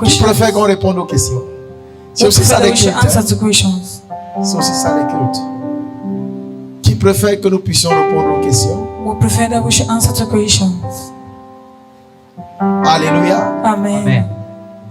Qui préfère qu'on réponde aux questions? C'est aussi ça les cultes. C'est aussi ça les cultes. Qui préfère que nous puissions répondre aux questions? Alléluia. Amen.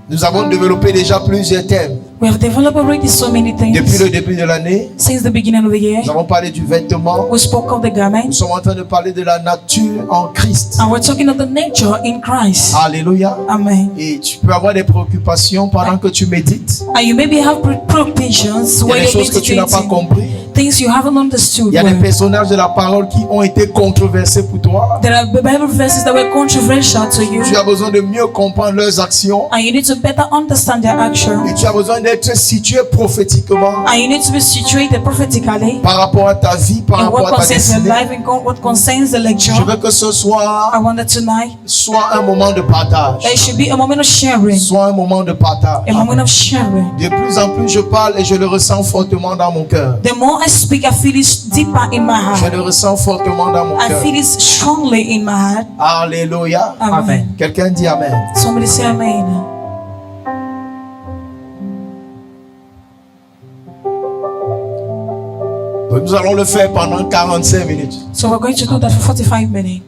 Nous avons développé déjà plusieurs thèmes. We have developed already so many things. Depuis le début de l'année, Since the beginning of the year, nous avons parlé du vêtement. we spoke of the garment. Nous sommes en train de parler de la nature en Christ. And we're talking of the nature in Christ. Alléluia. Amen. Et tu peux avoir des préoccupations pendant que tu médites. And you maybe have preoccupations Il y a when des you're choses que tu n'as pas meditating, compris. things you haven't understood. Il y a des well. personnages de la parole qui ont été controversés pour toi. There are Bible verses that were controversial to you, Tu as besoin de mieux comprendre leurs actions. and you need to better understand their action, Et tu as besoin d'être situé prophétiquement and you need to be situated prophetically par rapport à ta vie, par in rapport what à ta concerns your destinée. life and what concerns the Je lecture. veux que ce I soir want that tonight soit un moment de partage. there should be a moment of sharing, Soit un moment de partage. a moment of sharing. De plus en plus, je parle et je le ressens fortement dans mon cœur. The more I speak, I feel it deeper in my Je heart. le ressens fortement dans mon I cœur. feel it strongly in my heart. Alléluia. Amen. Quelqu'un dit Amen. Somebody say amen. Nous allons le faire pendant 45 minutes. So we're going to do that for 45 minutes.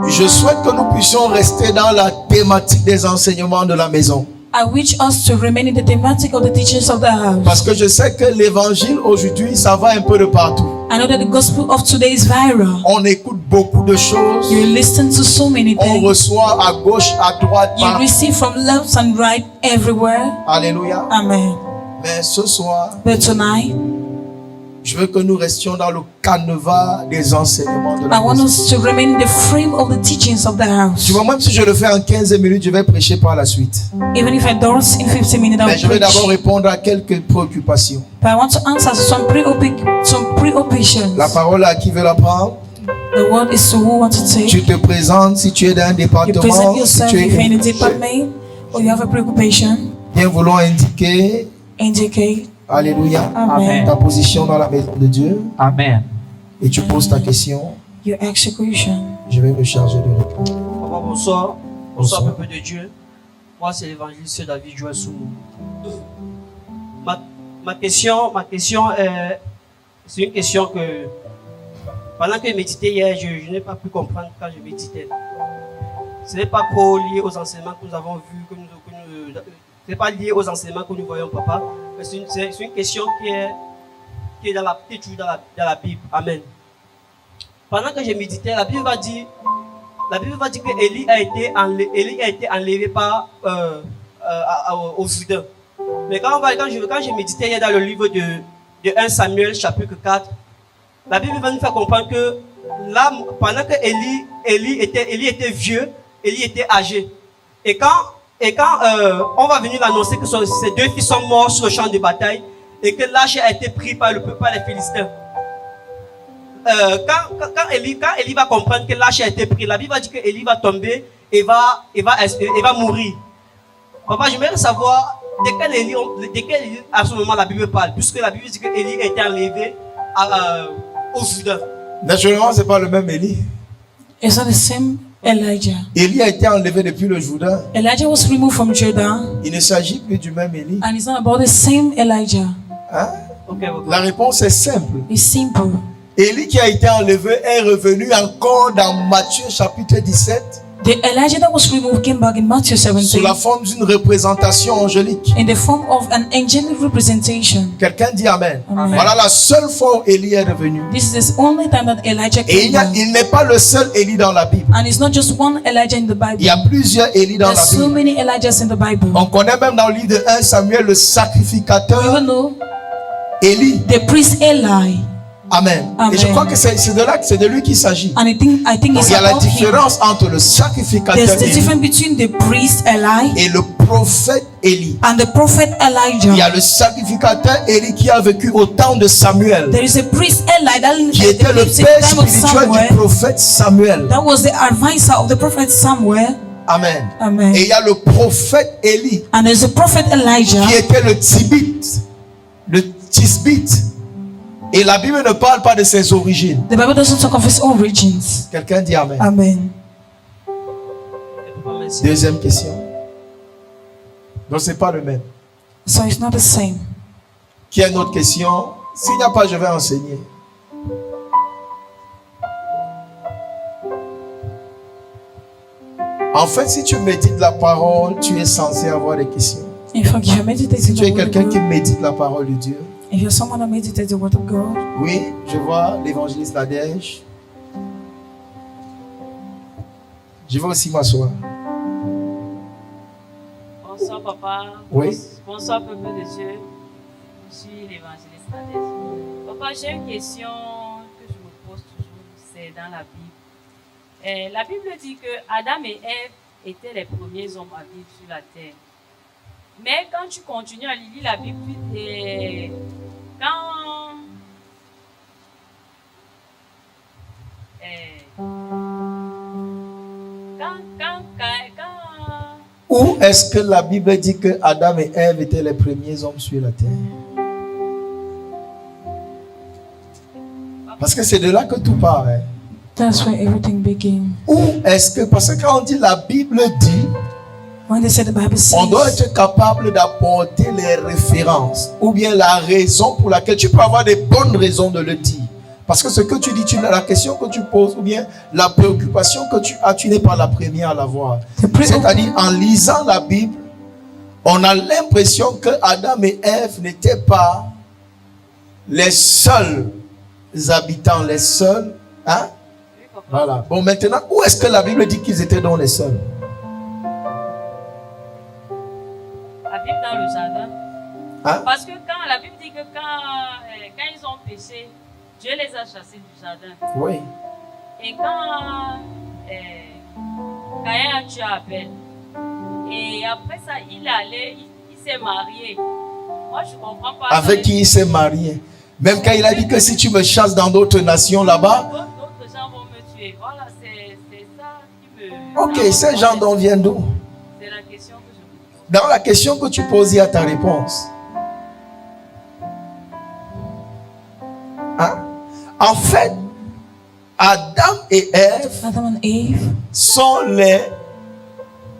Je souhaite que nous puissions rester dans la thématique des enseignements de la maison. I wish us to remain in the thematic of the teachings of the house. Parce que je sais que l'évangile aujourd'hui, ça va un peu de partout. I know that the gospel of today is viral. On écoute beaucoup de choses. You listen to so many On things. reçoit à gauche, à droite. You receive from left and right everywhere. Alléluia. Amen. Mais ce soir, But tonight, je veux que nous restions dans le canevas des enseignements de la I want maison. us to remain in the frame of the teachings of the house. Tu vois, même si je le fais en 15 minutes, je vais prêcher par la suite. Even if I don't in 15 minutes, I Mais je will vais d'abord preach. répondre à quelques préoccupations. But I want to answer some preoccupations. La parole à qui veut la prendre? The word is to who want to take. Tu te présentes si tu es dans un You département, present si yourself tu if you're in a es department or you have a preoccupation. bien vouloir indiquer, Indicate. alléluia, Amen. ta position dans la maison de Dieu Amen. et tu poses ta question. Your execution. Je vais me charger de répondre. Papa, bonsoir. Bonsoir, peuple de Dieu. Moi, c'est l'évangéliste David Joassou. Ma question est, c'est une question que, pendant que je méditais hier, je n'ai pas pu comprendre quand je méditais. Ce n'est pas trop lié aux enseignements que nous avons vus, ce n'est pas lié aux enseignements que nous voyons, papa. Mais c'est une question qui est dans la Bible. Amen. Pendant que je méditais, la Bible va dire que Élie a été enlevé par aux Judas. Mais quand je méditais hier dans le livre de 1 Samuel chapitre 4, la Bible va nous faire comprendre que là, pendant que Élie était vieux, Élie était âgé. Et quand on va venir annoncer que ces deux fils sont morts sur le champ de bataille et que l'âge a été pris par les Philistins. Quand Élie va comprendre que l'âge a été pris, la Bible va dire que Élie va tomber et va mourir. Papa, j'aimerais savoir de quel Élie à ce moment la Bible parle, puisque la Bible dit que Élie a été enlevé au Juda. Naturellement, ce n'est pas le même Élie. It's not the same Elijah. Élie a été enlevé depuis le Jourdain. Elijah was removed from Judah, Il ne s'agit plus du même Élie. and it's not about the same Elijah. Hein? Okay. La réponse est simple. It's simple. Élie qui a été enlevé est revenu encore dans Matthieu chapitre 17 The Elijah that was removed came back in Matthew sous 17 la forme d'une représentation angélique. in the form of an angelic representation. Quelqu'un dit Amen. Amen. Voilà la seule fois où Élie est revenu. This is the only time that Elijah Et came back. il n'est pas le seul Élie dans la Bible. And it's not just one Elijah in the Il y a Bible. plusieurs Élie dans There's la so Bible. many Elijahs in the Bible. On connaît même dans le livre de 1 Samuel le You sacrificateur know Élie. the priest Eli. Amen. Amen. Et je crois que c'est de lui qu'il s'agit. And I think Donc, it's il y a la about him. différence entre le sacrificateur There's the Élie difference between the priest Eli et le prophète Élie. and the prophet Il y Elijah. a le sacrificateur Élie qui a vécu au temps de Samuel, There is a priest Eli that qui était le lives in père the time of spirituel du Samuel. prophète Samuel. That was the advisor of the prophet Samuel. Amen. Amen. Et il y a le prophète Élie And there's a prophet Elijah qui était le Tibite, le Tisbite. Et la Bible ne parle pas de ses origines. The Bible doesn't talk of his origins. Quelqu'un dit Amen. Amen. Merci. Deuxième question. Donc c'est pas le même. So it's not the same. Qui a une autre question? S'il n'y a pas, je vais enseigner. En fait, si tu médites la parole, tu es censé avoir des questions. In fact, if you meditate Si the tu es word of quelqu'un qui God, médite la parole de Dieu, if you're someone that meditates the word of God, oui, je vois l'évangéliste Nadège. Je vais aussi m'asseoir. Bonsoir papa. Oui. Bonsoir peuple de Dieu. Je suis l'évangéliste Nadège. Papa, j'ai une question que je me pose toujours, c'est dans la Bible. La Bible dit que Adam et Ève étaient les premiers hommes à vivre sur la terre. Mais quand tu continues à lire la Bible, Où est-ce que la Bible dit que Adam et Ève étaient les premiers hommes sur la terre? Parce que c'est de là que tout part. Hein. that's where everything begins. Où est-ce que, parce que quand on dit la Bible dit, When they say the Bible on doit says, être capable d'apporter les références ou bien la raison pour laquelle tu peux avoir des bonnes raisons de le dire. Parce que ce que tu dis, la question que tu poses ou bien la préoccupation que tu as, tu n'es pas la première à l'avoir. C'est-à-dire, en lisant la Bible, on a l'impression que Adam et Ève n'étaient pas les seuls habitants, les seuls. Hein? Voilà. Bon, maintenant, où est-ce que la Bible dit qu'ils étaient donc les seuls? La Bible dans le jardin. Hein? Parce que quand la Bible dit que quand ils ont péché, Dieu les a chassés du jardin. Oui. Et quand Caïn a tué Abel, et après ça, il est allé, il s'est marié. Moi, je ne comprends pas. Avec qui il s'est marié. Même quand il a dit que si tu me chasses dans d'autres nations là-bas. D'autres gens vont me tuer. Voilà, c'est ça qui me. Ok, ces gens dont viennent d'où? C'est la question que je me pose. Dans la question que tu poses, il y a ta réponse. Hein? En fait, Adam et Ève Adam and Eve sont les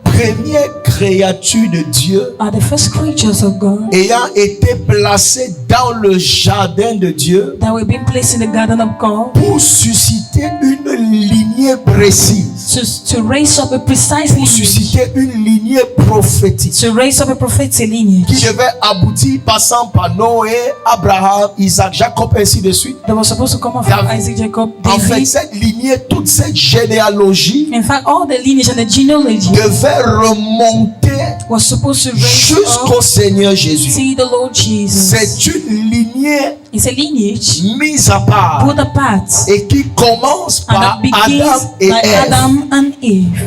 premières créatures de Dieu are the first creatures of God ayant été placées dans le jardin de Dieu that will be placed in the garden of God pour susciter une lignée précise, to raise up a precise pour lineage, susciter une lignée prophétique to raise up a prophetic lineage qui devait aboutir passant par Noé, Abraham, Isaac, Jacob, ainsi de suite. that was supposed to come from David. Isaac, Jacob, En fait, David. cette lignée, toute cette généalogie In fact, all the lineage and the genealogy devait remonter was supposed to raise jusqu'au up Seigneur Jésus. to the Lord Jesus. C'est une lignée It's a lineage mise à part put apart et qui commence and par that begins Adam et by Ève. Adam and Eve.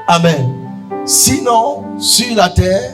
Amen. Sinon, sur la terre,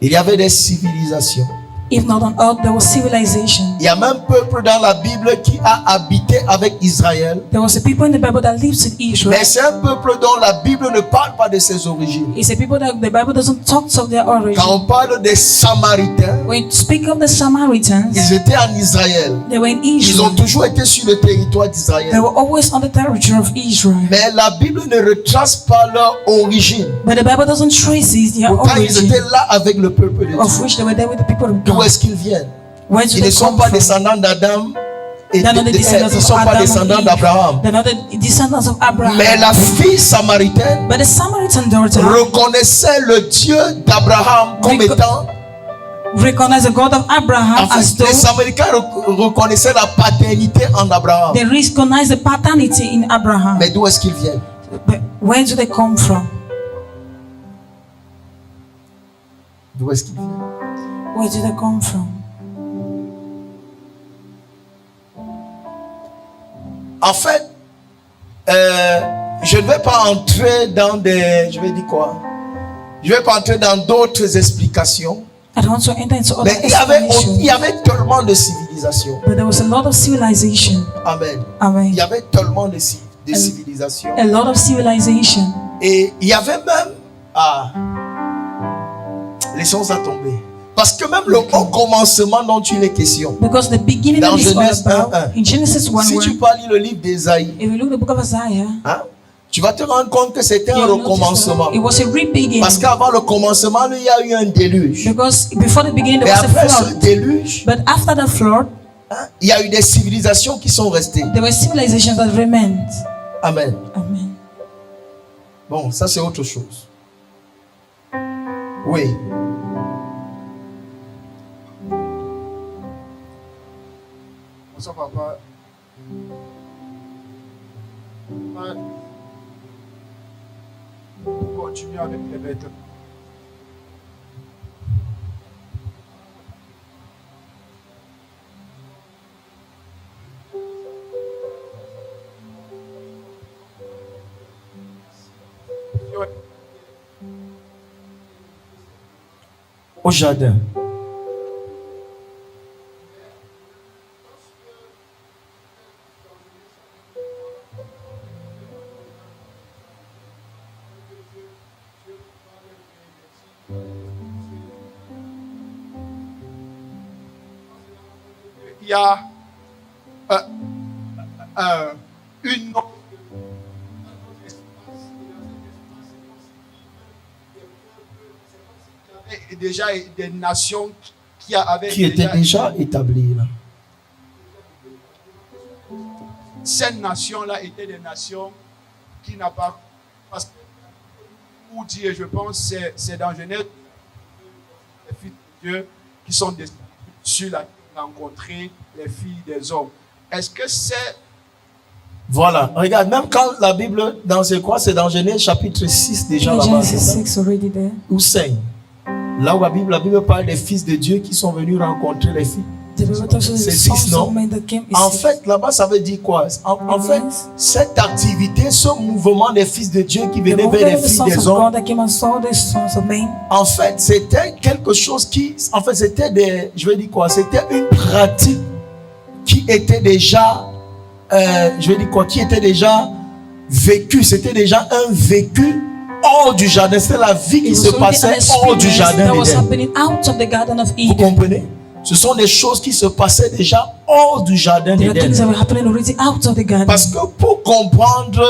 il y avait des civilisations. If not on earth, there was civilization. Il y a même peuple dans la Bible qui a habité avec Israël. There was a people in the Bible that lives in Israel. Mais c'est un peuple dont la Bible ne parle pas de ses origines. It's a people that the Bible doesn't talk of their origin. Quand on parle des Samaritains, When you speak of the Samaritans, ils étaient en Israël. they were in Ils ont Israel. toujours été sur le territoire They d'Israël. were always on the territory of Israel. Mais la Bible ne retrace pas leur origine. But the Bible doesn't trace their Pourtant, ils origin, étaient là avec le peuple de of Dieu. which they were there with the people of D'où God. est-ce qu'ils viennent? Where do Ils ne they sont come pas from? descendants d'Adam. Et They're not the ils ne descendants sont of pas Adam descendants and Eve. d'Abraham. They're not the descendants of Abraham. Mais la fille samaritaine But the Samaritan daughter reconnaissait le Dieu d'Abraham comme Reco- étant. recognized the God of Abraham En as fait, les though Samaritains reconnaissaient la paternité en Abraham. they recognize the paternity in Abraham. Mais d'où est-ce qu'ils viennent? But where do they come from? D'où est-ce qu'ils viennent? Where do they come from? En fait, je ne vais pas entrer dans des... Je vais dire quoi? Je ne vais pas entrer dans d'autres explications. I don't want to enter into other Mais il y explanations. avait tellement de civilisations. But there was a lot of civilization. Amen. Amen. Il y avait tellement de civilisations. A lot of civilization. Et il y avait même... laissons ça tomber. Parce que même le haut commencement dont il est question. Because the beginning Dans of this all Genèse about, 1:1. in Genesis 1, Si tu 1, peux lire le livre d'Ésaïe, if you look at the book of Isaiah, hein, tu vas te rendre compte que c'était un you'll notice recommencement. that it was a re-beginning. Parce qu'avant le commencement, il y a eu un déluge. Because before the beginning, Et there was a après ce flood. déluge, But after the flood, hein, il y a eu des civilisations qui sont restées. there were civilizations that remained. Amen. Amen. Bon, ça c'est autre chose. Oui. Bonsoir papa. Pour continuer avec les bêtes. Au jardin. Il y a une autre et déjà des nations Qui étaient déjà établies là. Ces nations-là étaient des nations qui n'ont pas. Parce que, pour dire, je pense, c'est dans Genèse, les filles de Dieu qui sont sur la rencontrer les filles des hommes. Est-ce que c'est. Voilà, regarde, même quand la Bible, dans ce quoi, c'est dans Genèse chapitre 6 déjà In là-bas. Genesis 6 already there. Ou 5. Là où la Bible parle des fils de Dieu qui sont venus rencontrer les filles. The Bible talks about the C'est sons 6, non? of men that came. En fait, là-bas, ça veut dire quoi? En fait, cette activité, ce mouvement des fils de Dieu qui The venaient vers movement les of the filles sons des of hommes, God that came and saw the sons of men. en fait, c'était quelque chose qui, en fait, c'était des, je vais dire quoi? C'était une pratique qui était déjà, je vais dire quoi? Qui était déjà vécue. C'était déjà un vécu hors du jardin. C'était la vie It qui was se already passait an hors du experience jardin that was d'Éden. happening out of the Garden of Vous Eden. comprenez? Ce sont des choses qui se passaient déjà hors du jardin There are things that d'Éden. were happening already out of the garden. Parce que pour comprendre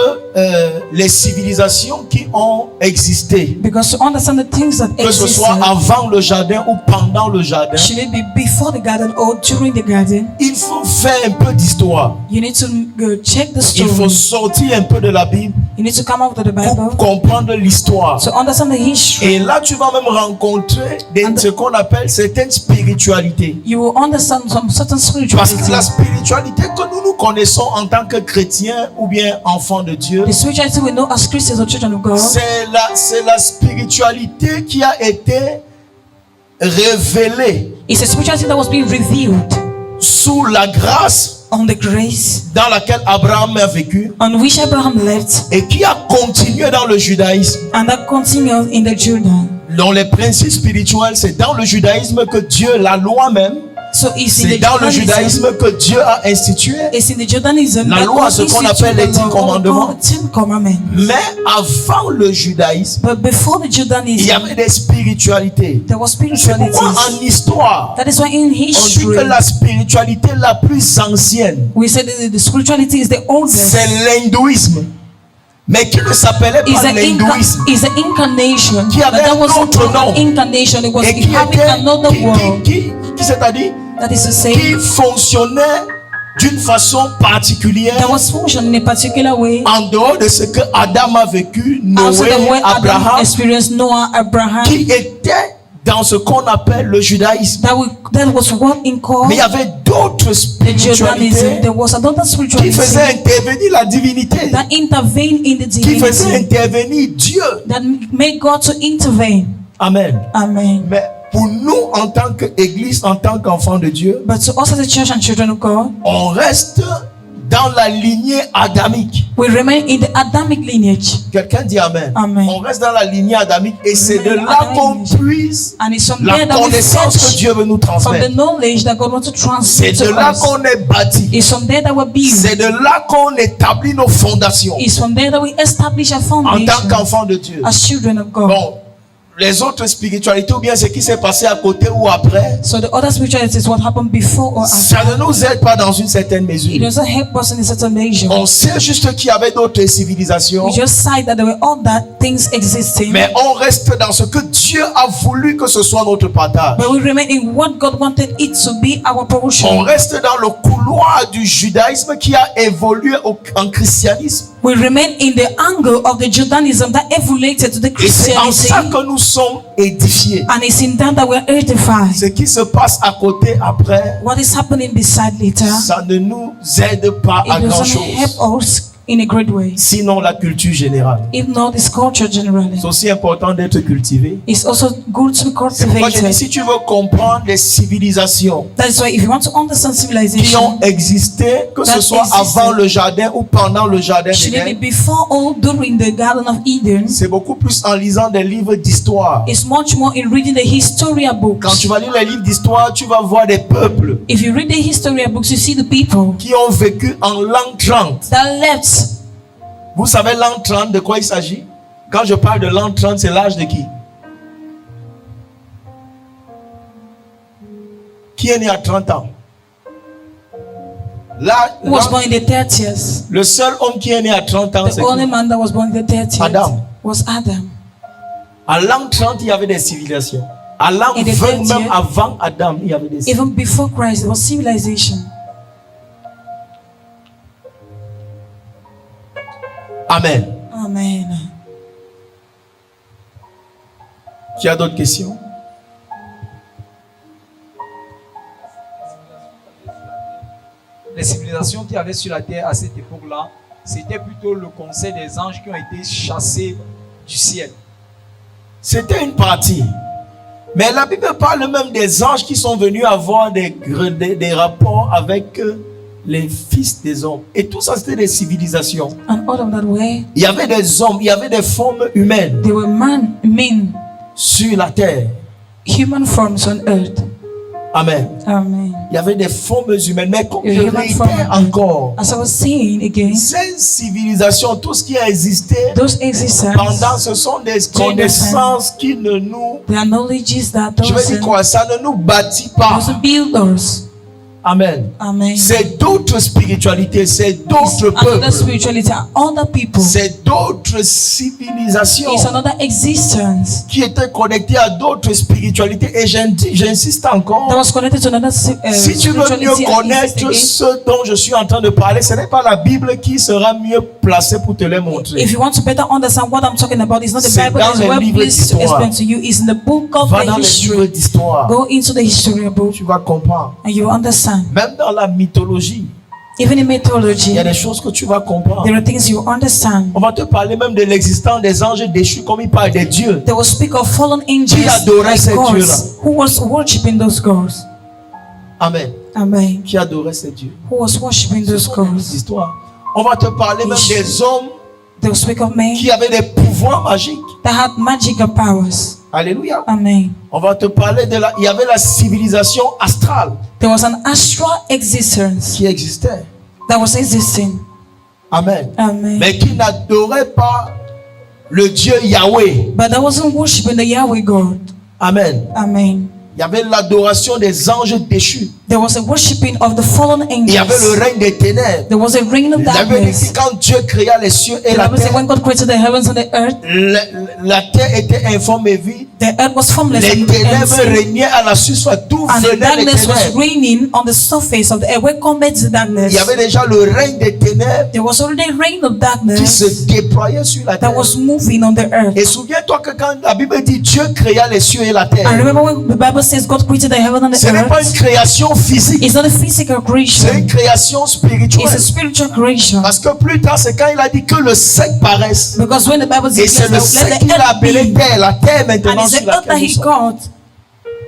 les civilisations qui ont existé, Because to understand the things that que ce soit existed, avant le jardin ou pendant le jardin, should it be before the garden or during the garden, il faut faire un peu d'histoire. you need to go check the Il faut story. sortir un peu de la Bible You need to come out of the Bible pour comprendre l'histoire. to understand the history. Et là, tu vas même rencontrer ce qu'on appelle certaines spiritualités. You will understand some certain Parce que la spirituality. spiritualité que nous connaissons en tant que chrétiens ou bien enfants de Dieu, The spirituality we know as Christians or children of God c'est la spiritualité qui a été révélée is a spirituality that was being revealed sous la grâce on the grace dans laquelle Abraham a vécu on which Abraham left et qui a continué dans le judaïsme. and that continues in the Jordan. Dans les principes spirituels, c'est dans le judaïsme que Dieu, la loi même, So it's in c'est the dans le Jordanism. judaïsme que Dieu a institué. It's in the Jordanism La that loi, God ce qu'on instituted appelle les the 10 law, commandements. called the 10 Commandments. Mais avant le judaïsme, But before the il y Jordanism, avait des spiritualités. there was C'est pourquoi spiritualities. en histoire, That is why in on dit history, que la spiritualité la plus ancienne, we say that the spirituality is the oldest. c'est l'hindouisme. Mais qui ne s'appelait Is pas an l'hindouisme. incarnation. Qui avait But that un wasn't autre called nom. an incarnation. It was Et qui having another world. qui c'est-à-dire, That is to qui say, fonctionnait d'une façon particulière that was functioned in a particular way. en dehors de ce que Adam a vécu, After the Noé, way Adam Abraham, experienced Noah, Abraham, qui était dans ce qu'on appelle le judaïsme. that was what in called Mais il y avait d'autres the spiritualités Jordanism. There was another qui spirituality faisaient intervenir la divinité, that intervened in the qui faisaient divinity, intervenir Dieu. that made God to intervene. Amen. Amen. Mais pour nous, en tant qu'Église, en tant qu'enfants de Dieu, But to us as a church and children of God, on reste dans la lignée adamique. we remain in the Adamic lineage. Quelqu'un dit Amen. Amen. On reste dans la lignée adamique et c'est de Remain là Adamic qu'on lineage. puise And it's from la there that we connaissance que fetch Dieu veut nous from the transmettre. knowledge that God wants to C'est transmit de to là us. qu'on est bâti. It's from there that we're built. C'est de là qu'on établit nos fondations It's from there that we establish a en tant foundation qu'enfants de Dieu. as children of God. Bon, les autres spiritualités ou bien ce qui s'est passé à côté ou après, So the other spirituality is what happened before or after. ça ne nous aide pas dans une certaine It mesure. doesn't help us in a certain measure. On sait juste qu'il y avait d'autres civilisations, We just cite that there were all that things existing, mais on reste dans ce que Dieu a voulu que ce soit notre partage. but we remain in what God wanted it to be our On portion. reste dans le couloir du judaïsme qui a évolué en christianisme. We remain in the angle of the Judaism that evolved to the Et c'est en Christianity, ça que nous sommes édifiés. and it's in that we're edified. Ce qui se passe à côté après, What is happening beside later, ça ne nous aide pas à it grand doesn't chose. help us in a great way. Sinon la culture générale. If not, this culture generally. C'est aussi important d'être cultivé. It's also good to be C'est pourquoi je dis, cultivated. si tu veux comprendre les civilisations That's why if you want to understand qui civilization, ont existé, que ce That soit existed. avant le jardin ou pendant le jardin should it be d'Éden, before or during the Garden of Eden? c'est beaucoup plus en lisant des livres d'histoire. It's much more in reading the historia Quand books. tu vas lire les livres d'histoire, tu vas voir des peuples If you read the historia books, you see the people qui ont vécu en l'an 30. that left. Vous savez l'an 30 de quoi il s'agit? Quand je parle de l'an 30, c'est l'âge de qui? Qui est né à 30 ans? Là, Who was born in the 30s? le seul homme qui est né à 30 ans, The c'est only qui? man that was born in the 30s Adam. was Adam. À l'an 30, il y avait des civilisations. À l'an In the 20, 30th, même avant Adam, il y avait des civilisations. Even before Christ, there was civilization. Amen. Amen. Qui a d'autres questions? Les civilisations qu'il y avait sur la terre à cette époque-là, c'était plutôt le conseil des anges qui ont été chassés du ciel. C'était une partie. Mais la Bible parle même des anges qui sont venus avoir des rapports avec les fils des hommes. Et tout ça, c'était des civilisations. And out of that way, Il y avait des hommes, il y avait des formes humaines there were men, sur la terre. human forms on earth. Amen. Amen. Il y avait des formes humaines. Mais comme je Human réitère form. encore, As I was saying again, ces civilisations, tout ce qui a existé those existence, pendant, ce sont des connaissances qui ne nous, the knowledges that je veux dire quoi, ça ne nous bâtit pas. those builders. Amen. Amen. C'est d'autres spiritualités, c'est d'autres Another peuples, spirituality, other people. c'est d'autres civilisations It's another existence qui étaient connectées à d'autres spiritualités. Et j'insiste that encore, was connected to another si tu veux mieux spirituality. and connaître exists ce dont je suis en train de parler, ce n'est pas la Bible qui sera mieux placée pour te les montrer. If you want to better understand what I'm talking about, it's not the C'est Bible dans that is les well livres pleased to d'histoire. explain to you. It's in the book of Va the dans les livres history. d'histoire, Go into the history book tu vas comprendre. and you understand. Même dans la mythologie, Even in il mythology, y a des choses que tu vas comprendre. there are things you understand. On va te parler même de l'existence des anges déchus comme il parle des dieux. They will speak of fallen angels adorait ces like dieux-là? gods. Who was worshiping those gods? Amen. Amen. Qui adorait ces dieux. Who was worshiping Ce those sont des gods? histoires. On va te parler même des hommes They will speak of men qui avaient des pouvoirs magiques. that had magical powers. Alléluia. Amen. On va te parler il y avait la civilisation astrale There was an astral existence qui existait. that was existing. Amen. Amen. Mais qui n'adorait pas le Dieu Yahweh. But that wasn't worshiping the Yahweh God. Amen. Amen. Il y avait l'adoration des anges déchus. There was a worshiping of the fallen Il y avait le angels. règne des ténèbres. There was a reign of La Bible dit darkness. que quand Dieu créa les cieux et The la Bible said terre, when God created the heavens and the earth, la terre était informe et vide. the earth was formless Les and ténèbres empty. régnaient à la surface. D'où And the venaient les darkness was ténèbres? reigning on the surface of the earth. Where cometh the darkness? Il y avait déjà le règne des ténèbres There was already a reign of qui darkness se déployait sur la that terre. was moving on the earth. Et souviens-toi que quand la Bible dit Dieu créa les cieux et la And terre, remember when the Bible says God created the heaven and the ce n'est pas une earth? création physique, It's not a physical c'est creation. une création It's a spirituelle. spiritual creation. Parce que plus tard, c'est quand il a dit que le sec paraisse. Because when the Bible Et c'est declares le that sec let qu'il the a earth appelé be, terre, la terre and maintenant it's sur the earth that laquelle nous He sommes. got.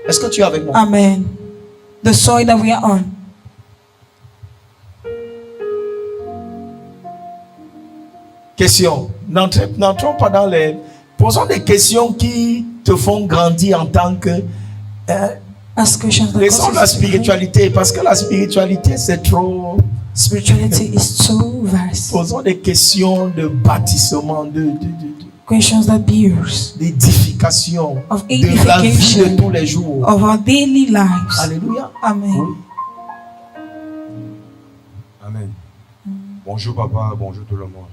Est-ce que tu es avec moi? Amen. The soil that we are on. Question. N'entrons pas dans les... Posons des questions qui te font grandir en tant que... Ask questions that Laissons causes la us to grow. spiritualité, parce que la spiritualité, c'est trop... Spirituality is so vast. Posons des questions de bâtissement, questions that bears d'édification of de la vie de edification tous les jours. of our daily lives. Alléluia. Amen. Oui. Amen. Bonjour papa, bonjour tout le monde.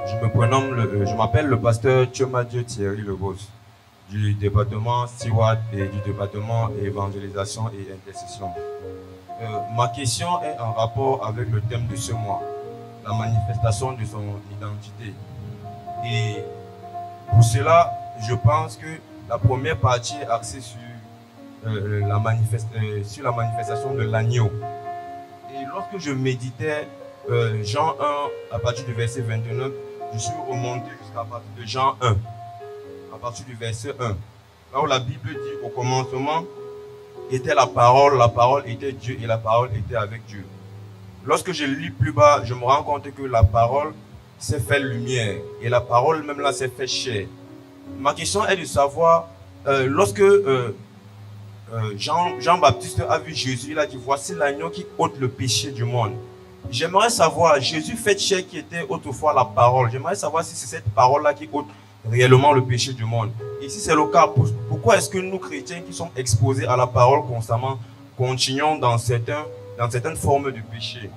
Je m'appelle le pasteur Tchomadieu Thierry Lebos du département Steward et du département évangélisation et intercession. Ma question est en rapport avec le thème de ce mois, la manifestation de son identité. Et pour cela, je pense que la première partie est axée sur la manifestation de l'agneau. Et lorsque je méditais Jean 1 à partir du verset 29, je suis remonté jusqu'à partir de Jean 1, à partir du verset 1. Là où la Bible dit au commencement était la parole était Dieu et la parole était avec Dieu. Lorsque je lis plus bas, je me rends compte que la parole s'est fait lumière et la parole même là s'est fait chair. Ma question est de savoir, lorsque Jean-Baptiste a vu Jésus, il a dit voici l'agneau qui ôte le péché du monde. J'aimerais savoir, Jésus fait chair qui était autrefois la parole. J'aimerais savoir si c'est cette parole-là qui ôte réellement le péché du monde. Et si c'est le cas, pourquoi est-ce que nous chrétiens qui sommes exposés à la parole constamment, continuons dans certaines formes de péché?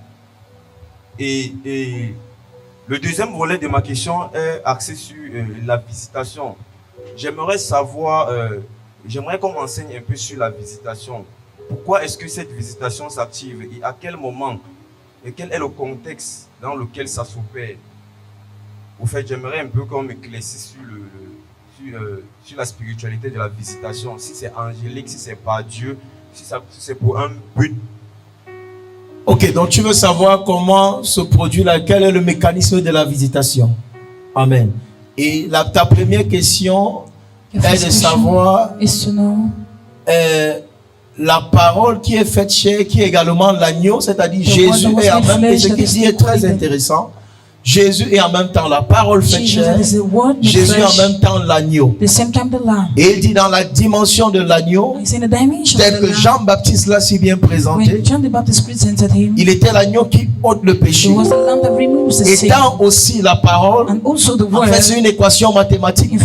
Et le deuxième volet de ma question est axé sur la visitation. J'aimerais savoir, j'aimerais qu'on m'enseigne un peu sur la visitation. Pourquoi est-ce que cette visitation s'active et à quel moment et quel est le contexte dans lequel ça s'opère? Au fait, j'aimerais un peu qu'on m'éclaircisse sur la spiritualité de la visitation. Si c'est angélique, si c'est par Dieu, si c'est pour un but. Ok, donc tu veux savoir comment se produit quel est le mécanisme de la visitation. Amen. Et ta première question est de savoir la parole qui est faite chair, qui est également l'agneau, c'est-à-dire Jésus est en même temps, ce qui dit est très intéressant. Jésus est en même temps la parole faite chair, Jésus est en même temps l'agneau. Et il dit dans la dimension de l'agneau, tel que Jean-Baptiste l'a si bien présenté, il était l'agneau qui ôte le péché. Étant aussi la parole, en fait c'est une équation mathématique.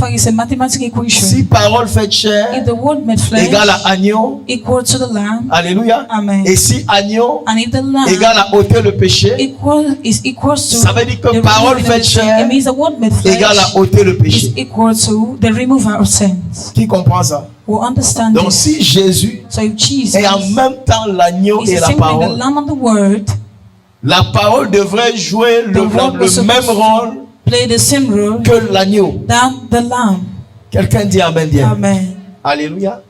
Si parole faite chair égale à agneau, alléluia, et si agneau égale à ôter le péché, ça veut dire que parole faite chair égale à ôter le péché. Qui comprend ça? Donc si Jésus est en même temps l'agneau et la parole, la parole devrait jouer le même rôle que l'agneau. Quelqu'un dit amen, bien. Amen. Alléluia.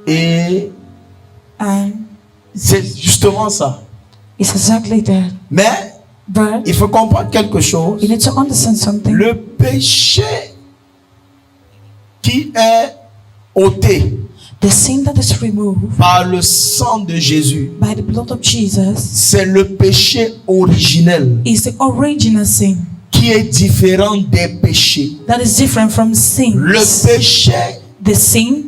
Et c'est justement ça. It's exactly that. Mais But il faut comprendre quelque chose. you need to understand something. Le péché qui est ôté The sin that is removed par le sang de Jésus, by the blood of Jesus c'est le péché originel is the original sin qui est différent des péchés. that is different from sins. Le péché The sin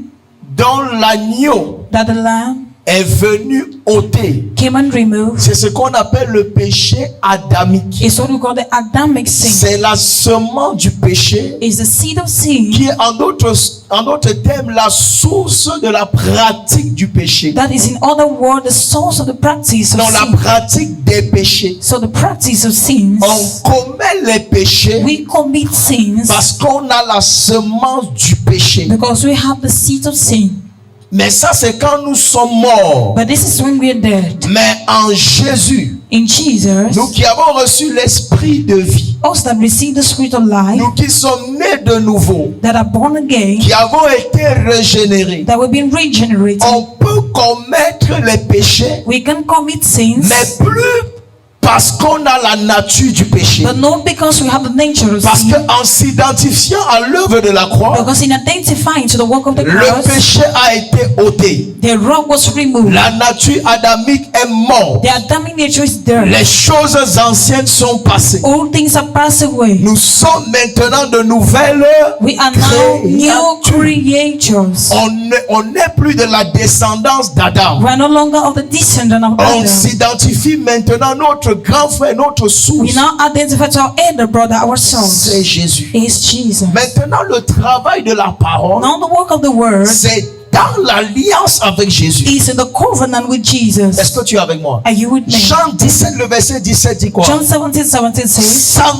dont l'agneau that the lamb est venu ôter, came and removed c'est ce qu'on appelle le péché adamique. is what we call the Adamic sin. C'est la semence du péché Is the seed of sin qui est en d'autres termes la source de la pratique du péché. that is in other words the source of the practice of Dans la sin. pratique des péchés, So the practice of sins, on commet les péchés we commit sins parce qu'on a la semence du péché. because we have the seed of sin. Mais ça, c'est quand nous sommes morts. But this is when we are dead. Mais en Jésus, In Jesus, nous qui avons reçu l'esprit de vie, us that receive the spirit of life, nous qui sommes nés de nouveau, that are born again, qui avons été régénérés, that we've been regenerated, on peut commettre les péchés, we can commit sins, mais plus parce qu'on a la nature du péché. but not because we have the nature of Parce sin. qu'en s'identifiant à l'œuvre de la croix, Because in identifying to the work of the le cross, péché a été ôté. the rock was removed. La nature adamique est morte. The Adamic nature is there. Les choses anciennes sont passées. All things are passed away. Nous sommes maintenant de nouvelles We are now new creatures. On n'est plus de la descendance d'Adam. We are no longer of the descendant of On Adam. s'identifie maintenant, notre notre grand frère, notre source, We now identify to our elder brother, our source, c'est Jésus. is Jesus. Maintenant, le travail de la parole, Now the work of the word c'est dans l'alliance avec Jésus. is in the covenant with Jesus. Est-ce que tu es avec moi? Are you with me? Jean 17, le verset 17 dit quoi? John 17:17 says,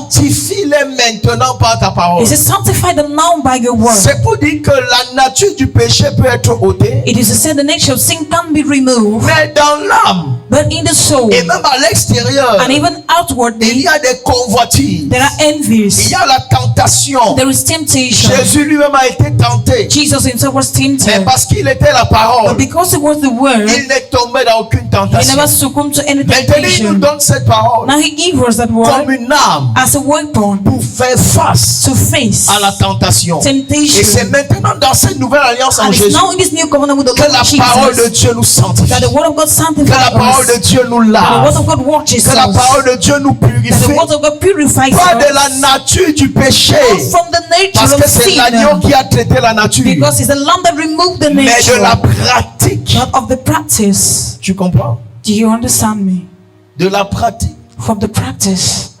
Sanctifie-les maintenant par ta parole. it says, sanctify them now by your word. C'est pour dire que la nature du péché peut être ôtée, It is to say the nature of sin can be removed, mais dans l'âme but in the soul et même à l'extérieur, and even il outwardly, y a des convoitises, there are il envies, y a la tentation. there is temptation. Jésus lui-même a été tenté, Jesus himself was mais tempted, parce qu'il était la but parole, because it was the word, il n'est tombé dans aucune he tentation. never succumbed to any Maintenant, il nous temptation. donne cette parole Now he gives us that comme word une arme as a weapon pour faire face to face à la tentation. Et c'est temptation. maintenant dans cette nouvelle alliance en And it's Jésus now in this new covenant with the que Lord la parole de Jesus Dieu nous sanctifie, that the word of God que sanctifies la parole de us, Dieu nous that the lave, word of God watches que la us, parole de Dieu nous that the purifie, word of God purifies pas de la us, nature du péché, not from the parce nature que of c'est l'agneau sin, qui a traité la nature, because it's the lamb that removed the mais de la nature, pratique. not of the practice. Tu comprends? Do you understand me? De la pratique. From the practice.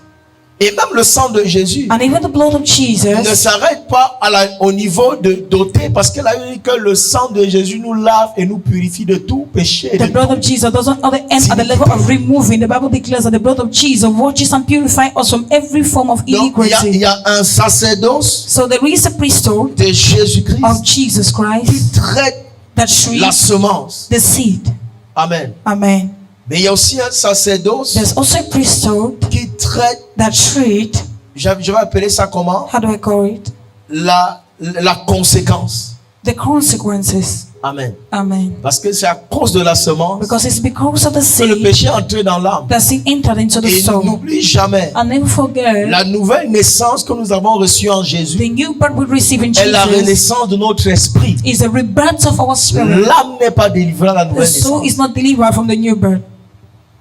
Et même le sang de Jésus And even the blood of ne Jesus s'arrête pas au niveau de doter, parce qu'elle a dit que le sang de Jésus nous lave et nous purifie de tout péché. et The de blood of Jesus doesn't only end at the level of removing. The Bible declares that the blood of Jesus watches and purifies us from every form of Donc, il iniquity. y a un sacerdoce So there is a priesthood de Jésus-Christ of Jesus qui Christ traite that la treats semence. the seed. Amen. Amen. Mais il y a aussi un sacerdoce There's also a priesthood qui traite, that treat, je vais appeler ça comment? how do I call it? La conséquence. The consequences. Amen. Amen. Parce que c'est à cause de la semence Because it's because of the que le seed péché est entré dans l'âme. that sin entered into the Et soul. n'oublie jamais, And never forget la nouvelle naissance que nous avons reçue en Jésus the new birth we receive in est la Jesus renaissance de notre esprit. is the rebirth of our spirit. L'âme n'est pas délivrée à la The nouvelle soul naissance. is not delivered from the new birth.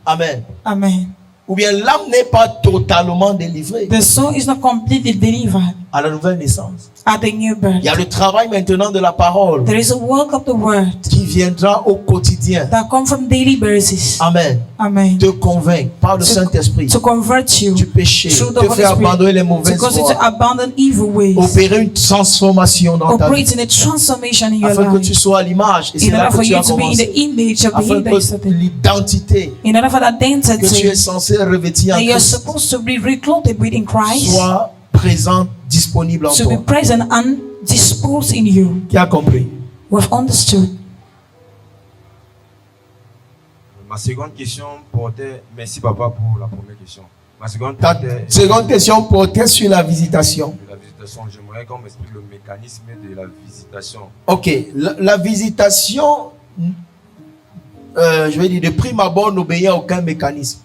Amen. Amen. Ou bien l'âme n'est pas totalement délivrée The soul is not completely delivered à la nouvelle naissance. at the new birth. Il y a le travail maintenant de la parole There is a work of the word qui viendra au quotidien. that comes from daily basis. Amen. Amen. Te convaincre par le Saint-Esprit To convert you du péché, through the te Holy faire abandonner les Spirit, mauvaises to cause you to voies, abandon evil ways, opérer une transformation dans ta vie, operate in a transformation in your afin que tu life, sois à l'image. Et c'est in là order que for tu you as to be in the commencé. image of the Afin He that you que started. l'identité In order for that que tu es identity censé revêtir en that you're Christ supposed to be reclothed with in Christ soit présente, disponible en to be toi. present and disposed in you. Qui a compris? We've understood. Ma seconde question portait, merci papa pour la première question. Ma seconde Ta portait seconde question portait sur la visitation. de la visitation. J'aimerais qu'on m'explique le mécanisme de la visitation. Ok, la visitation, je vais dire, de prime abord, n'obéit à aucun mécanisme.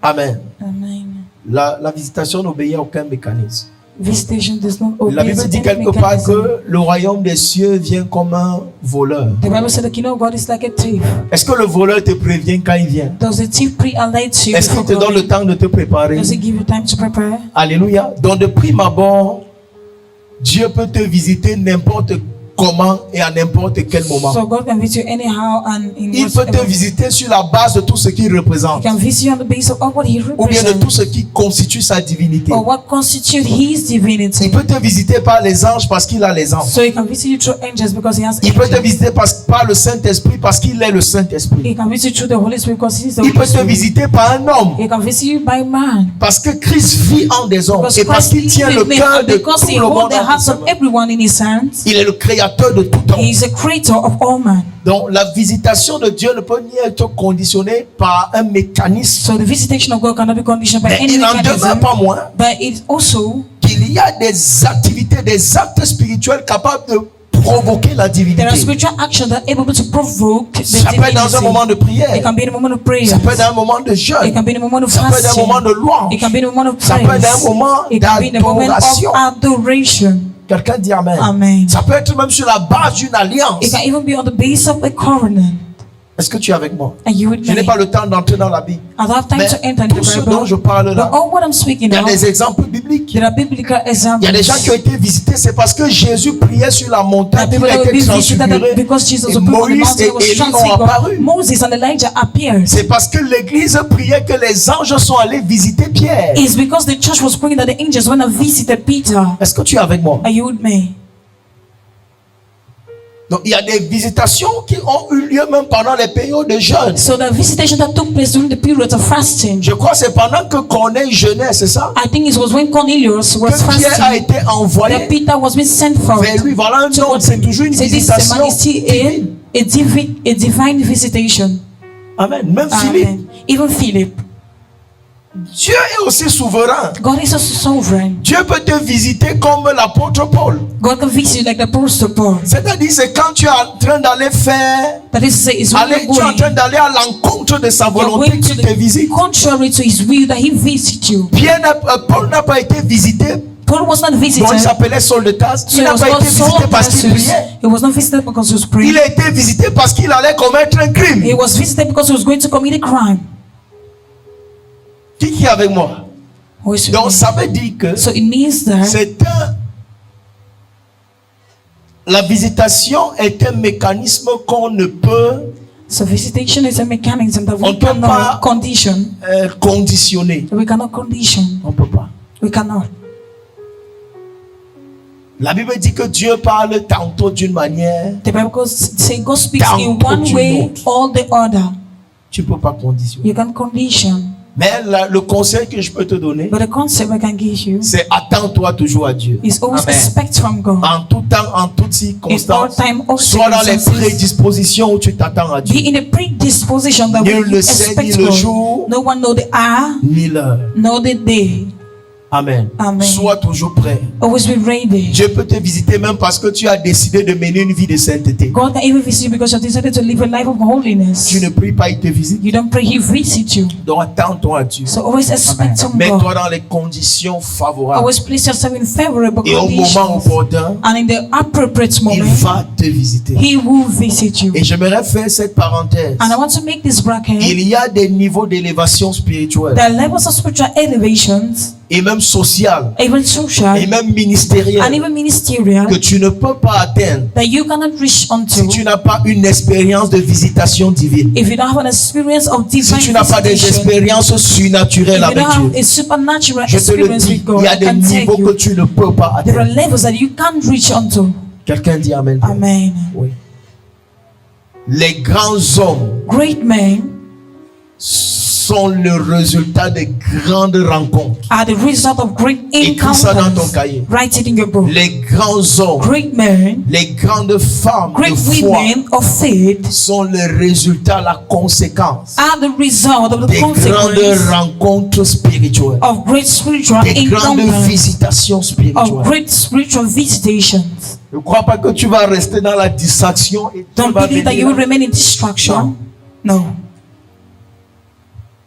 Amen. Amen. La visitation n'obéit à aucun mécanisme. Visitation does not La obey Bible dit any quelque part mechanism. que le royaume des cieux vient comme un voleur. The Bible said the kingdom of God is like a thief. Est-ce que le voleur te prévient quand il vient? Does the thief pre-alert you? Est-ce qu'il te donne le temps de te préparer? Does he give you time to prepare? Alléluia. Donc de prime abord, Dieu peut te visiter n'importe comment et à n'importe quel moment. So God can visit you anyhow and in Il peut te whatever. visiter sur la base de tout ce qu'il He représente, can visit you on the basis of what he ou bien de tout represents ce qui constitue sa divinité. or what constitutes his Il divinity. peut te visiter par les anges parce qu'il a les anges. So he can visit you through angels because he has Il peut te angels. visiter par le Saint-Esprit parce qu'il est le Saint-Esprit. He can visit you through the Holy Spirit because he is the Il Holy peut te Spirit. visiter par un homme He can visit you by man. parce que Christ vit en des hommes Because et parce Christ qu'il tient lives le in men, cœur and de because tout he le monde holds the entre hearts ses of mains. everyone in his hands. Il est le créateur de tout homme. He is a creator of all men. Donc la visitation de Dieu ne peut ni être conditionnée par un mécanisme, So the visitation of God cannot be conditioned by mais any il n'en demeure mechanism. pas moins But it also, qu'il y a des activités, des actes spirituels capables de provoquer la there are divinité. spiritual actions that are able to provoke the Ça peut être dans un divinity. moment de prière, It can be in a moment of prayer. ça peut être dans un moment de It jeûne, can be in a moment of ça peut être dans un fasting. moment de louange. It can be in a moment of Ça peut être praise. dans un moment It can be in a moment of d'adoration. adoration. Quelqu'un dit Amen. Amen. Ça peut être même sur la base d'une alliance. It can even be on the base of a covenant. Est-ce que tu es avec moi? Are you with Je n'ai me? pas le temps d'entrer dans la Bible. I don't have time Mais to enter into tout the ce Bible. dont je parle But là, all what I'm speaking il y a of, des exemples bibliques. there are biblical Il examples. y a des gens qui ont été visités, c'est parce que Jésus priait sur la There montagne are qu'il people a that will été be visited transfiguré. because Jesus Et was put on the Moïse mountain et and was Élie ont transfigured. apparu. Moses and Elijah appeared. C'est parce que l'église priait que les anges sont allés visiter Pierre. It's because the church was praying that the angels went and visited Peter. Est-ce que tu es avec moi? Are you with me? Donc il y a des visitations qui ont eu lieu même pendant les périodes de jeûne. So the visitation that took place during the period of fasting, Je crois que c'est pendant que Corneille jeûnait, c'est ça? I think it was when Cornelius was Que Pierre a fasting été that envoyé Peter was being sent for. vers lui. Voilà un So nom, what- c'est toujours une So this is a visitation. divine. a divine visitation. Amen. Même Philippe, Amen. Even Philip. Dieu est aussi souverain. God is also sovereign. Dieu peut te visiter comme l'apôtre Paul. God can visit you like the Apostle Paul. C'est-à-dire, c'est quand tu es en train d'aller faire, That is to say, it's when tu es you're en train going, d'aller à l'encontre de sa you're volonté going to qu'il te visite. the contrary to his will that he visits you. Paul n'a pas été visité, Paul was not bon, il visited. s'appelait Saul de Tarse. So Il he n'a was pas not été visité Saul parce qu'il Tarsus. priait. He was not visited because he was Il praying. a été visité parce qu'il allait commettre un crime. He was visited because he was going to commit a crime. Qui est avec moi? Who is with Donc me? ça veut dire que So it means that la visitation est un mécanisme qu'on ne peut so visitation is a mechanism that On we peut cannot pas- condition. conditionner. We cannot condition. On ne peut pas. We cannot. La Bible dit que Dieu parle tantôt d'une manière, The Bible say God speaks in Tantôt one d'une way, autre. all the other. tu ne peux pas conditionner. You can condition. Mais le conseil que je peux te donner, But the concept I can give you c'est attends-toi toujours à Dieu. is always Amen. expect from God. En tout temps, en toutes In all circonstances, time, all sois dans les circumstances. prédispositions où tu t'attends à Be Dieu. in a predisposition that Nul when ne you sait ni expect le God. jour, No one know the hour, ni l'heure. nor the day. Amen. Amen. Sois toujours prêt. Always be ready. Dieu peut te visiter même parce que tu as décidé de mener une vie de sainteté. God can even visit you because you have decided to live a life of holiness. Tu ne pries pas, il te visite. You don't pray, He visits you. Donc attends-toi à Dieu. So always expect from Mets-toi God. dans les conditions favorables. Always place yourself in favorable Et au moment conditions. opportun, And in the appropriate il moment, va te visiter. He will visit you. Et j'aimerais faire cette parenthèse. And I want to make this bracket. Il y a des niveaux d'élévation spirituelle There are levels of spiritual elevations, et même sociale even social, et même and ministérielle even ministerial, que tu ne peux pas atteindre that you cannot reach onto si tu n'as pas une expérience de visitation divine. if you don't have an experience of Si divine tu n'as pas des visitation. expériences surnaturelles If you avec don't have Dieu. a supernatural Je te le experience dis, with God, il y a I des can tell niveaux que you, tu ne peux pas there are atteindre. levels that you can't reach onto. Quelqu'un dit Amen. Amen. Oui. Les grands hommes Great men sont le résultat de grandes rencontres. are the result of great Écris ça dans ton encounters. cahier. Write it in your book. Les grands hommes, Great men, les grandes femmes great de foi women of faith sont le résultat, la conséquence are the result of the des grandes consequence rencontres spirituelles, of great spiritual des grandes encounters, visitations of spirituelles. great spiritual visitations. Ne crois pas que tu vas rester dans la distraction et tu Don't vas believe that you venir. will remain in distraction. No.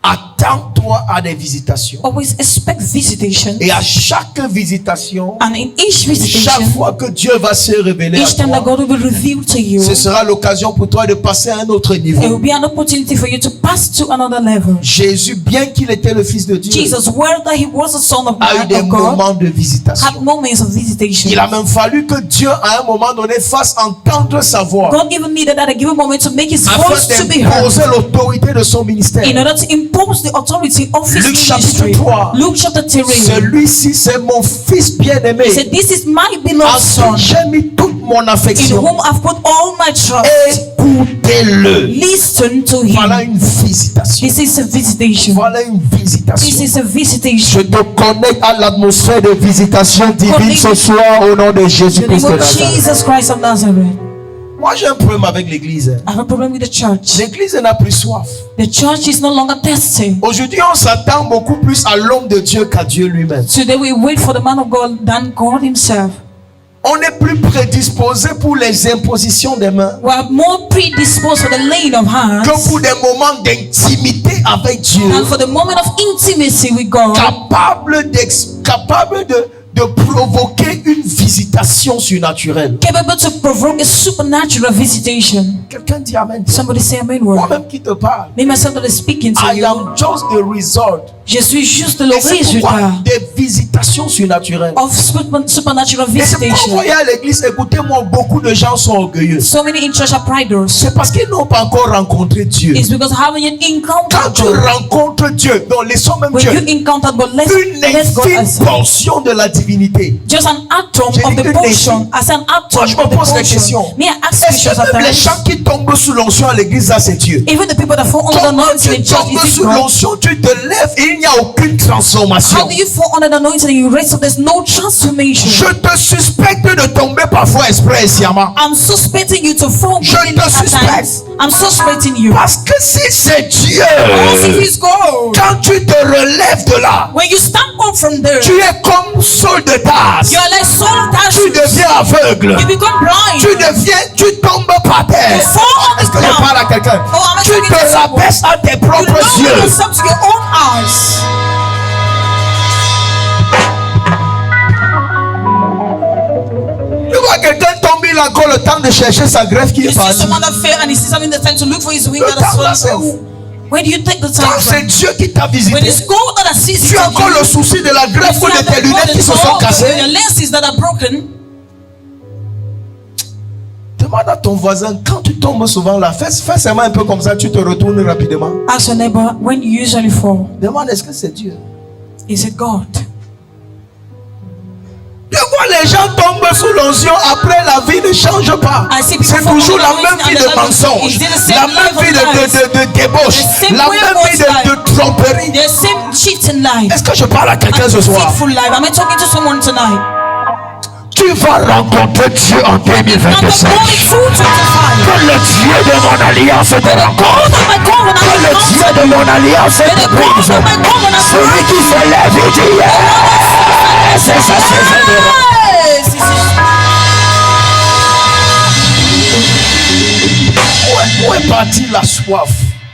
Attends-toi à des visitations. Always expect visitation. Et à chaque visitation, And in each chaque visitation, fois que Dieu va se révéler à each time that toi, God will reveal to you, ce sera l'occasion pour toi de passer à un autre it will niveau. be an opportunity for you to pass to another level. Jésus, bien qu'il était le Fils de Dieu, Jesus, whether he was a son of a eu man des of God, moments de visitation. had moments of visitation. Il a même fallu que Dieu, à un moment donné, fasse entendre sa voix God even needed at a given moment to make his voice afin to be heard, d'imposer l'autorité de son ministère. in order to impose the authority of his Luc chapitre ministry. 3. Luke chapter 3. Celui-ci, c'est mon Fils bien-aimé, He said, "This is my en beloved qui son, j'ai mis toute mon in affection. whom I've put all my trust. Écoutez-le. Listen to Voilà him." une visitation. This is a visitation. Voilà une This visitation. is a Je visitation. te connecte à l'atmosphère de visitation divine ce soir au nom de In the Jésus-Christ name de of Nazareth. Jesus Christ of Nazareth. Moi, j'ai un problème avec l'église. I have a problem with the church. L'église n'a plus soif. The church is no longer thirsty. Aujourd'hui, on s'attend beaucoup plus à l'homme de Dieu qu'à Dieu lui-même. Today we wait for the man of God than God himself. On est plus prédisposé pour les impositions des mains We are more predisposed for the laying of hands que pour des moments d'intimité avec Dieu, than for the moment of intimacy with God, capable de de provoquer une visitation surnaturelle. Capable to provoke a supernatural visitation. Quelqu'un dit Amen. Somebody say amen word. Moi-même qui te parle. Me myself that is speaking to I you. am just the result. Je suis juste le Et c'est pourquoi résultat des visitations surnaturelles. of supernatural Et c'est pourquoi vous visitation. voyez à l'église, écoutez-moi, beaucoup de gens sont orgueilleux. So many in church are priders. C'est parce qu'ils n'ont pas encore rencontré Dieu. It's because having an encounter Quand tu God, rencontres Dieu, donc laissons même when Dieu, you encounter God, let's God une as infime portion de la divinité. just an atom J'ai of dit the une portion, as an Moi, atom je of me the pose la portion. question. Me, I ask Est-ce questions at que même les times. gens qui tombent sous l'onction à l'église, là, c'est Dieu? Even the people that fall under the Comment anointing tu in church, tombes is it sous God? l'onction, tu te lèves et il n'y a aucune transformation. How do you fall under the anointing and you raise up? There's no transformation. Je te suspecte de tomber parfois exprès et sciemment. I'm suspecting you to fall Je within te at suspecte. times. I'm suspecting you. Parce que si c'est Dieu, Because if He's God, quand tu te relèves de là, when you stand up from there, tu es comme Saul de Tarse. you are like Saul of Tu Tarsus. deviens aveugle. You become blind. Tu tombes par terre. You fall on Est-ce the que je ground. parle à quelqu'un? Oh, I'm Tu talking to te someone. rabaisses à tes You propres lower yeux. yourself to your own eyes. Tu vois quelqu'un tombe, il a encore le temps de chercher sa greffe qui You est see partie. someone that fell and he sees having the time to look for his wing Le that has temps là, fallen c'est off. où? Where do you take the time Quand c'est from? Dieu qui t'a When visité, it's God that has sees tu as encore le souci de la greffe ou de tes lunettes qui se sont your cassées. lenses that are broken. Demande à ton voisin, quand tu tombes souvent là, fais seulement un peu comme ça, tu te retournes rapidement. Ask your neighbor, when you usually fall, Demande, est-ce que c'est Dieu? is it God? Tu vois, les gens tombent sous l'onction, après la vie ne change pas. I see people C'est fall toujours la under même vie the de anointing and the mensonge, life is the la same même vie life of de débauche, The same la way même of vie life. de tromperie. The same cheating life. Est-ce que je parle à quelqu'un ce soir? Faithful life. Am I talking to someone tonight? Tu vas rencontrer Dieu en I'm the 2025. God in 225. Que le Dieu de mon alliance te rencontre. God of my covenant Que le will Dieu come. de mon alliance te The God brise. of my covenant will Celui qui se lève et dit yes, c'est sa saison de Yes, this is- Où est partie la soif?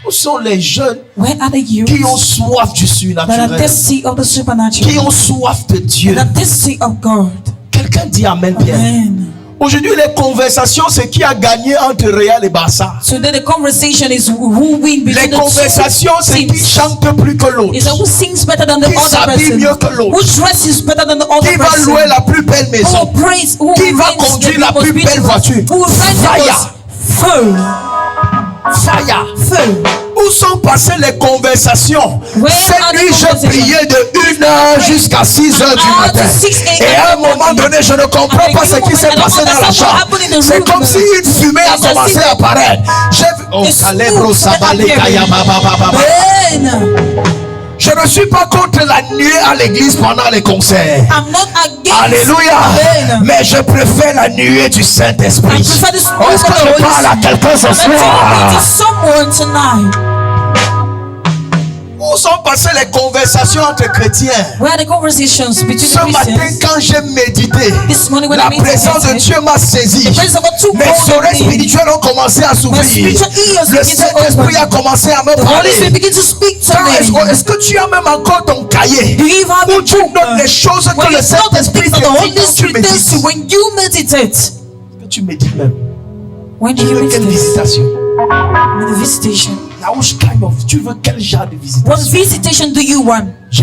Où sont les jeunes Where are the youth qui ont soif du that are surnaturel? thirsty of the Qui supernatural? ont soif de Dieu? That are thirsty of God. Quelqu'un dit Amen bien. Amen. Aujourd'hui, les conversations, c'est qui a gagné entre Real et Barça. Today the conversation is who win Les between the conversations, two c'est qui teams. chante plus que l'autre. Is that who sings better than the Qui other s'habille person? mieux que l'autre. Who dresses better than the other Qui va person? louer la plus belle Who maison. praise? Who Qui va rents the conduire la most plus belle beautiful? voiture. Who rent the Fire. most feu? Fire. Feu. Où sont passées les conversations? Where Cette are the nuit, j'ai conversations? prié de 1h jusqu'à 6h du Ah, matin. to 6 a.m. Et à un moment donné, je ne comprends pas ce qui s'est passé dans la chambre. C'est comme si une fumée a commencé à apparaître. J'ai vu. Oh, Salebro, Sabalé, Kaya, Baba, Baba, Baba. Amen. Je ne suis pas contre la nuée à l'église pendant les concerts. I'm not against. Alléluia. Amen. Mais je préfère la nuée du Saint-Esprit. I prefer the spirit Oh, est-ce que of the je Holy parle à quelqu'un ce I'm talking to soir? someone tonight. Où sont passées les conversations entre chrétiens? Where are the conversations between Ce the matin, Christians? quand j'ai médité, This morning when la I présence de meditated, Dieu m'a saisi. the presence of God took Mes hold of oreilles me. spirituelles ont commencé à My s'ouvrir. spiritual ears Le begin to Saint-Esprit a open. commencé à me The Holy parler. Spirit begin to speak to Quand me. est-ce que tu as même encore ton cahier Do you even have où a tu book notes les choses where que you le know the Saint-Esprit things te that the dit Holy quand tu Spirit tells médites? you when you meditate? Que tu médites même. When do Tu you veux quelle meditate? visitation? With the visitation. Là où je kind of, tu veux quel genre de What visitation? visitation do you want? Je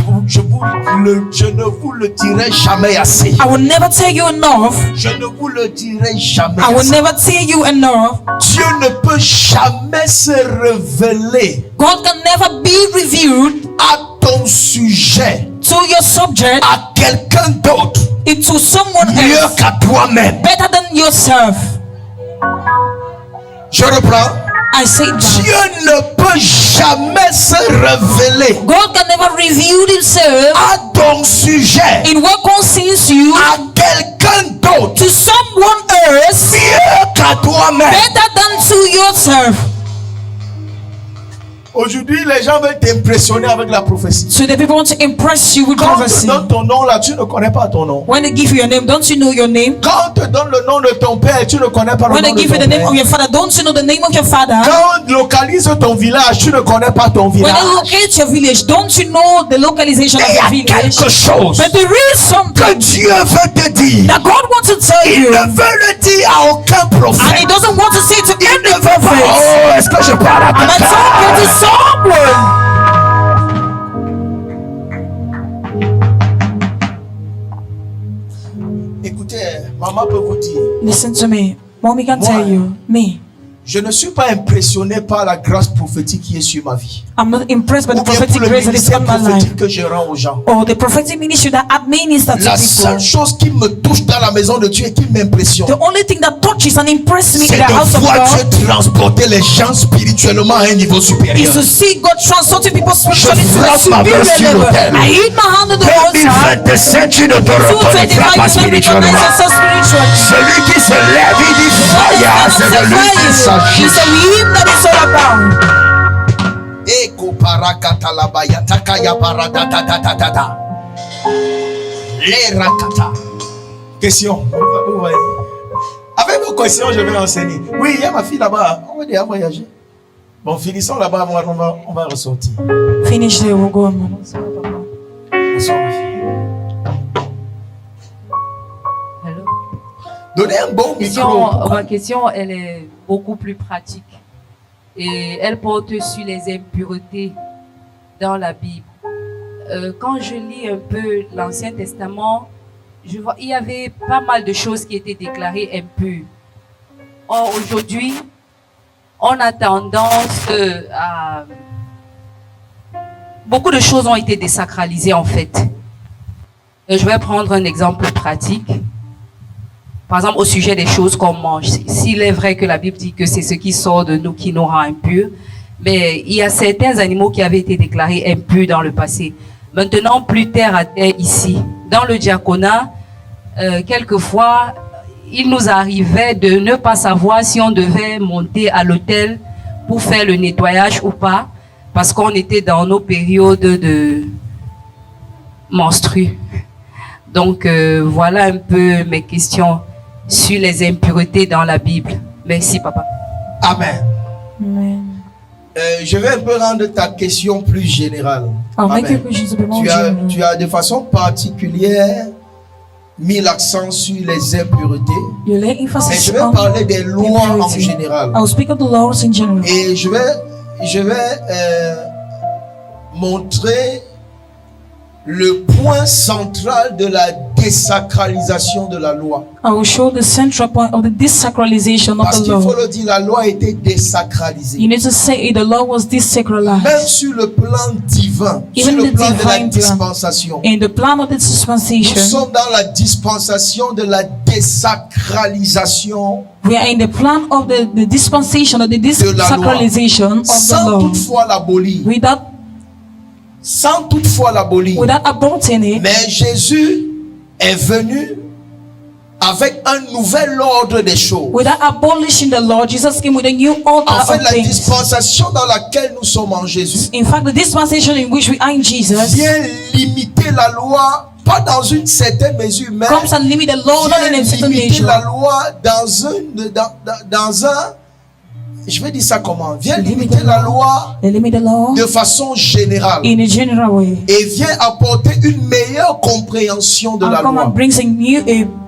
ne vous le dirai jamais assez. I will never tell you enough. Je ne vous le dirai jamais I will assez. never tell you enough. Dieu ne peut jamais se révéler God can never be revealed à ton sujet, to your subject, à quelqu'un d'autre, into someone mieux else, qu'à toi-même. better than yourself. Je reprends. I say that. Dieu ne peut jamais se révéler God can never reveal himself à ton sujet, in what concerns you à quelqu'un d'autre, to someone else mieux qu'à toi-même. better than to yourself. Aujourd'hui, les gens veulent t'impressionner avec la prophétie. So the people want to impress you with Quand on te prophecy. donne ton nom là, tu ne connais pas ton nom. When they give you your name, don't you know your name? Quand on te donne le nom de ton père, tu ne connais pas le When nom they de give you ton the name of père. your father, don't you know the name of your father? Quand on localise ton village, tu ne connais pas ton When village. they locate your village, don't you know the localization of Il y your a village? quelque chose But there is que something Dieu veut te dire. that God wants to tell Il you, ne veut le dire à aucun and He prophète. doesn't want to say to Il ne any veut pas. prophet. Oh, est-ce que je parle à And I'm quelqu'un? talking to someone. Écoutez, maman peut vous dire, Listen to me. Mommy can Moi, tell you, me, je ne suis pas impressionné par la grâce prophétique qui est sur ma vie. I'm not impressed by Ou the bien prophetic pour le grace that is ministère on my life. prophétique que je rends aux gens. Or the prophetic ministry that I minister to La people. seule chose qui me touche dans la maison de Dieu et qui m'impressionne, The only thing that touches and impresses me c'est in the house de of voir God Dieu transporter les gens spirituellement à un niveau is supérieur. to see God transporting people spiritually to a frappe ma main superior sur level. l'autel. I hit my hand on the altar. 2025, tu ne te 225, reconnaîtras pas you can recognize spirituellement. yourself spiritually. Celui qui se lève, il dit Faya, c'est de lui qu'il s'agit. It's of him that it's all about. Eko parakata labaya takaya paradatatata. Les rakata. Question. Vous voyez. Avec vos questions, je vais enseigner. Oui, il y a ma fille là-bas. On va déjà voyager. Bon, finissons là-bas, on va ressortir. Finish there, we'll go on. Mama. Bonsoir, ma fille. Hello. Donnez un bon micro. Ma question, elle est beaucoup plus pratique. Et elle porte sur les impuretés dans la Bible. Quand je lis un peu l'Ancien Testament, je vois il y avait pas mal de choses qui étaient déclarées impures. Or, aujourd'hui, on a tendance à... Beaucoup de choses ont été désacralisées en fait. Je vais prendre un exemple pratique. Par exemple, au sujet des choses qu'on mange. S'il est vrai que la Bible dit que c'est ce qui sort de nous qui nous rend impurs, mais il y a certains animaux qui avaient été déclarés impurs dans le passé. Maintenant, plus terre à terre ici. Dans le diaconat, quelquefois, il nous arrivait de ne pas savoir si on devait monter à l'autel pour faire le nettoyage ou pas, parce qu'on était dans nos périodes de menstrues. Donc, voilà un peu mes questions sur les impuretés dans la Bible. Merci, papa. Amen. Amen. Je vais un peu rendre ta question plus générale. I'll make your Amen. questions a bit more Tu as general. de façon particulière mis l'accent sur les impuretés. You lay Mais emphasis je vais on parler des lois en impurity. général. I'll speak of the laws in general. Et je vais montrer le point central de la désacralisation de la loi. I will show the central point of the desacralization of Parce the qu'il faut law. le dire, la loi a été désacralisée. You need to say the law was Même desacralized. sur le plan divin, sur Even le the plan de la divine plan. dispensation. In the plan of the Nous dispensation, sommes dans la dispensation de la désacralisation we are in the plan of the dispensation of the desacralization of the sans law. toutefois l'abolir. Sans toutefois l'abolir. Without aborting it, Mais Jésus est venu avec un nouvel ordre des choses. without abolishing the law, Jesus came with a new order En fait, of la things. dispensation dans laquelle nous sommes en Jésus In fact, the dispensation in which we are in Jesus vient limiter la loi, pas dans une certaine mesure, mais comes and limit the law not in a vient certain limiter measure. la loi dans un, je vais dire ça comment, vient limiter la loi They limit the law de façon générale in a general way. et vient apporter une meilleure compréhension de And la come loi. and brings a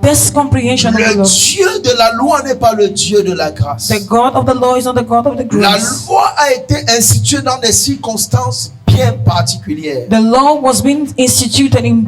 best comprehension of the Le law. Dieu de la loi n'est pas le Dieu de la grâce. The God of the law is not the God of the La grace. loi a été instituée dans des circonstances bien particulières. The law was being instituted in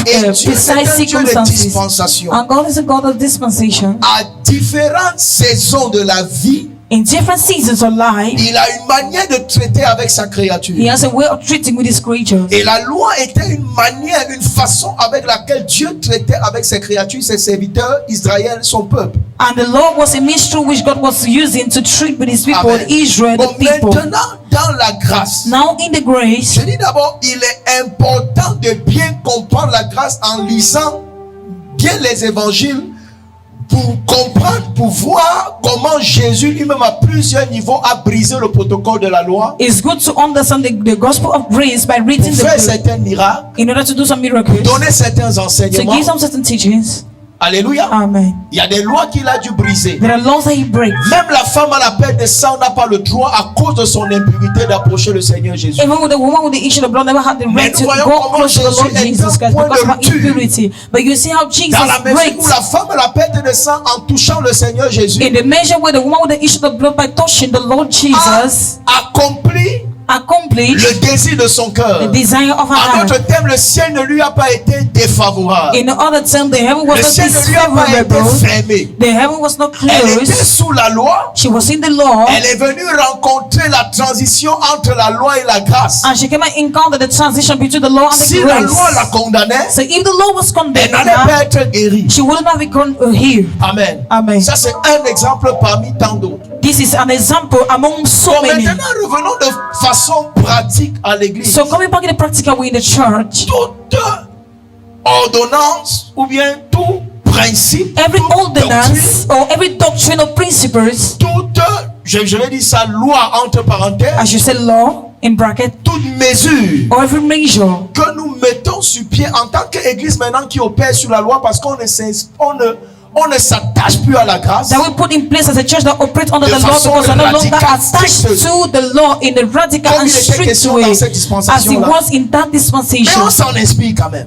Et Dieu est precise un Dieu de circumstances. dispensation. And God is a God of dispensation. À différentes saisons de la vie, In different seasons of life, il a une manière de traiter avec sa He créature. has a way of treating with His creatures. Et la loi était une manière, une façon avec laquelle Dieu traitait avec ses créatures, ses serviteurs, Israël, son peuple. And the law was a mystery which God was using to treat with His people, Amen. Israel, Bon, the people. maintenant, dans la grâce, Now in the grace, je dis d'abord, il est important de bien comprendre la grâce en lisant bien les évangiles pour comprendre, pour voir comment Jésus lui-même à plusieurs niveaux a brisé le protocole de la loi, It's good to understand the gospel of grace by pour reading faire the book certains miracles, in order to do some pour miracles, donner certains to enseignements. give some certain teachings. Alléluia. Amen. Il y a des lois qu'il a dû briser. There are laws that he breaks. Même la femme à la perte de sang n'a pas le droit à cause de son impurité d'approcher le Seigneur Jésus. Even with the woman with the issue of blood never had the Mais right nous to voyons go comment close to the Lord Jésus est Jesus un Christ point because of de her rupture. impurity. But you see how Jesus Dans la mesure où breaks la femme à la perte de sang, en touchant le Seigneur Jésus, in the measure where the woman with the issue of blood by touching the Lord Jesus a accompli accomplished le désir de son cœur. the desire of her En heart. d'autres termes, le ciel ne lui a pas été défavorable. In other terms, the heaven was Le not ciel ne lui a pas été disfavorable. fermé. The heaven was not Elle était closed. sous la loi. She was in the law, Elle est venue rencontrer la transition entre la loi et la grâce. and she came and encountered the transition between the law and Si the la loi la grace. condamnait, So if the law was elle condemned, n'allait pas être guérie. she wouldn't have been healed. Amen. Amen. Ça, c'est un exemple parmi tant d'autres. This is an example among so Bon, many. maintenant, revenons de façon pratique à l'église. So coming back in the practical way in the church, Toute ordonnance ou bien tout principe, every toute doctrine, ordinance or every doctrine or principles, toute, je vais dire ça, loi entre parenthèses, I should say law in bracket, toute mesure or every measure que nous mettons sur pied en tant qu'église maintenant qui opère sur la loi parce qu'on on ne s'attache plus à la grâce. that we put in place as a church that operates under De the law façon because we're no longer radicale, attached stricte. to the law in a radical Comme and il était strict question way dans cette as it dispensation-là. was in that Mais dispensation. on s'en inspire quand même.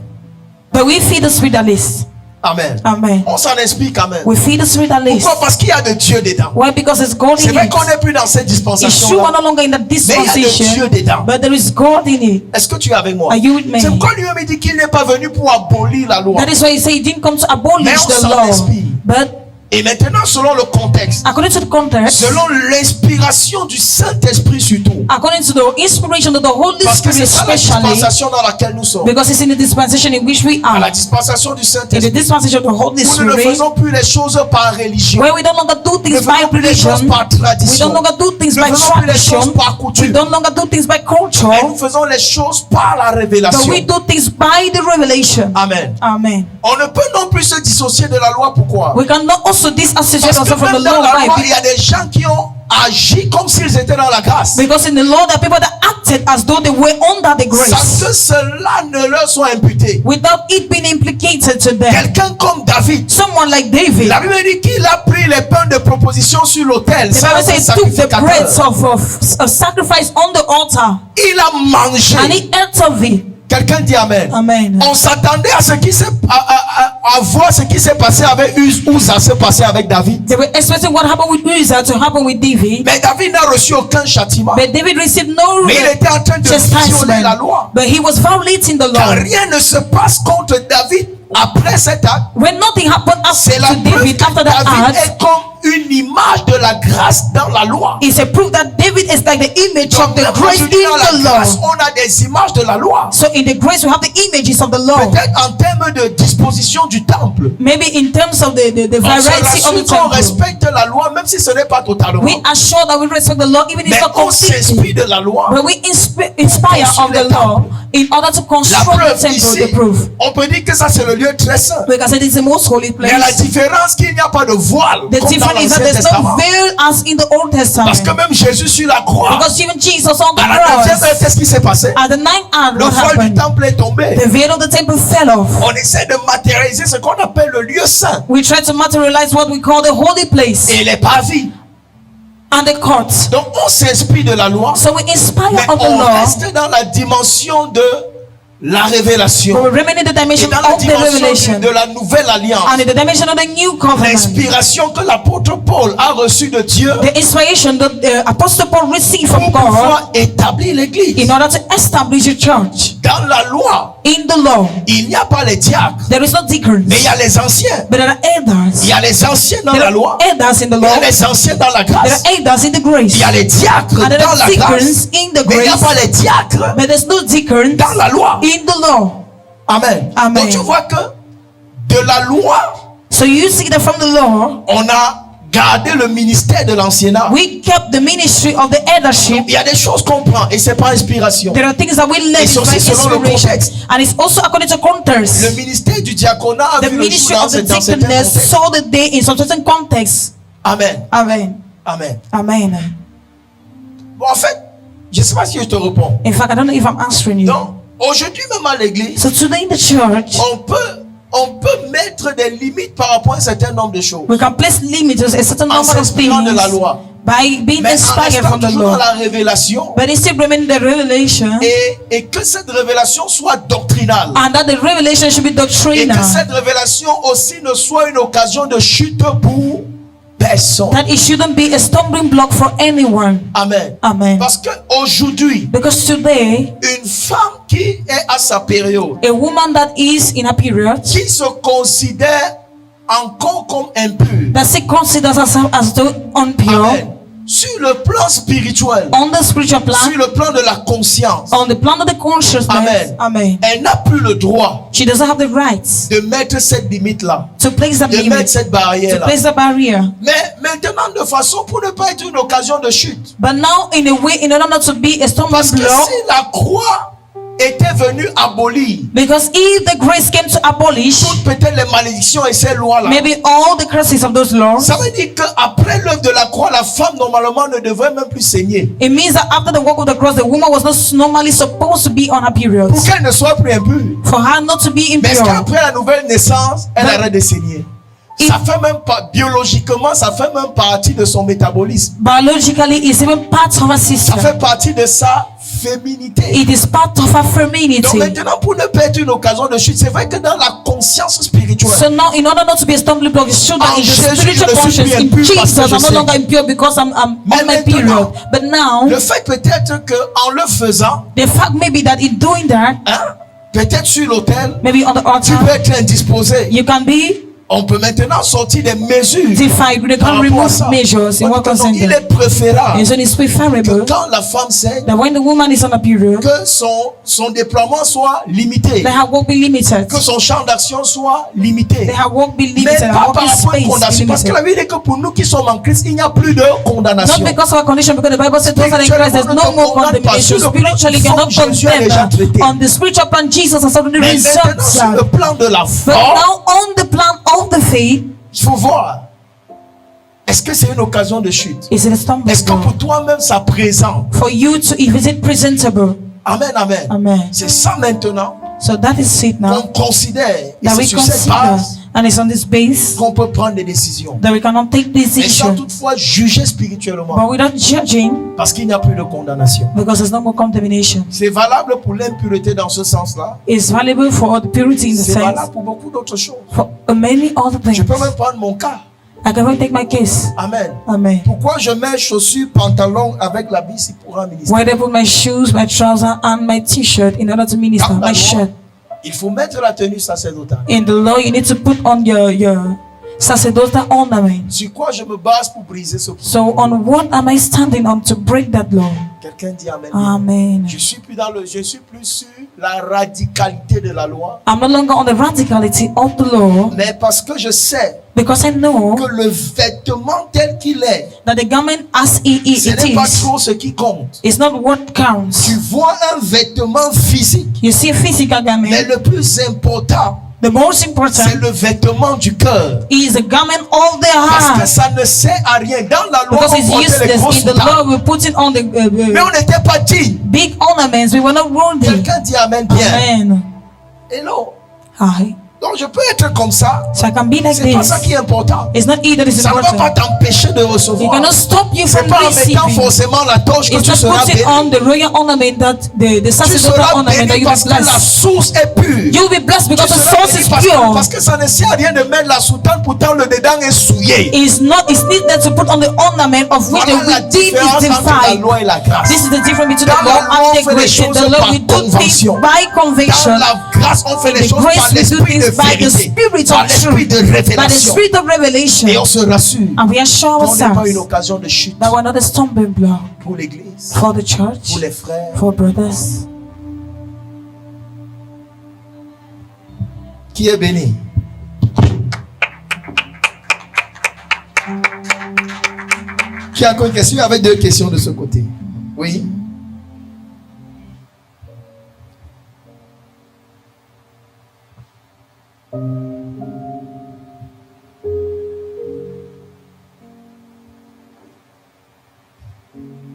But we feed the spirit that lives. Amen. Amen. On s'en inspire quand même. We feed the spirit that lives. Pourquoi? Parce qu'il y a de Dieu dedans. Why? Because it's God C'est in vrai it. qu'on n'est plus dans cette It's true we're dispensation-là. no longer in that Mais il y a de Dieu dispensation, dedans. but there is God in it. Est-ce que tu es avec moi? Are you with me? C'est pourquoi lui-même dit qu'il n'est pas venu pour abolir la loi. That is why he said he didn't come to Mais abolish on the s'en law. inspire. But Et maintenant, selon le contexte, according to the context, selon l'inspiration du Saint-Esprit surtout, according to the inspiration of the Holy parce que c'est Spirit ça la especially, dispensation dans laquelle nous sommes. because it's in the dispensation in which we À are, la dispensation du in the Saint-Esprit, dispensation of the Holy où nous ne Spirit, faisons plus les choses par religion. where we don't longer do Nous ne things by faisons plus les choses religion, par we tradition. don't longer do things Nous by ne faisons plus les choses tradition, par we coutume. don't longer do things by Mais culture, nous faisons les choses par la but révélation. we do things by the revelation. Amen. Amen. On ne peut non plus se dissocier de la loi. Pourquoi? We cannot also disassociate Parce que ourselves from même the dans law. la Why? loi, il y a des gens qui ont agi comme s'ils étaient dans la grâce. Because in the law, there are people that acted as though they were under the Sans grace, que cela ne leur soit imputé. without it being implicated to them. Quelqu'un comme David, Someone like David, la Bible dit qu'il a pris les pains de proposition sur l'autel. the C'est un Bible says he took the sacrificateur. bread of sacrifice on the altar Il a mangé. and he ate of it. Quelqu'un dit Amen. Amen. On s'attendait à ce qui s'est à voir ce qui s'est passé avec Uza s'est passé avec David. They were expecting what happened with Uzzah to happen with David, Mais David n'a reçu aucun châtiment. but David received no Mais il était en train de violer la chastisement. loi. But he was violating the Car law. rien ne se passe contre David après cet acte. When nothing happened C'est after la to preuve David que after that David act, est comme une image de la grâce dans la loi. it's a proof that David is like the image of Donc, the même grace aujourd'hui, dans in the la grâce, law. on a des images de la loi. So in the grace we have the images of the law. Peut-être en termes de disposition du temple. Maybe in terms of the On se variety of rassure the qu'on temple. respecte la loi, même si ce n'est pas totalement. We are sure that we respect the law even if Mais it's not on s'inspire completely. de la loi. But we inspire of the law in order to La construct the preuve temple, ici, the proof. on peut dire que ça c'est le lieu très saint. We can say this is the most holy Mais la place. différence qu'il n'y a pas de voile The comme dans difference is that l'Ancien there's Testament. no veil as in the Old Parce que Testament. même Jésus sur la croix, Because even Jesus on the à la 9e heure, cross, qu'est-ce qui s'est passé? at the ninth hour, Le what voile du happened? temple est tombé. The veil of the temple fell off. On essaie de matérialiser ce qu'on appelle le lieu saint We try to materialize what we call the holy place et les parvis. and the court. Donc on s'inspire de la loi, So we inspire mais of the on law, reste dans la dimension de la révélation. but we remain in the Et dimension dans la of the dimension revelation de la nouvelle alliance. and in the dimension of the new covenant. L'inspiration que l'apôtre Paul a reçue de Dieu The inspiration that Apostle Paul received from pour God pouvoir établir l'église. in order to establish a church. Dans la loi, In the law, il n'y a pas les diacres, there is no deacons, mais il y a les anciens. but there are elders. Il y a les anciens dans There la are loi, elders in the il y law. a les anciens dans la There grâce. are elders in the grace. Il y a les diacres And there dans are la grâce, deacons in the mais il n'y a grace, pas les diacres but there's no deacons dans la loi. in the law. Amen. Amen. Donc tu vois que de la loi, So you see that from the law, on a gardé le ministère de l'anciennat. We kept the ministry of the eldership. Il y a des choses qu'on prend et c'est pas inspiration. There are things that we learn Et c'est by aussi selon le inspiration. contexte. And it's also according to Le context. ministère du diaconat a The vu le jour ministry dans of the dans certains deaconess contextes. saw the day in some certain context. Amen. Amen. Amen. Amen. Bon, en fait, je ne sais pas si je te réponds. In fact, I don't know if I'm answering you. Donc, aujourd'hui même à l'église, So today in the church, on peut mettre des limites par rapport à un certain nombre de choses. we can place limits to a certain En number of s'inspirant de la things loi. by being Mais en inspired restant from the toujours dans Lord. la révélation But it still remains the revelation, et que cette révélation soit doctrinale. and that the revelation should be Et que doctrinal. cette révélation aussi ne soit une occasion de chute pour personne. That it shouldn't be a stumbling block for anyone. Amen. Amen. Parce qu'aujourd'hui, Because today, une femme qui est à sa période, a woman that is in a period qui se considère encore comme impure, that she considers herself as though unpure, Amen. Sur le plan spirituel, on the spiritual plan, sur le plan de la conscience, on the plan of the consciousness, Amen. Amen. Elle n'a plus le droit She doesn't have the rights de mettre cette limite-là, to place that de mettre limit, cette to barrière-là. place the barrier. Mais maintenant, de façon pour ne pas être une occasion de chute. But now, in a way, in order not to be a stumbling Parce que block, si la croix était venue abolir because if the grace came to abolish toutes peut-être les malédictions et ces lois-là, maybe all the curses of those laws, ça veut dire qu'après l'œuvre de la croix, la femme normalement ne devrait même plus saigner. it means that after the work of the cross, the woman was not normally supposed to be on her period. Pour qu'elle ne soit plus impure. For her not to be Mais est-ce impure. qu'après la nouvelle naissance, elle Mais- arrête de saigner? Ça fait même pas, biologiquement, ça fait même partie de son métabolisme. Biologically, it's even part of her Ça system. fait partie de sa féminité. It is part of her Donc femininity. maintenant, pour ne pas être une occasion de chute, c'est vrai que dans la conscience spirituelle, So now, in order not to be a stumbling block, it's true that En in the Jésus, spiritual je ne suis conscience, plus in impur parce Jesus, que je I'm no sais. longer impure because I'm Mais on my maintenant, period. But now, le fait peut-être qu'en le faisant, the fact maybe that in doing that, hein, peut-être sur l'autel, maybe on the tu peux altar, être indisposé. you can be On peut maintenant sortir des mesures. defied. They par can rapport à remove ça. measures in what Donc, concerns il them. est préférable And so it's que preferable quand la femme saigne, that when the woman is on a period, que son déploiement soit limité, that her work be limited. que son champ d'action soit limité. That her work be Mais limited. Her pas working par rapport à une space be condamnation. Parce que limited. la Bible dit que pour nous qui sommes en Christ, il n'y a plus de condamnation. Not because of our condition, because the Bible says those that are in Christ, there's no more condemnation. Spiritually, you're not condemned. On the spiritual plan, Jesus has already Mais maintenant, resolved sur le that. plan de la But foi, now, on the plan of the faith, il faut voir. Est-ce que c'est une occasion de chute? is it a stumbling Est-ce que pour block? toi-même ça présente? For you to, if is it presentable? Amen, amen. Amen. C'est ça maintenant So that is it qu'on now. considère. Et That c'est we sur cette consider, base and it's on this base qu'on peut prendre des décisions. that we cannot take Mais sans decision, toutefois juger spirituellement. but without judging, Parce qu'il n'y a plus de condamnation. because there's no more condemnation. C'est valable pour l'impureté dans ce sens-là. It's valuable for the purity in the C'est sense, valable pour beaucoup d'autres choses. for many other Je things. peux même prendre mon cas. I can even take my case. Amen. Amen. Pourquoi je mets chaussures, pantalon avec l'habit si pour un ministère? Where they put my shoes, my trousers, and my t-shirt in order to minister, Dans la my loi, shirt. il faut mettre la tenue sacerdotale. In the law, you need to put on your sacerdotal ornament. Sur quoi je me base pour briser ce point? So on what am I standing on to break that law? Quelqu'un dit Amen. Amen. Je suis plus sur la radicalité de la loi, I'm no longer on the radicality of the law mais parce que je sais because I know que le vêtement tel qu'il est, that the garment as it ce n'est pas is trop ce qui compte. is not what counts. Tu vois un vêtement physique, You see a physical mais garment. le plus important, The most c'est important le vêtement du cœur. is the garment of the Parce que heart. ça ne sert à rien. Dans la loi, Because on it's portait les grosses useless. In the law, soutanes. we're putting on the Mais on n'était pas digne. big ornaments. We were not worthy. Quelqu'un dit Amen bien. Amen. Hello. Hi. Donc je peux être comme ça. So I can be like C'est pas this. ça qui est important. It's not it that is Ça ne va pas important. t'empêcher de It recevoir. cannot stop you C'est from pas en mettant receiving. forcément la torche que It's tu not seras putting béni. on the royal ornament that the Tu sacerdotal seras ornament that béni you parce be que la blessed. source est pure. You will be blessed because Tu the seras source béni is parce pure. que ça ne sert à rien de mettre la soutane, pourtant le dedans est souillé. It's needed to put on the ornament of which Voilà la the redeemed différence is entre la defied. loi et la grâce. This is the difference between Dans the law la loi, and on the fait les grace. In choses the law, par we do things convention. by Dans conviction. la grâce, on fait In les the choses par grace, we do l'esprit de things by the vérité, spirit par of l'esprit truth, de by the révélation. spirit of revelation. Et on se rassure And we assure qu'on n'est pas une ourselves occasion de chute that we're not a stumbling block pour l'église, for the church, pour les frères. for brothers. Qui est béni? Qui a encore une question? Il y avait 2 questions de ce côté. Oui.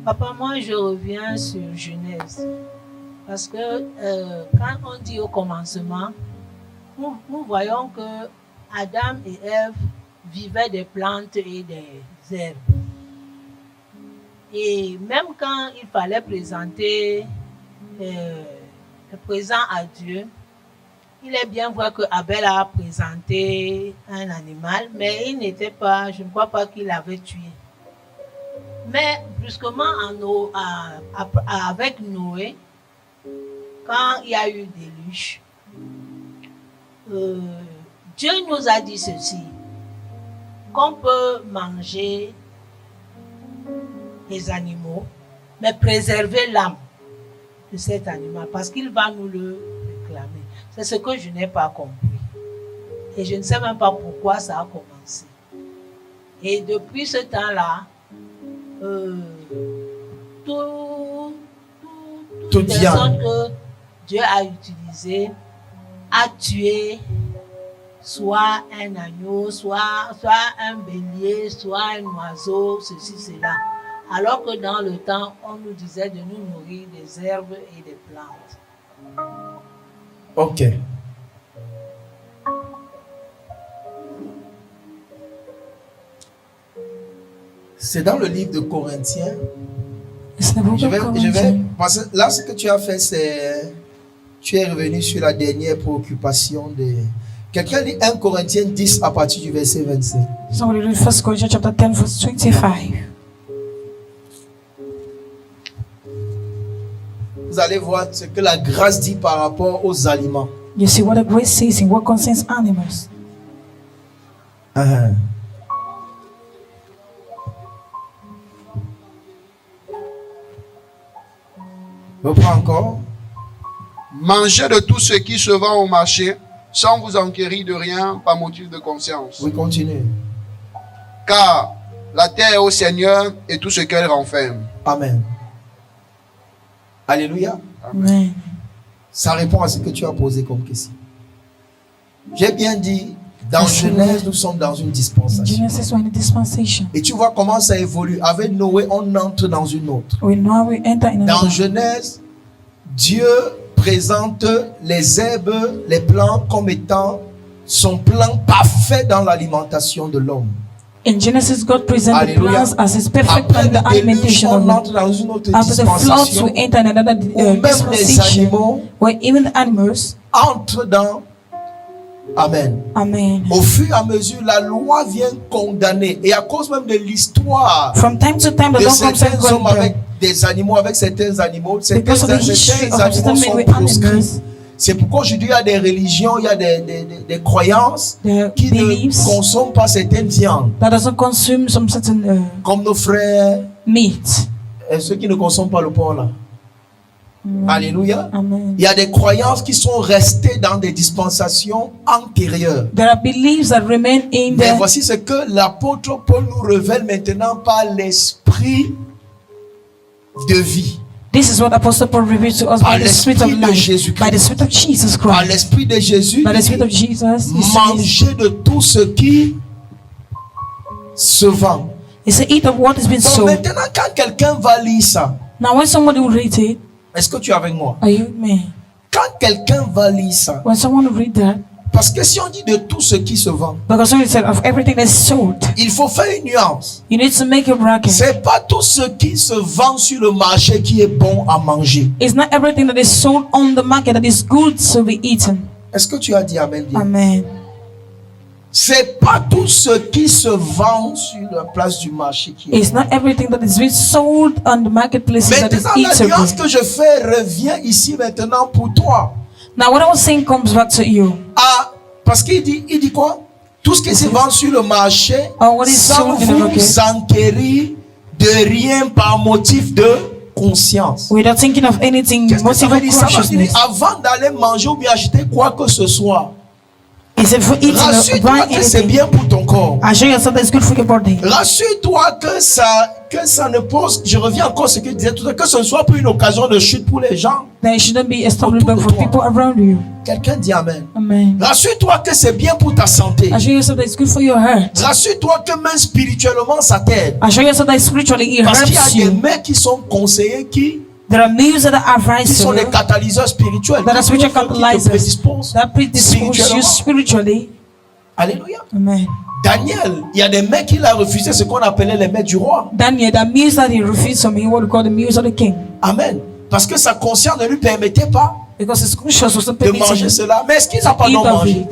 Papa, moi je reviens sur Genèse. Parce que quand on dit au commencement, nous voyons que Adam et Ève vivaient des plantes et des herbes. Et même quand il fallait présenter le présent à Dieu, il est bien vrai que Abel a présenté un animal, mais il n'était pas, je ne crois pas qu'il l'avait tué. Mais brusquement avec Noé, quand il y a eu le déluge, Dieu nous a dit ceci, qu'on peut manger les animaux, mais préserver l'âme de cet animal, parce qu'il va nous le réclamer. C'est ce que je n'ai pas compris. Et je ne sais même pas pourquoi ça a commencé. Et depuis ce temps-là, toute personne que Dieu a utilisée a tué soit un agneau, soit un bélier, soit un oiseau, ceci, cela. Alors que dans le temps, on nous disait de nous nourrir des herbes et des plantes. Ok. C'est dans le livre de Corinthiens. Je vais, parce que là, ce que tu as fait, c'est... Tu es revenu sur la dernière préoccupation de... Quelqu'un lit 1 Corinthiens 10 à partir du verset 25. Somebody read 1 Corinthians chapter 10 verse 25. Vous allez voir ce que la grâce dit par rapport aux aliments. You see what the grace says in what concerns animals. Reprends encore. Mangez de tout ce qui se vend au marché, sans vous enquérir de rien par motif de conscience. Oui, continue. Car la terre est au Seigneur et tout ce qu'elle renferme. Amen. Alléluia. Amen. Ça répond à ce que tu as posé comme question. J'ai bien dit, dans Genèse, nous sommes dans une dispensation. Genesis, we're in a dispensation. Et tu vois comment ça évolue. Avec Noé, on entre dans une autre. Now we enter in Dans another. Genèse, Dieu présente les herbes, les plantes comme étant son plan parfait dans l'alimentation de l'homme. In Genesis, God presents the Alléluia. plants as his perfect Après plan, the le déluge, alimentation on of entre man. dans une autre After the floods, dispensation we enter in another où même les dispensation animaux where even the animals. entrent dans... Amen. Amen. Au fur et à mesure, la loi vient condamner. Et à cause même de l'histoire From time to time, the de Lord comes and certains hommes avec condemns. des animaux, avec certains animaux, Because of the history certains of animaux certain sont with proscrits. animals, C'est pourquoi aujourd'hui il y a des religions, il y a des croyances the qui ne beliefs consomment pas certaines viandes, that doesn't consume some certain comme nos frères meat. et ceux qui ne consomment pas le porc là. Alléluia. Amen. Il y a des croyances qui sont restées dans des dispensations antérieures. There are beliefs that remain in Mais the. voici ce que l'apôtre Paul nous révèle maintenant par l'esprit de vie, This is what Apostle Paul reveals to us par by the Spirit of l'esprit de life, Jésus-Christ. by the Spirit of Jesus par Christ, l'esprit de Jésus. by the Spirit of Jesus. Manger de tout ce qui se vend. He said, eat of what has been Donc sold. maintenant, quand quelqu'un va lire ça, Now, when somebody will read it, est-ce que tu es avec moi? are you with me? Quand quelqu'un va lire ça, When someone will read that, parce que si on dit de tout ce qui se vend, because when it said of everything that's sold, il faut faire une nuance. you need to make a bracket. C'est pas tout ce qui se vend sur le marché qui est bon à manger. It's not everything that is sold on the market that is good to be eaten. Est-ce que tu as dit Amen bien? Amen. C'est pas tout ce qui se vend sur la place du marché qui est It's bon. not everything that is being sold on the marketplaces that is Maintenant, la nuance eatable. que je fais revient ici maintenant pour toi. Now, what I was saying comes back to you. Ah, parce qu'il dit quoi? Tout ce qui se vend sur le marché, Oh, what is sans sold in the vous market? enquérir de rien par motif de conscience. Without thinking of anything, Qu'est-ce que ça motive veut of dire? Ça veut dire consciousness. avant d'aller manger ou bien acheter quoi que ce soit, He said, for eating or Rassure-toi buying que c'est anything, bien pour ton corps. assure yourself that it's good for your body. Rassure-toi que ça ne pose, je reviens encore à ce que je disais tout à l'heure, que ce ne soit pas une occasion de chute pour les gens. That it shouldn't be a stumbling block Autour for de toi. people around you. Quelqu'un dit Amen. Amen. Rassure-toi que c'est bien pour ta santé. Assure yourself that it's good for your heart. Rassure-toi que même spirituellement ça t'aide. Assure yourself that spiritually it Parce qu'il y a helps des you. mecs qui sont conseillers There are males that are qui sont advisors des catalyseurs spirituels. that are spiritual qui te catalyzers prédisposent that predispose you spiritually. Alléluia. Amen. Daniel, il y a des mecs qui l'ont refusé ce qu'on appelait les mecs du roi. Daniel, that means that he refused something, what we call the meals of the king. Amen. Parce que sa conscience ne lui permettait pas Because his conscience was not de permitting manger him cela. Mais est-ce qu'il n'a to pas eat non of mangé? it.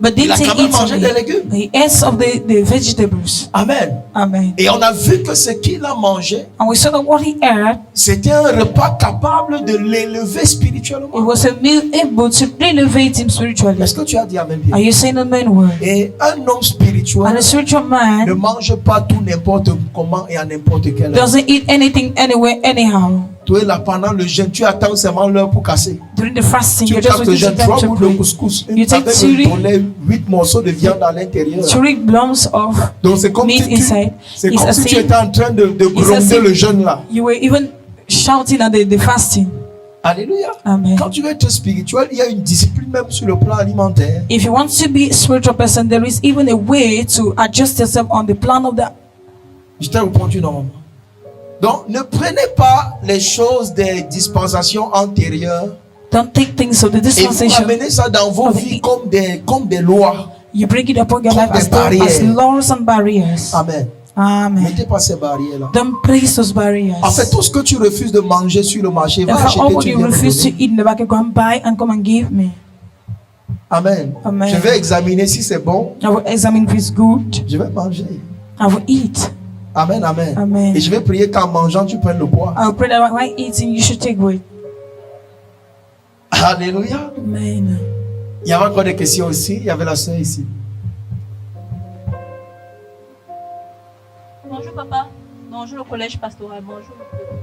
But Il a didn't quand he même eat of mangé des it? légumes. He ate of the vegetables. Amen. Amen. Et on a vu que ce qu'il a mangé, And we saw that what he ate, c'était un repas capable de l'élever it spirituellement. was a meal able to elevate him spiritually. Est-ce que tu as dit Amen bien? Are you saying the main word? Et un homme And spirituel a spiritual ne man mange pas tout n'importe comment et à n'importe quelle heure. doesn't eat anything anywhere, anyhow. Toi là pendant le jeûne, tu attends seulement l'heure pour casser. During the fasting, Tu you're just tapes le waiting jeûne, for 3 time to bouts de pray. couscous, You take avec three- le poulet, 8 morceaux de viande à l'intérieur. 3 lumps of Donc c'est comme meat si inside. c'est It's comme a si tu sin. étais en train de It's a gronder sin. le jeûne là. You were even shouting at the fasting. Alléluia. Amen. Quand tu veux être spirituel, il y a une discipline même sur le plan alimentaire. If you want to be a spiritual person, there is even a way to adjust yourself on the plan of the. Je t'ai répondu normalement. Donc, ne prenez pas les choses des dispensations antérieures Don't take things of the et vous dispensation. amenez ça dans vos Okay. vies comme des lois. You bring it upon your Comme life des as barrières. laws and barriers. Amen. Amen. Mettez pas ces barrières-là. Don't place those barriers. En fait, tout ce que tu refuses de manger sur le marché, va Therefore, acheter, all what tu you viens me refuse to donner. eat in the market, go and buy and come and give me. Amen. Amen. Je vais examiner si c'est bon. I will examine if it's good. Je vais manger. I will eat. Amen, amen. Amen. Et je vais prier qu'en mangeant, tu prennes le poids. I will pray that while eating, you should take weight. Alléluia. Amen. Il y avait encore des questions aussi. Il y avait la soeur ici. Bonjour papa, bonjour le collège pastoral, bonjour le peuple.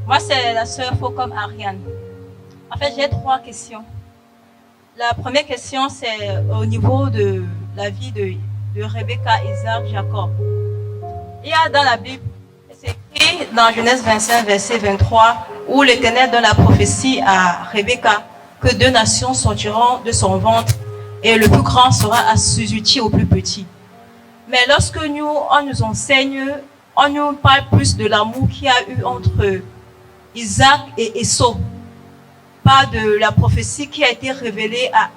Moi c'est la sœur Faucom Ariane. En fait j'ai 3 questions. La première question c'est au niveau de la vie de Rebecca, Isaac, Jacob. Il y a dans la Bible, c'est écrit dans Genèse 25 verset 23 où l'Éternel donne la prophétie à Rebecca que 2 nations sortiront de son ventre et le plus grand sera assujetti au plus petit. Mais lorsque on nous enseigne, on nous parle plus de l'amour qu'il y a eu entre Isaac et Esau. Pas de la prophétie qui a été révélée à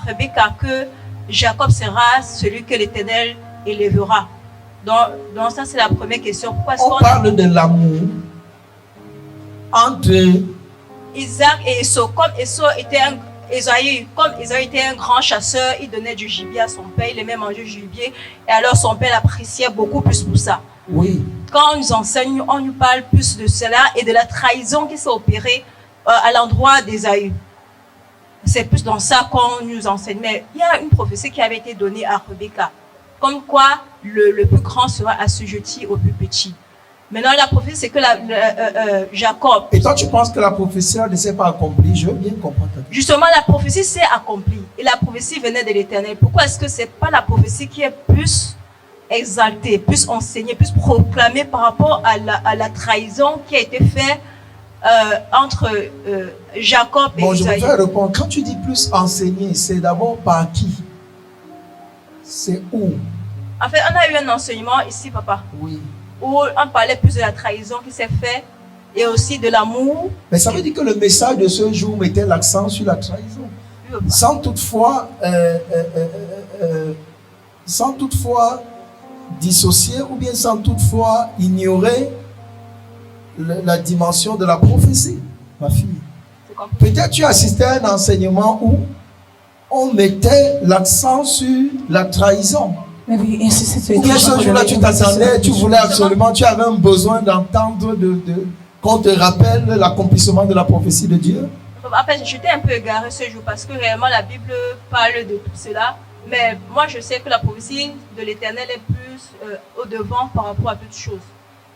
Rebecca que Jacob sera celui que l'Éternel élèvera. Donc ça c'est la première question. Pourquoi est-ce On qu'on parle de l'amour entre Isaac et Esau, comme Esaü était un grand chasseur, il donnait du gibier à son père, il aimait manger du gibier, et alors son père l'appréciait beaucoup plus pour ça. oui. Quand on nous enseigne, on nous parle plus de cela et de la trahison qui s'est opérée à l'endroit d'Ésaü. C'est plus dans ça qu'on nous enseigne. Mais il y a une prophétie qui avait été donnée à Rebecca, comme quoi le plus grand sera assujetti au plus petit. Maintenant, la prophétie, c'est que Jacob... Et toi, tu penses que la prophétie ne s'est pas accomplie? Je veux bien comprendre. Justement, la prophétie s'est accomplie. Et la prophétie venait de l'Éternel. Pourquoi est-ce que ce n'est pas la prophétie qui est plus exaltée, plus enseignée, plus proclamée par rapport à la trahison qui a été faite entre Jacob et Bon, je Isaïe? voudrais répondre. Quand tu dis plus enseigné, c'est d'abord par qui? C'est où? En fait, on a eu un enseignement ici, papa, Oui. où on parlait plus de la trahison qui s'est faite et aussi de l'amour. Mais ça veut dire que le message de ce jour mettait l'accent sur la trahison. Sans toutefois dissocier ou bien sans toutefois ignorer la dimension de la prophétie, ma fille. Peut-être tu assistais à un enseignement où on mettait l'accent sur la trahison. Maybe you insisted to Ou bien ce jour-là, tu t'attendais, tu voulais absolument, tu avais un besoin d'entendre, qu'on te rappelle l'accomplissement de la prophétie de Dieu. En fait, j'étais un peu égarée ce jour parce que réellement la Bible parle de tout cela. Mais moi, je sais que la prophétie de l'Éternel est plus au devant par rapport à toutes choses.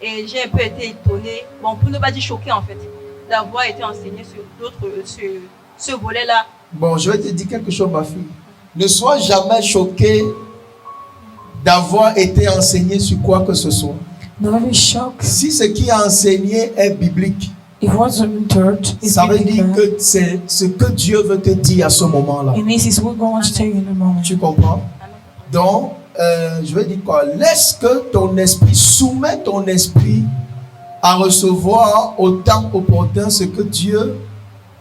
Et j'ai un peu été étonnée, bon, pour ne pas dire choquée en fait, d'avoir été enseignée sur ce volet-là. Bon, je vais te dire quelque chose, ma fille. Ne sois jamais choqué d'avoir été enseigné sur quoi que ce soit. Never be shocked. Si ce qui est enseigné est biblique, If what's taught is ça veut dire biblical, que c'est ce que Dieu veut te dire à ce moment-là. it means it's what God wants to tell you in the moment. Tu comprends? Donc, je vais dire quoi? Laisse que ton esprit, soumets ton esprit à recevoir au temps opportun ce que Dieu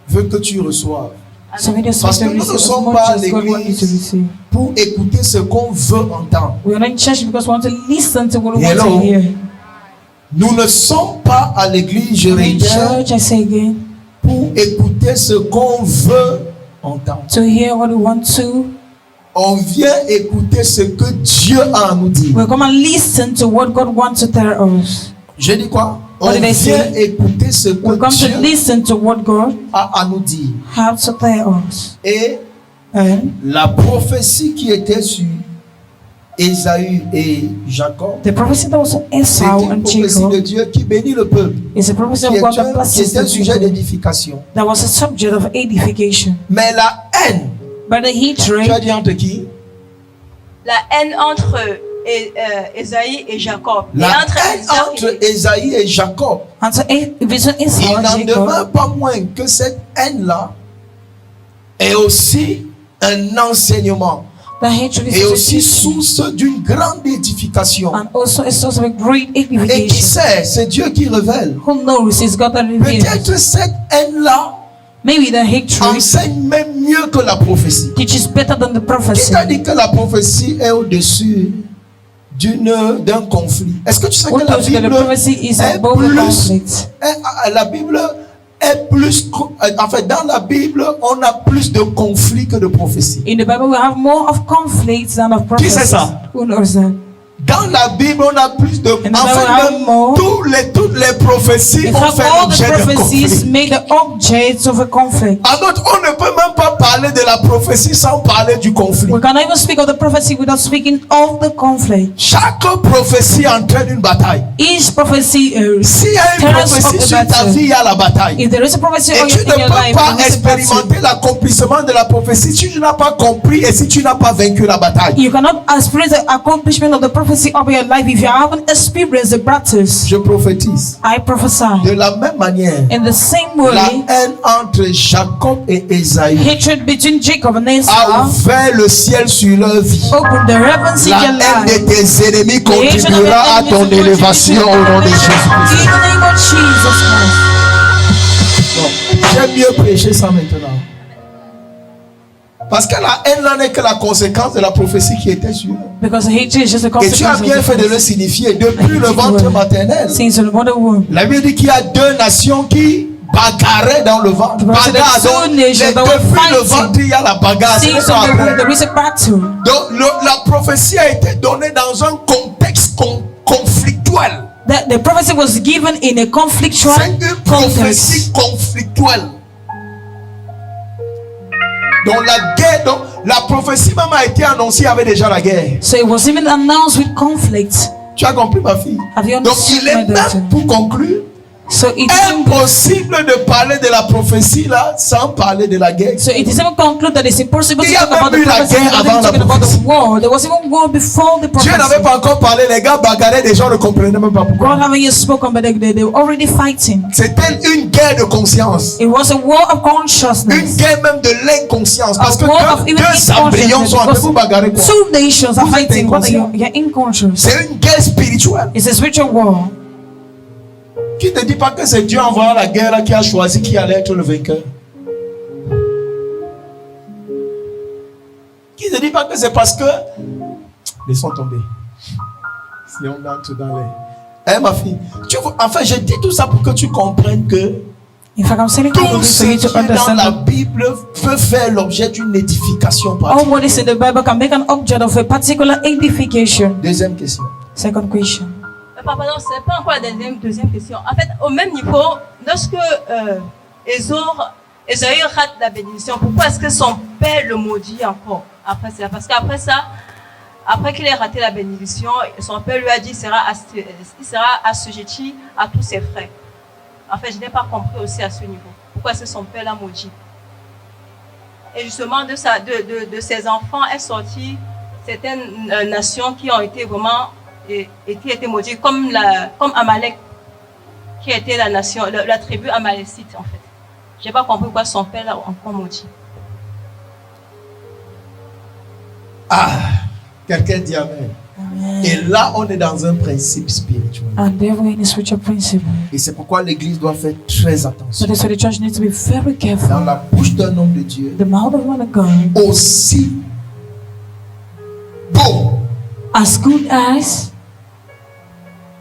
veut que tu reçoives. So we just Parce que have to nous ne receive as sommes much pas à as God wants you to l'église receive. pour écouter ce qu'on veut entendre. We are not in church because we want to listen to what we want Hello. to hear. Nous ne sommes pas à l'église, je We're in répète, church, I say again, pour écouter ce qu'on veut entendre. to hear what we want to. On vient écouter ce que Dieu a à nous dire. We're going to listen to what God wants to tell us. Je dis quoi? On What did I vient say? écouter ce We're que going to Dieu listen to what God a à nous dire. has to tell us. Et And la prophétie qui était sur Ésaü et Jacob, the prophecy that was on c'est Esau une and prophétie de Jacob Dieu qui bénit le peuple, is a prophecy qui of God that était blesses un the sujet people. d'édification. That was a subject of edification. Mais la haine, But the tu as hatred, dit entre qui? La haine entre Esaïe et Jacob. La et entre haine Esau entre Ésaü et Jacob. between Esau Il and n'en Jacob, demeure pas moins que cette haine-là est aussi un enseignement the hatred et is aussi teaching, source d'une grande édification. and also a source of a great Et qui edification. sait, c'est Dieu qui révèle. Who knows? It's God that reveals. Peut-être cette haine-là Maybe the hatred enseigne même mieux que la prophétie. teaches better than the Qui prophecy. t'a dit que la prophétie est au-dessus d'un conflit? Est-ce que tu sais Who que la knows that the Bible prophecy is est above the plus, conflict? la Bible est plus, en fait, dans la Bible, on a plus de conflits que de prophéties. In the Bible, we have more of conflicts than of Qui sait prophecies. ça? Who knows that? Dans la Bible, on a plus de, And the en Bible fait, have même more. toutes les prophéties In ont fact, fait all the l'objet de prophecies conflits. made the objects of a conflict. En d'autres, on ne peut même pas parler de la prophétie sans parler du conflit. We cannot even speak of the prophecy without speaking of the conflict. Chaque prophétie entraîne une bataille. Each prophecy, S'il y a une tells us of prophétie the sur ta battle. vie, il y a la bataille. If there is a prophecy Et tu ne in your peux life, pas there is a battle. expérimenter l'accomplissement de la prophétie si tu n'as pas compris et si tu n'as pas vaincu la bataille. You cannot experience the accomplishment of the prophecy of your life if you haven't experienced the battles. Je prophétise. I prophesy. De la même manière, In the same la way, haine entre Jacob et Ésaü hatred between Jacob and a Esau ouvert le ciel sur leur vie. opened the heavens in La your haine life. de tes ennemis contribuera à ton élévation au nom de In Jésus-Christ. the name of Jesus Christ. Bon, j'aime mieux prêcher ça maintenant. Parce que la haine là n'est que la conséquence de la prophétie qui était sur eux. Because hatred is just a Et tu as consequence bien of fait the de le signifier depuis le ventre maternel. since the mother womb. La Bible dit qu'il y a deux nations qui bagarraient dans le ventre. Because Bagarre, the two donc, nations that were depuis le fighting. ventre, il y a la bagarre. ce n'est Since pas the womb, après. there is a battle. Donc la prophétie a été donnée dans un contexte conflictuel. The prophecy was given in a conflictual C'est une prophétie context. conflictuelle. Donc la guerre, donc la prophétie même a été annoncée, il y avait déjà la guerre. So it was even announced with conflict. Tu as compris ma fille? Have you Donc il understood est my daughter? même, pour conclure, So it impossible de parler de la prophétie là sans parler de la guerre. So it is even concluded that it's impossible to Il y a talk about même eu the la prophecy guerre without avant la talking about prophétie. the war. There was even war before the Dieu n'avait prophecy. pas encore parlé, les gars bagarraient, les gens ne comprenaient même pas pourquoi. God haven't yet spoken, but they were already fighting. C'était une guerre de conscience. It was a war of Une consciousness. guerre même de l'inconscience. Parce que A war of even deux embryons sont en train de because vous bagarrer. Quoi. two nations are Vous êtes fighting. What are you? inconscient. You're unconscious. C'est une guerre spirituelle. It's a spiritual war. Qui ne dit pas que c'est Dieu envoyant la guerre là qui a choisi qui allait être le vainqueur? Qui ne dit pas que c'est parce que... Laissons tomber. Si on entre dans les... Eh ma fille, tu vois, enfin je dis tout ça pour que tu comprennes que In fact, I'm saying it tout ce for you qui to est dans understand la that Bible peut faire l'objet d'une édification all particulière. what is in the Bible can make an object of a particular edification. Deuxième question. Second question. Pardon, c'est pas encore la deuxième question. En fait, au même niveau, lorsque Esaü rate la bénédiction, pourquoi est-ce que son père le maudit encore après ça? Parce qu'après ça, après qu'il ait raté la bénédiction, son père lui a dit qu'il sera assujetti à tous ses frères. En fait, je n'ai pas compris aussi à ce niveau. Pourquoi est-ce que son père l'a maudit? Et justement, de ses enfants est sorti certaines nations qui ont été vraiment et qui étaient maudites, comme Amalek, qui était la nation, la tribu amalécite en fait. Je n'ai pas compris pourquoi son père l'a encore maudit. Ah, quelqu'un dit Amen. Amen. Et là, on est dans un principe spirituel. And therefore in a spiritual principle. Et c'est pourquoi l'église doit faire très attention. So that's why the church needs to be very careful. Dans la bouche d'un homme de Dieu, The mouth of one of God, aussi beau as good as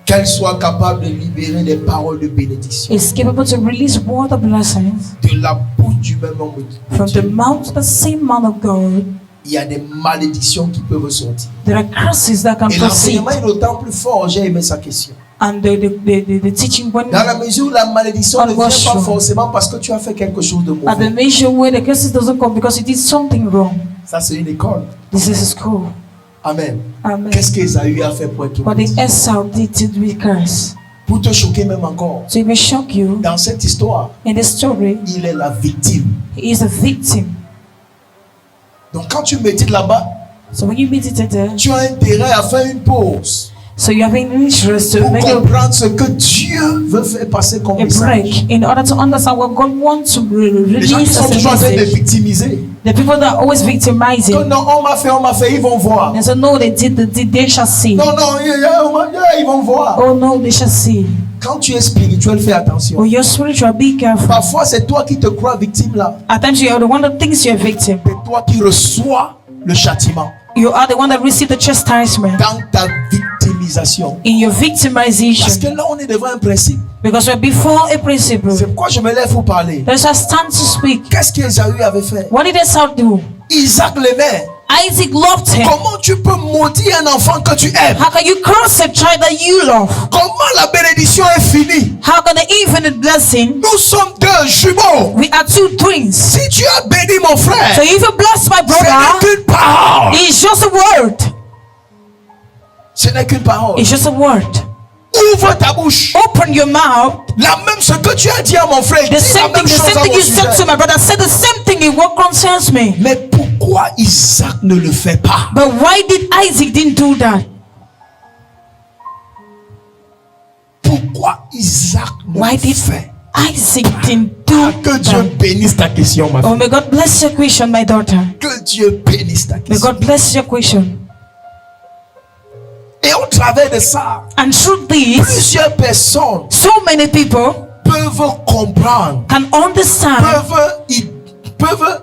qu'elle soit capable de libérer des paroles de bénédiction is capable to release word of blessings de la bouche du même homme de from the Dieu, mouth of the same man of God, il y a des malédictions qui peuvent ressortir. there are curses that can Et proceed. l'enseignement est d'autant plus fort, j'ai aimé sa question. And the teaching when Dans la mesure où la malédiction ne vient pas Unwashed. forcément parce que tu as fait quelque chose de at the mauvais. measure where the curses doesn't come because you did something wrong. Ça, c'est une école. This is a school. Amen. Amen. Qu'est-ce qu'Ésaü a fait pour être But maudit? the Esau did to be cursed. Pour te choquer même encore, So it may shock you. dans cette histoire, In the story, il est la victime. he is a victim. Donc quand tu médites là-bas, So when you meditate there, tu as intérêt à faire une pause so you have an interest to pour make comprendre ce que Dieu veut faire passer comme a message. break in order to understand what God wants to Les gens qui release sont as a toujours en train de message. victimiser. The people that are always Que victimizing. non, on m'a fait, ils vont voir. And so no, they did, they shall see. Non, ils vont voir. Oh no, they shall see. Quand tu es spirituel, fais attention. When you're spiritual, be careful. Parfois, c'est toi qui te crois victime là. At times you are the one that thinks you're a victim. C'est toi qui reçois le châtiment You are the one that received the chastisement dans ta victimisation. in your Parce que victimization. là, on est devant un principe. Because we're before a principle. C'est pourquoi je me lève pour parler. There's a stand to speak. Qu'est-ce qu'Ésaü avait fait? What did Esau do? Isaac l'aimait. Isaac loved him. Comment tu peux maudire un enfant que tu aimes? How can you curse a child that you love? Comment la bénédiction est finie? How can the infinite blessing? Nous sommes deux jumeaux. We are two twins. Si tu as béni mon frère, So if you bless my ce n'est brother, qu'une parole. it's just a word. Ce n'est qu'une parole. It's just a word. Ouvre ta bouche. Open your mouth. La même ce que tu as dit à mon frère, The dis la same même thing, chose à mon you said to sujet. my brother. Said the same thing in what concerns me. Mais pourquoi Isaac ne le fait pas? But why did Isaac didn't do that? Pourquoi Isaac ne Why le did fait? Isaac didn't do Que Dieu that? bénisse ta question, ma Oh, fille. may God bless your question, my daughter. Que Dieu bénisse ta May question. God bless your question. Et au travers de ça, And through this, plusieurs personnes so many people peuvent comprendre, can understand, peuvent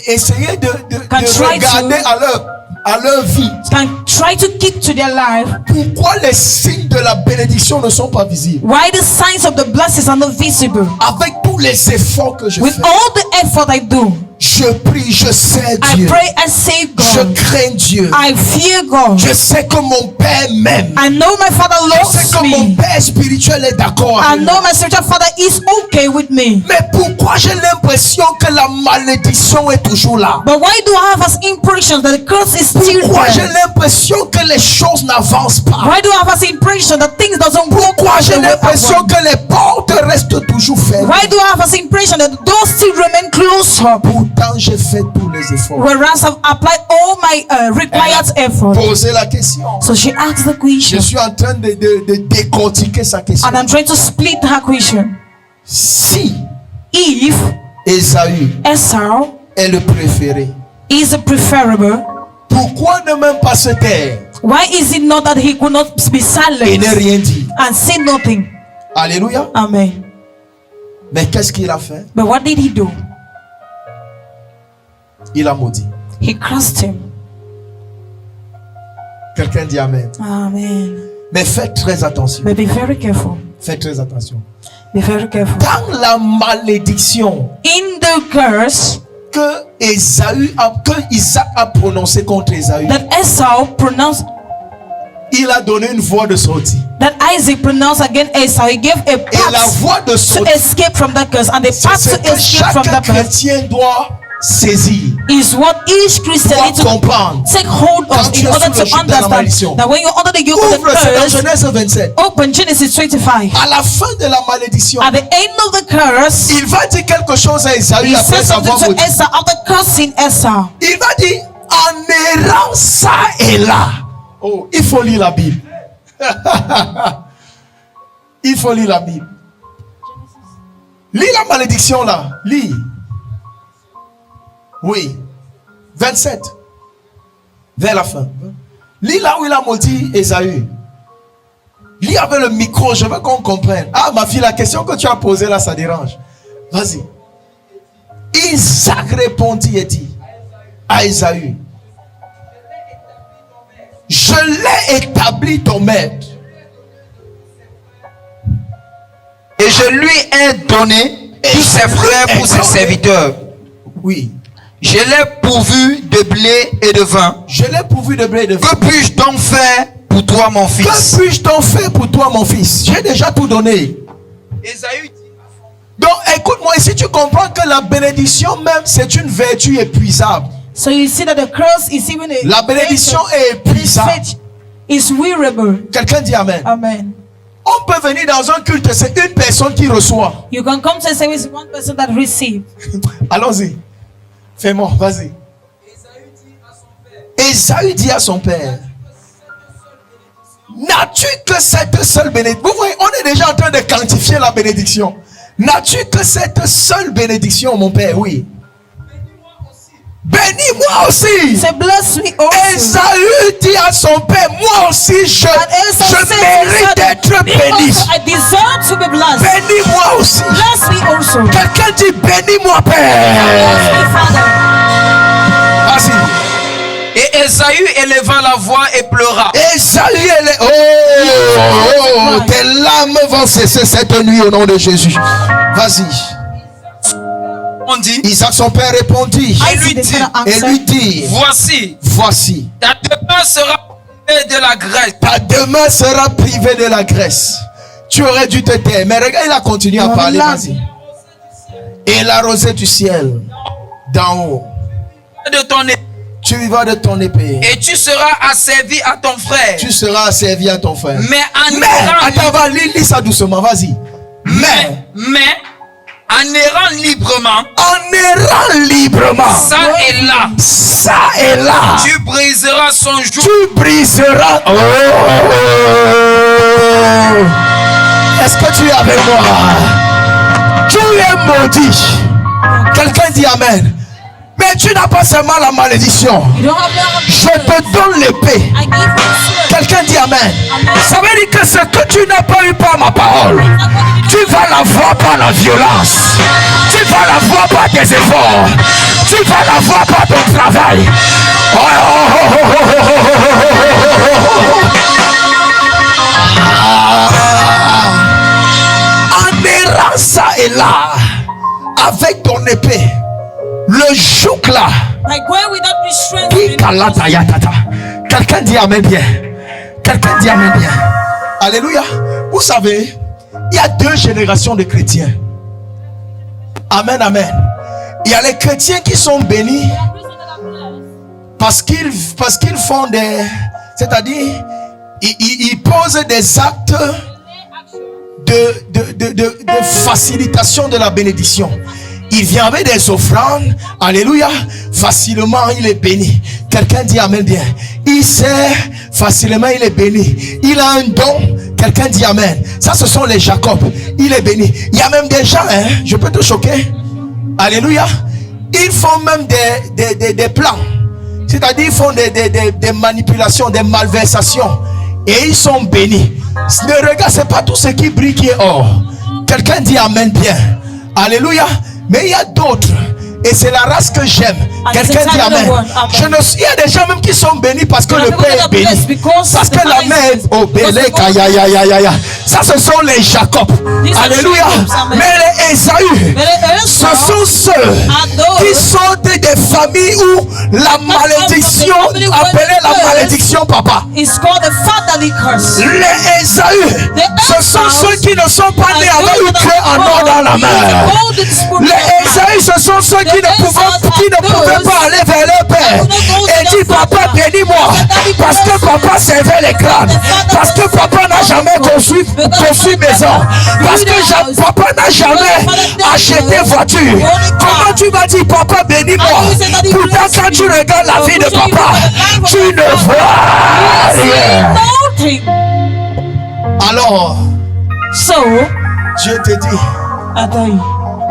essayer de Can try regarder to- à leur vie can try to keep to their life pourquoi les signes de la bénédiction ne sont pas visibles. why the signs of the blessings are not visible. Avec tous les efforts que je With fais, all the effort I do, je prie, je sais I Dieu, pray and say je God. crains Dieu, I fear God. je sais que mon Père m'aime, I know my Father je sais loves que mon me. Père spirituel est d'accord I avec know moi. my spiritual Father is okay with me. Mais pourquoi j'ai l'impression que la malédiction est toujours là? But why do I have as impression that the curse is still Pourquoi j'ai there? l'impression que les choses n'avancent pas? Why do I have as impression that things doesn't work? Pourquoi j'ai the way I l'impression want? que les portes restent toujours fermées? Why do I have as impression that the doors still remain closed up? Pourtant, j'ai fait tous les efforts. Whereas I've applied all my required effort. Poser la question. So she asked the Je question, suis en train de décortiquer sa question. and I'm trying to split her question. Si If Ésaü Esau est le préféré, is preferable, pourquoi ne même pas se taire why is it not that he could not be et silent ne rien dire? and say nothing? Alléluia. Amen. Mais qu'est-ce qu'il a fait? But what did he do? Il a maudit. He cursed him. Quelqu'un dit Amen. Amen. Mais faites très attention. But be very careful. Faites très attention. Be very careful. Dans la malédiction In the curse que Isaac a prononcé contre Ésaü, that Esau pronounced, il a donné une voie de sortie. that Isaac pronounced against Esau, he gave a Et la path voie de to sortie, escape from that curse, and the c'est path ce to que escape from chaque that curse chrétien doit saisir. is what each Christian doit needs to comprendre. take hold Quand of tu in es order sous le to joug de la malédiction. understand that when you're under the yoke of the Ouvre, c'est dans curse, Genèse 27. open Genesis 25. À la fin de la malédiction, At the end of the curse, il va dire quelque chose à Esaü he après says something avoir to maudit. Esau after cursing Esau. Il va dire en errant ça et là. Oh, il faut lire la Bible. Il faut lire la Bible. Lis la malédiction là. Lis. Oui. 27. Vers la fin. Lis là où il a maudit Esaü. Lis avec le micro, je veux qu'on comprenne. Ah, ma fille, la question que tu as posée là, ça dérange. Vas-y. Isaac répondit et dit à Esaü, je l'ai établi ton maître. Et je lui ai donné tous ses frères pour ses serviteurs. Oui. Je l'ai pourvu de blé et de vin. Je l'ai pourvu de blé et de vin. Que puis-je donc faire pour toi, mon fils? Que puis-je donc faire pour toi, mon fils? J'ai déjà tout donné. Ésaü dit. Donc, écoute-moi, ici tu comprends que la bénédiction même, c'est une vertu épuisable. So you see that the curse is even a La bénédiction est épuisable. Is wearable. Quelqu'un dit Amen. Amen. On peut venir dans un culte, c'est une personne qui reçoit. You can come to a service, one person that receives. Allons-y. Fais-moi, vas-y. Esaü dit à son père, n'as-tu que cette seule bénédiction? Vous voyez, on est déjà en train de quantifier la bénédiction. N'as-tu que cette seule bénédiction, mon père? Oui. Bénis-moi aussi. Say, bless me also. Esaü dit à son père, moi aussi je mérite d'être béni. I deserve to be blessed. Bénis-moi aussi. Bless me also. Quelqu'un dit bénis-moi, Père. Bless me, Father. Vas-y. Et Esaü éleva la voix et pleura. Esaü, tes larmes vont cesser cette nuit au nom de Jésus. Vas-y. On dit, Isaac son père répondit et lui dit, voici, ta demeure sera privée de la graisse. Ta demeure sera privée de la graisse. Tu aurais dû te taire. Mais regarde, il a continué à parler. Vas-y. Et la rosée du ciel d'en haut. De ton épée. Tu vivras de ton épée. Et tu seras asservi à ton frère. Tu seras asservi à ton frère. Mais attends, va, lis ça doucement, vas-y. Mais en errant librement. Ça et là. Tu briseras son joug. Tu briseras. Oh. Est-ce que tu es avec moi? Tu es maudit. Quelqu'un dit Amen. Mais tu n'as pas seulement la malédiction. Je te donne l'épée. Quelqu'un dit Amen. Ça veut dire que ce que tu n'as pas eu par ma parole, tu vas l'avoir par la violence. Tu vas l'avoir par tes efforts. Tu vas l'avoir par ton travail. En errant ça et là, avec ton épée, le joug là, quelqu'un dit Amen bien. Quelqu'un dit Amen bien. Alléluia. Vous savez, il y a deux générations de chrétiens. Amen, amen. Il y a les chrétiens qui sont bénis parce qu'ils font des, c'est-à-dire ils posent des actes de facilitation de la bénédiction. Il vient avec des offrandes. Alléluia. Facilement, il est béni. Quelqu'un dit Amen bien. Il sert facilement, il est béni. Il a un don. Quelqu'un dit Amen. Ça, ce sont les Jacob. Il est béni. Il y a même des gens, hein, je peux te choquer. Alléluia. Ils font même des plans. C'est-à-dire, ils font des manipulations, des malversations. Et ils sont bénis. Ne regarde, c'est pas tout ce qui brille qui est or. Quelqu'un dit Amen bien. Alléluia. Mais il y a d'autres. Et c'est la race que j'aime. Quelqu'un dit Amen. Il y a des gens même qui sont bénis parce que le Père est béni. Parce que la mère est au Bélé. Ça, ce sont les Jacob. Alléluia. Mais les Esaü, ce sont ceux qui sont des familles où la malédiction, appelée la malédiction, papa. Les Esaü, ce sont ceux qui ne sont pas nés avec une clé en or dans la main. Les Esaü, ce sont ceux qui qui ne pouvaient pas aller vers leur père et dit papa bénis-moi, parce que papa servait les crânes, parce que papa n'a jamais construit maison, parce que papa n'a jamais acheté voiture. Comment tu m'as dit papa bénis-moi? Pourtant quand tu regardes la vie de papa, tu ne vois rien. Alors, Dieu te dit,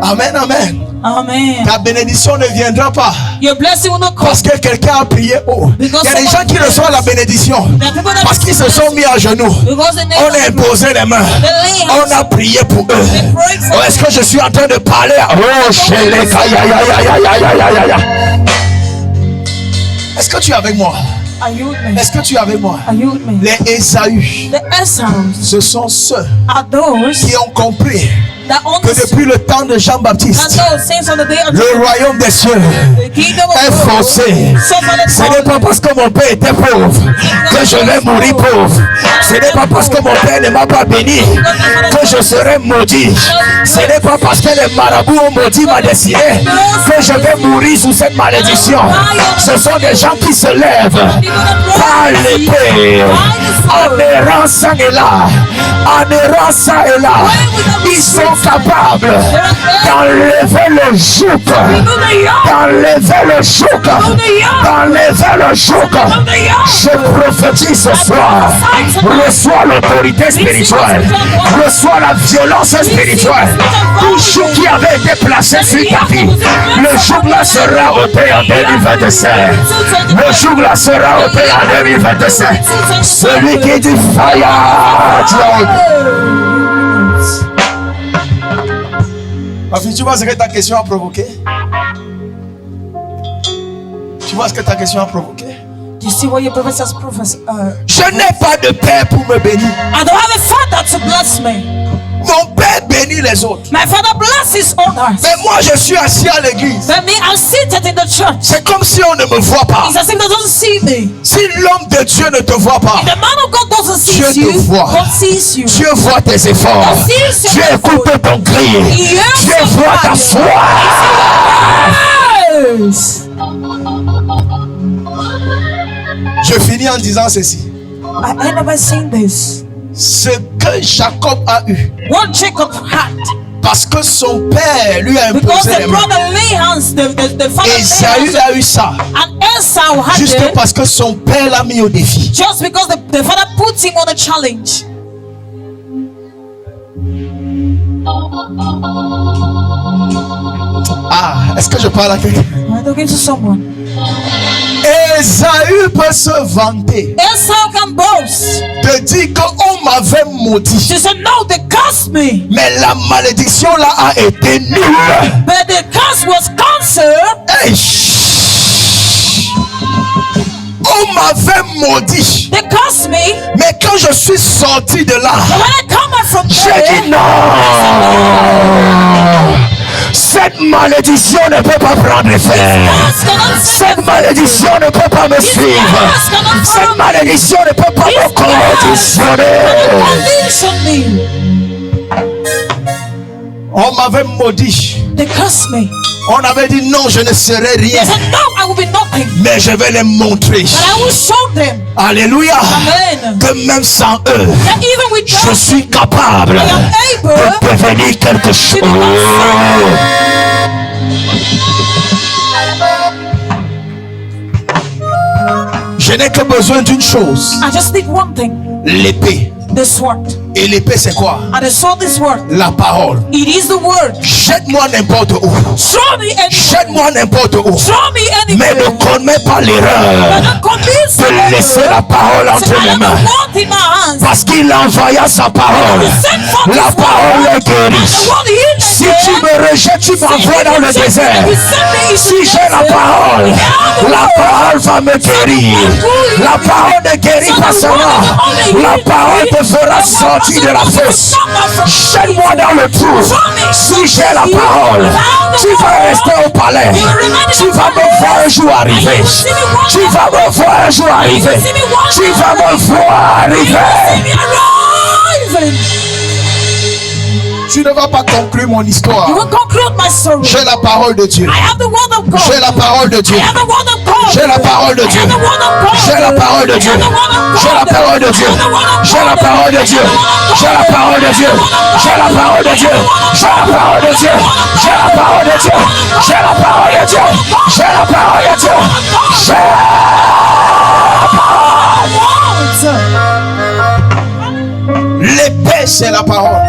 amen, amen. Amen. Ta bénédiction ne viendra pas Your blessing will not come. parce que quelqu'un a prié haut. Il y a des gens qui reçoivent la bénédiction parce qu'ils se sont mis à genoux. On a imposé les mains. On a prié pour eux. Oh, est-ce que je suis en train de parler? Oh, chez les Est-ce que tu es avec moi? Est-ce que tu es avec moi? Les Ésaü, ce sont ceux qui ont compris que depuis le temps de Jean-Baptiste, le royaume des cieux est forcé. Ce n'est pas parce que mon père était pauvre que je vais mourir pauvre. Ce n'est pas parce que mon père ne m'a pas béni que je serai maudit. Ce n'est pas parce que les marabouts ont maudit ma destinée que je vais mourir sous cette malédiction. Ce sont des gens qui se lèvent par l'épée, en errant ça et là, en errant ça et là. Ils sont capables d'enlever le joug, d'enlever le joug, d'enlever le joug. Je prophétise ce soir, reçois l'autorité spirituelle, reçois la violence spirituelle. Tout joug qui avait été placé sur ta vie, le joug là sera ôté en 2025. Le joug là sera ôté en 2025. Celui qui dit fire, ma fille, tu vois ce que ta question a provoqué? Tu vois ce que ta question a provoqué? You see what your prophet has Je n'ai pas de père pour me bénir. I don't have a father to bless me. Mon père bénit les autres. My father blesses others. Mais moi je suis assis à l'église. But me, I'm seated in the church. C'est comme si on ne me voit pas. It's as if he doesn't see me. Si l'homme de Dieu ne te voit pas, If the man of God doesn't see Dieu you, te voit. God sees you. Dieu voit tes efforts. Dieu écoute ton cri. Dieu voit ta foi. Yes. Je finis en disant ceci. I end by saying this. Ce que Jacob a eu, What Jacob had, parce que son père lui a because imposé the les mains. brother lay hands, the father lay Esaü hands, a eu ça, and Esau had juste it, parce que son père l'a mis au défi. just because the father put him on a challenge. Ah, est-ce que je parle à quelqu'un? I'm talking to someone. Esaü peut se vanter Esau can boast. de dire qu'on m'avait maudit, She said, no, they cursed me. mais la malédiction là a été nulle. But the curse was cancelled. Hey, chut. On m'avait maudit, They cursed me. mais quand je suis sorti de là, But when I come out from j'ai there, dit non. Cette malédiction ne peut pas prendre effet. Cette malédiction ne peut pas me suivre. Cette malédiction ne peut pas me conditionner. On m'avait maudit. they cursed me. On avait dit non, je ne serai rien. They said, no, I will be nothing. Mais je vais les montrer. But I will show them. Alléluia. Amen. Que même sans eux, That even with je them, suis capable I am able de devenir quelque chose. Je n'ai que besoin d'une chose, I just need one thing. l'épée. The sword. Et l'épée c'est quoi? And the sword is word. La parole. It is the word. Jette-moi n'importe où. Show me any. Jette-moi n'importe où. Show me any. Mais ne commets pas l'erreur de laisser la parole entre mes mains. Parce qu'il envoya sa parole. La parole est guérie. Si tu me rejettes, tu m'envoies dans le désert. Si j'ai la parole va me guérir. La parole ne guérit pas seulement. La parole te fera sortir de la fosse. Jette-moi dans le trou. Si j'ai la parole, tu vas rester au palais. Tu vas me voir un jour arriver. Tu vas me voir un jour arriver. Tu vas me voir arriver. Tu ne vas pas conclure mon histoire. You will conclude my story. J'ai la parole de Dieu. I have the word of God. J'ai la parole de Dieu. I have the word of God. J'ai la parole de Dieu. I have the word of God. J'ai la parole de Dieu. J'ai la parole de Dieu. J'ai la parole de Dieu. J'ai la parole de Dieu. J'ai la parole de Dieu. J'ai la parole de Dieu. J'ai la parole de Dieu. J'ai la parole de Dieu. J'ai la parole de Dieu. J'ai l'épée, c'est la parole.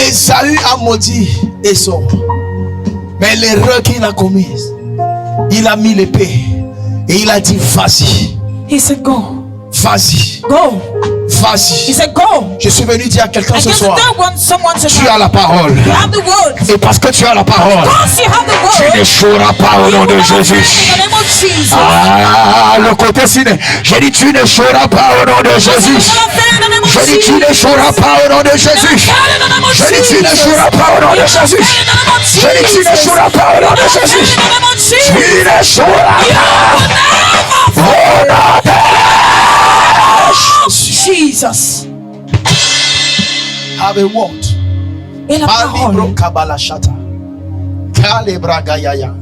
Ésaü a maudit Esau. Mais l'erreur qu'il a commise, il a mis l'épée et il a dit vas-y. He said go. Vas-y. Go. Vas-y. He said go. Je suis venu dire à quelqu'un ce soir, tu tu as la parole. You have the word. Et parce que tu as la parole, Because you have the word, tu n'échoueras pas au nom de Jésus. in the name of Jesus. Ah, le côté ciné. J'ai dit tu n'échoueras pas au nom de Jésus. Je dis tu n'échoueras pas au nom de Jésus. Je dis tu n'échoueras pas au nom de Jésus. Je dis tu n'échoueras pas au nom de Jésus. Tu n'échoueras pas au nom de Jesus. Have a word. Et la Malibro parole. kabala shata. Kalebra gayaya.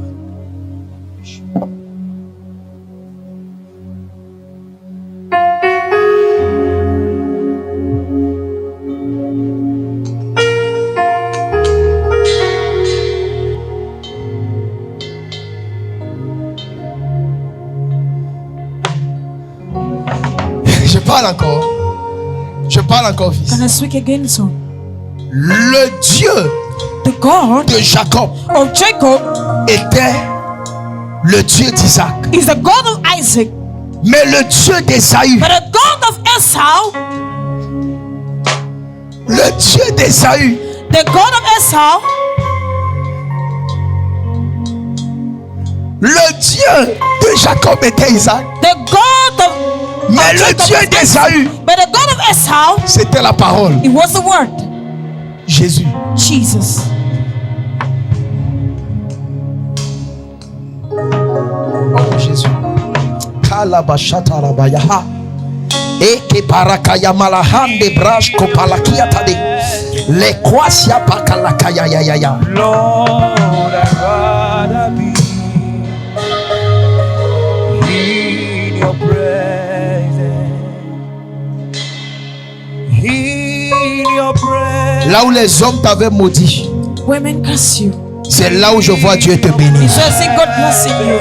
Je parle encore. Je parle encore, fils. Can I speak again, son? Le Dieu The God de Jacob of Jacob était le Dieu d'Isaac. is the God of Isaac. Mais le Dieu d'Ésaü, But the God of Esau, le Dieu d'Ésaü, the God of Esau, le Dieu de Jacob était Isaac. the God of Mais le Jacob Dieu is d'Ésaü, but the God of Esau, c'était la parole. it was the word. Jésus. Jesus. Oh Jésus. Kalabashata rabayaha. Eke parakaya malahande brash kopalakia tade. Le kwasia pakalakaya ya ya ya. Lord, I'd rather be in your presence. In your presence. Là où les hommes t'avaient maudit, Women curse you. c'est là où je vois Dieu te bénir. You shall see God blessing you.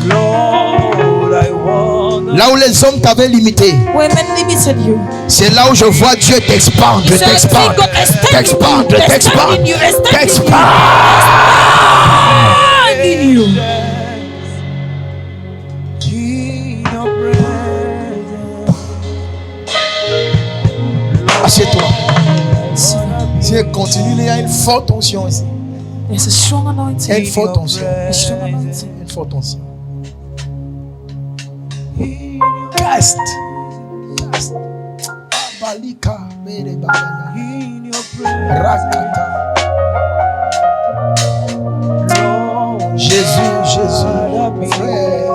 Lord, I want. Là où les hommes t'avaient limité, Women limited you. c'est là où je vois Dieu t'expandre, You shall see t'expandre, God t'expandre, extending t'expandre, you, extending you, t'expandre. extending you. In your presence. Assieds-toi. Si elle continue, il y a une forte onction ici. There's a strong Il y a anointing. une forte onction. A strong anointing. Une forte onction. Cast. Cast. Balika. Mere bagaya. In your presence. Rakata. Lord, Jésus, Jésus. Frère.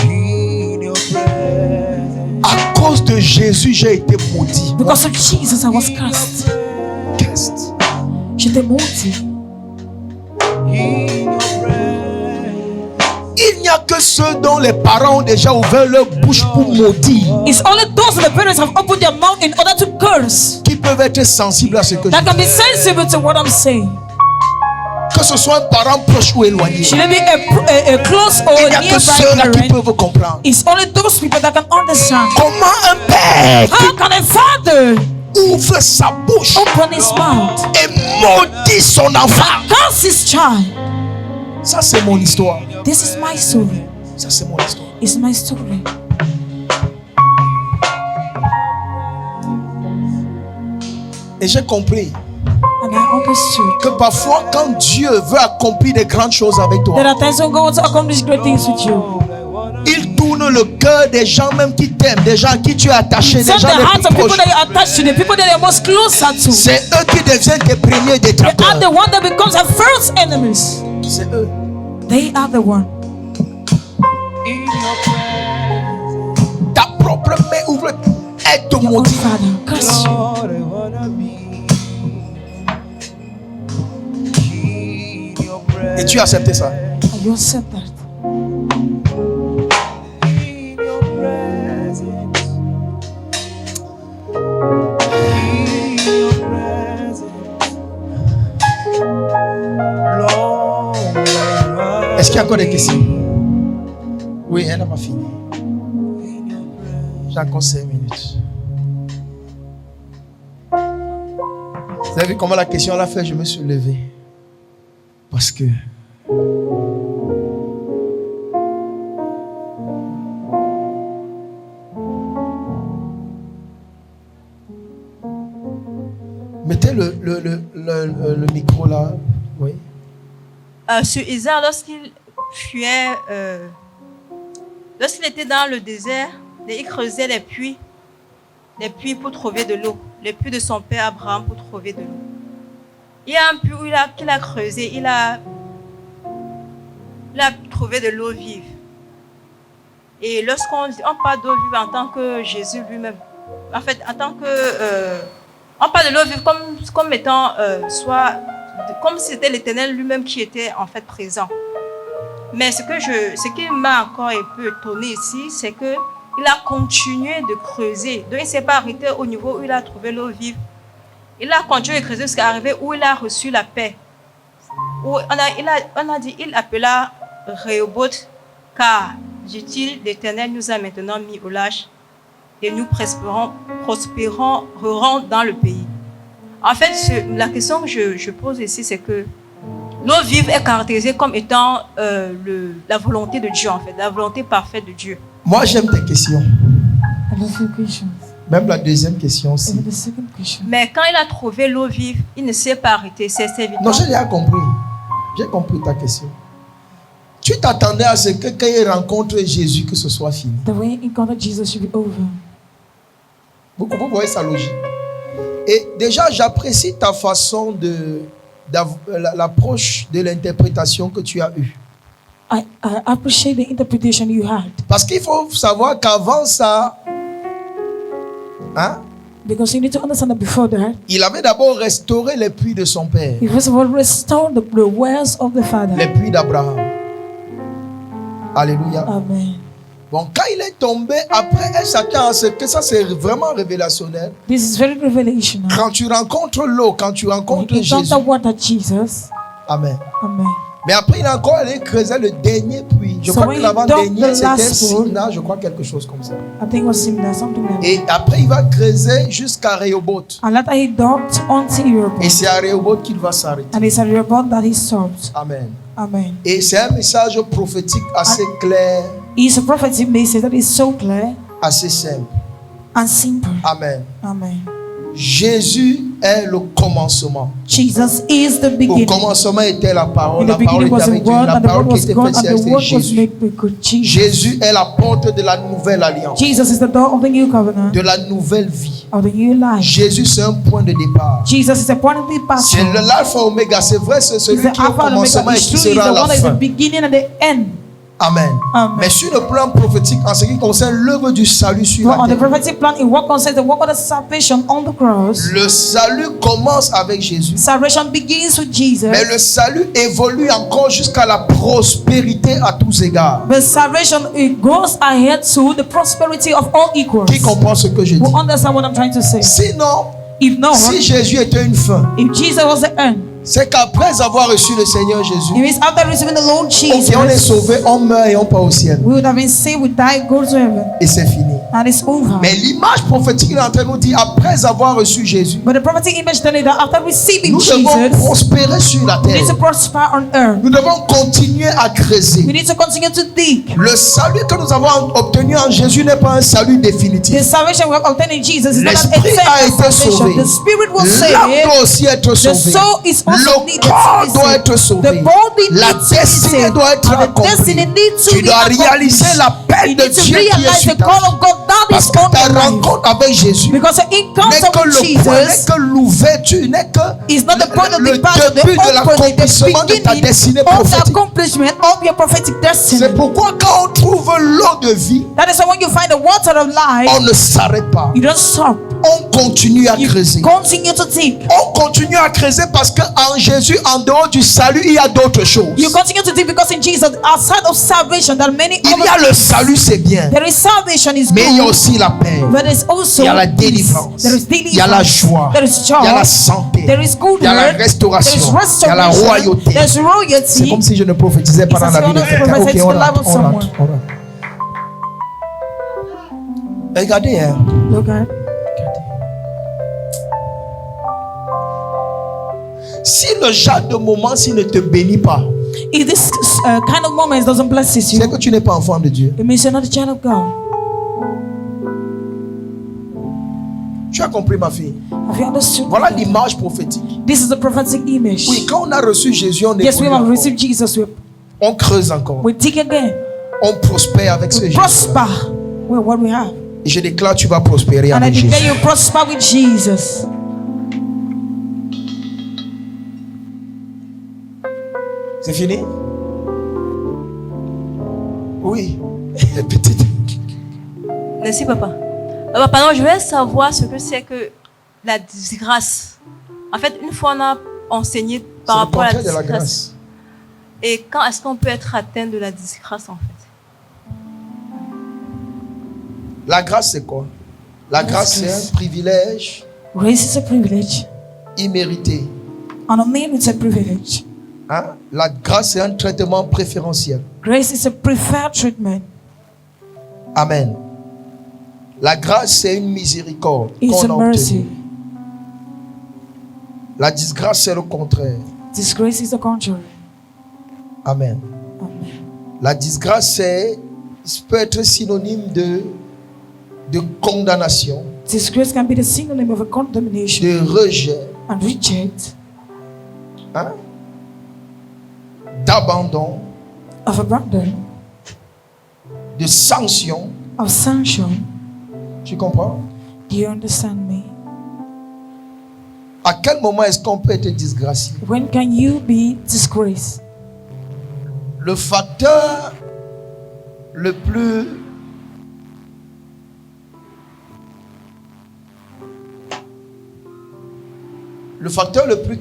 in your presence. À cause de Jésus, j'ai été maudit. Because of Jesus, I was cursed. Cast. J'étais maudit. In your presence. Il n'y a que ceux dont les parents ont déjà ouvert leur bouche pour maudire It's only those that the parents have opened their mouth in order to curse qui peuvent être sensibles à ce que je that can be dis. sensible to what I'm saying. Que ce soit un parent proche ou éloigné. Should it be a close or Il n'y a que ceux-là qui nearby parent? peuvent comprendre. It's only those people that can understand. Comment un père How can a father ouvre sa bouche open his mouth, et maudit son enfant? curse his child? Ça, c'est mon histoire. This is my story. Ça, c'est mon histoire. It's my story. Et j'ai compris And I understood que parfois, quand Dieu veut accomplir des grandes choses avec that toi, at times when God wants to accomplish great things with you, il tourne le cœur des gens même qui t'aiment, des gens à qui tu es attaché, des set the gens les hearts plus of people proches. that you're attached to, the people that you're most closer to. C'est eux qui deviennent tes premiers They are détracteurs. the one that becomes our first enemies. C'est eux. They are the one. Ta propre main ouvre. Elle te Your own maudit. father curse you. Lord, I wanna be in your presence. Et tu as accepté ça. And you accept that. In your presence. In your presence. Lord, I wanna Est-ce qu'il y a encore des questions? Oui, elle n'a pas fini. J'ai encore 5 minutes. Vous avez vu comment la question l'a fait? Je me suis levé. Parce que mettez le micro là. Oui. Sur Isaac, lorsqu'il fuyait, lorsqu'il était dans le désert, il creusait les puits pour trouver de l'eau, les puits de son père Abraham pour trouver de l'eau. Il y a un puits qu'il a creusé, il a trouvé de l'eau vive. Et lorsqu'on parle d'eau vive en tant que Jésus lui-même, en fait, en tant que, on parle de l'eau vive comme étant comme si c'était l'Éternel lui-même qui était en fait présent. Mais ce qui m'a encore un peu étonné ici, c'est que il a continué de creuser. Donc il ne s'est pas arrêté au niveau où il a trouvé l'eau vive. Il a continué de creuser jusqu'à arriver où il a reçu la paix. Où on a dit, il appela Rehoboth, car, dit-il, l'Éternel nous a maintenant mis au large et nous prospérerons dans le pays. En fait, la question que je pose ici, c'est que l'eau vive est caractérisée comme étant la volonté de Dieu, en fait, la volonté parfaite de Dieu. Moi, j'aime tes questions. I love your questions. Même la deuxième question aussi. Even the second question. Mais quand il a trouvé l'eau vive, il ne s'est pas arrêté. C'est évident. Non, j'ai déjà compris. J'ai compris ta question. Tu t'attendais à ce que quand il rencontre Jésus, que ce soit fini. The way he encountered Jesus should be over. Vous voyez sa logique. Et déjà, j'apprécie ta façon l'approche de l'interprétation que tu as eue. I appreciate the interpretation you had. Parce qu'il faut savoir qu'avant ça, Because you need to understand that before that, il avait d'abord restauré les puits de son père. he first of all restored the wells of the father. Les puits d'Abraham. Alléluia. Amen. Bon, quand il est tombé, après, elle s'attend à ce que ça c'est vraiment révélationnel. This is very revelational. Quand tu rencontres l'eau, quand tu rencontres You Jésus. encounter water, Jesus. Amen. Amen. Mais après, il a encore allé creuser le dernier puits. Je So crois when que he l'avant-dernier, dug the c'était last pool, Sina, je crois quelque chose comme ça. I think it was similar, something like that. Et après, il va creuser jusqu'à Rehoboth. And later he docked onto Et Europe. c'est à Rehoboth qu'il va s'arrêter. And it's at Rehoboth that he stopped. Amen. Amen. Et c'est un message prophétique assez clair, It's a prophetic message that is so clear assez simple. and simple. Amen. Amen. Jésus est le commencement. Jesus is the Au beginning. commencement était la parole. In La the parole beginning was était the avec Dieu. Word, La and the parole Word qui was était God, faite and the c'est Word was Jésus. made with good. Jesus. Jésus est la porte de la nouvelle alliance, Jesus is the door of the new covenant, de la nouvelle vie. of the new life. Jésus, c'est un point de départ. Jesus is the point of C'est departure. l'alpha oméga. C'est vrai, c'est He's celui the qui est au Alpha and commencement Omega. et It's qui true. He's sera à the la one that is the fin. beginning and the end. Amen. Amen. Mais sur le plan prophétique, en ce qui concerne l'œuvre du salut sur But on la the terre, prophetic plan, in what concerns the work of the salvation on the cross, le salut commence avec Jésus. salvation begins with Jesus. Mais le salut évolue encore jusqu'à la prospérité à tous égards. But salvation, it goes ahead to the prosperity of all equals. Qui comprend ce que je dis? Who understand what I'm trying to say? Sinon, If not, si Jésus était une fin, if Jesus was the end, c'est qu'après avoir reçu le Seigneur Jésus, it means after receiving the Lord Jesus, ok, on est sauvé, on meurt et on part au ciel. we would have been saved, we die, go to heaven, Et c'est fini. and it's over. Mais l'image prophétique est en train de nous dire, après avoir reçu Jésus, But the prophetic image telling that after receiving nous devons Jesus, prospérer sur la we need to terre. prosper on earth. Nous devons continuer à We creuser. need to continue to dig. Le salut que nous avons obtenu en Jésus n'est pas un salut The définitif. salvation we have obtained in Jesus is not an L'esprit a exact été salvation. sauvé. The spirit was L'âme saved. doit aussi être The sauvée. soul is also also needed Le corps to be doit saved. être sauvé. The body La needs to be destinée saved. doit être And the accomplie. destiny needs to Tu be dois accomplished. réaliser la paix You de need to Dieu qui est realize sur the ta call vie. of God that Parce is que on ta your life. rencontre avec Jésus Because the n'est encounter que with le point, n'est Jesus que l'ouverture, n'est que is not the point of le departure, the début de opening, l'accomplissement the de ta beginning destinée of the prophétique. accomplishment of your prophetic destiny. C'est pourquoi quand on trouve l'eau de vie, That is why when you find the water of life, on ne s'arrête pas. you don't stop. On continue à You creuser. continue to dig. On continue à creuser parce qu'en Jésus, en dehors du salut, il y a d'autres choses. You continue to dig because in Jesus, outside of salvation, there are many Il y other a le things. salut, c'est bien. There is salvation is Mais il y a good, aussi la paix. but there's also Il y a la peace. délivrance. There is Il y a la joie. There is Il y a la joy. santé. There is good Il y a la health. There is restauration. Il y a la restoration. royauté. There's C'est royalty. comme si je ne prophétisais pas It's dans as la if vie de you're not quelqu'un. prophesying Ok, on to the life rentre, of on someone. rentre, on rentre. Regardez, hein. Look at. Si le genre de moment, s'il ne te bénit pas, If this kind of moment doesn't bless c'est you, que tu n'es pas enfant de Dieu. it means you're not a child of God. Tu as compris, ma fille? Have you understood? Voilà l'image prophétique. This is a prophetic image. Oui, quand on a reçu Jésus, on Yes, we évolue have encore. received Jesus. On creuse encore. We dig again. On prospère avec ce We Jésus. prosper with what we have. Et je déclare, tu vas prospérer And I avec declare Jésus. you prosper with Jesus. C'est fini? Oui. Petite. Merci, papa. Pardon, je vais savoir ce que c'est que la disgrâce. En fait, une fois on a enseigné par C'est le rapport à la contraire de la disgrâce. grâce. Et quand est-ce qu'on peut être atteint de la disgrâce, en fait? La grâce, c'est quoi? La grâce, c'est un privilège Grace is a privilege. immérité. And a man is a privilege. Hein? La grâce, c'est un traitement préférentiel. Grace is a preferred treatment. Amen. La grâce, c'est une miséricorde It's qu'on a a mercy. obtenue. La disgrâce, c'est le contraire. Disgrace is the contrary. Amen. La disgrâce, peut être synonyme de condamnation, Disgrace can be the synonym of a condemnation de rejet, and reject hein, d'abandon, of abandon, de sanction. of sanction. Tu comprends? Do you understand me? À quel moment est-ce qu'on peut être disgracié? When can you be disgraced? Le facteur le plus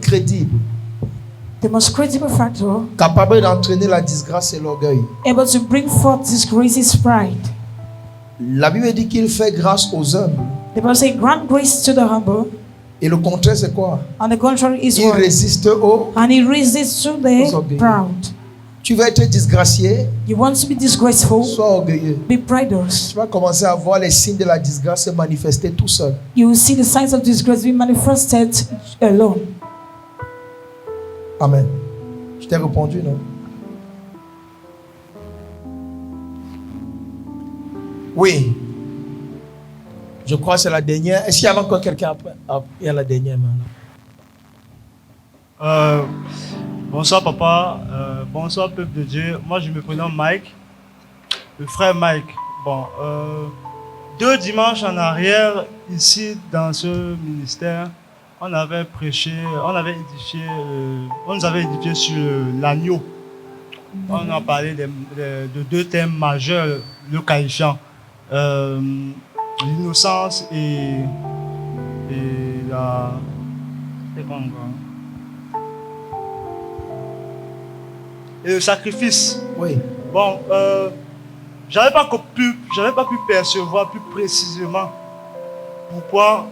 crédible, The most credible factor capable d'entraîner la disgrâce, c'est l'orgueil. able to bring forth disgrace is pride. La Bible dit qu'il fait grâce aux humbles. The Bible says, grant grace to the humble, Et le contraire, c'est quoi? and the contrary is Il what? résiste aux... And he resists to Aux the orgueilleux. proud. Tu veux être disgracié? You want to be disgraceful? Sois orgueilleux. Be pridous. Tu vas commencer à voir les signes de la disgrâce se manifester tout seul. You will see the signs of disgrace being manifested alone. Amen. Je t'ai répondu, non? Oui. Je crois que c'est la dernière. Est-ce qu'il y a encore quelqu'un après? Ah, il y a la dernière maintenant. Bonsoir papa, bonsoir peuple de Dieu. Moi je me prénomme Mike, le frère Mike. Bon, 2 dimanches en arrière, ici dans ce ministère, on avait prêché, on nous avait édifié sur l'agneau. On a parlé de 2 thèmes majeurs, le cas échéant. L'innocence et la... C'est quoi encore? Et le sacrifice. Oui. Bon, j'avais pas pu percevoir plus précisément pourquoi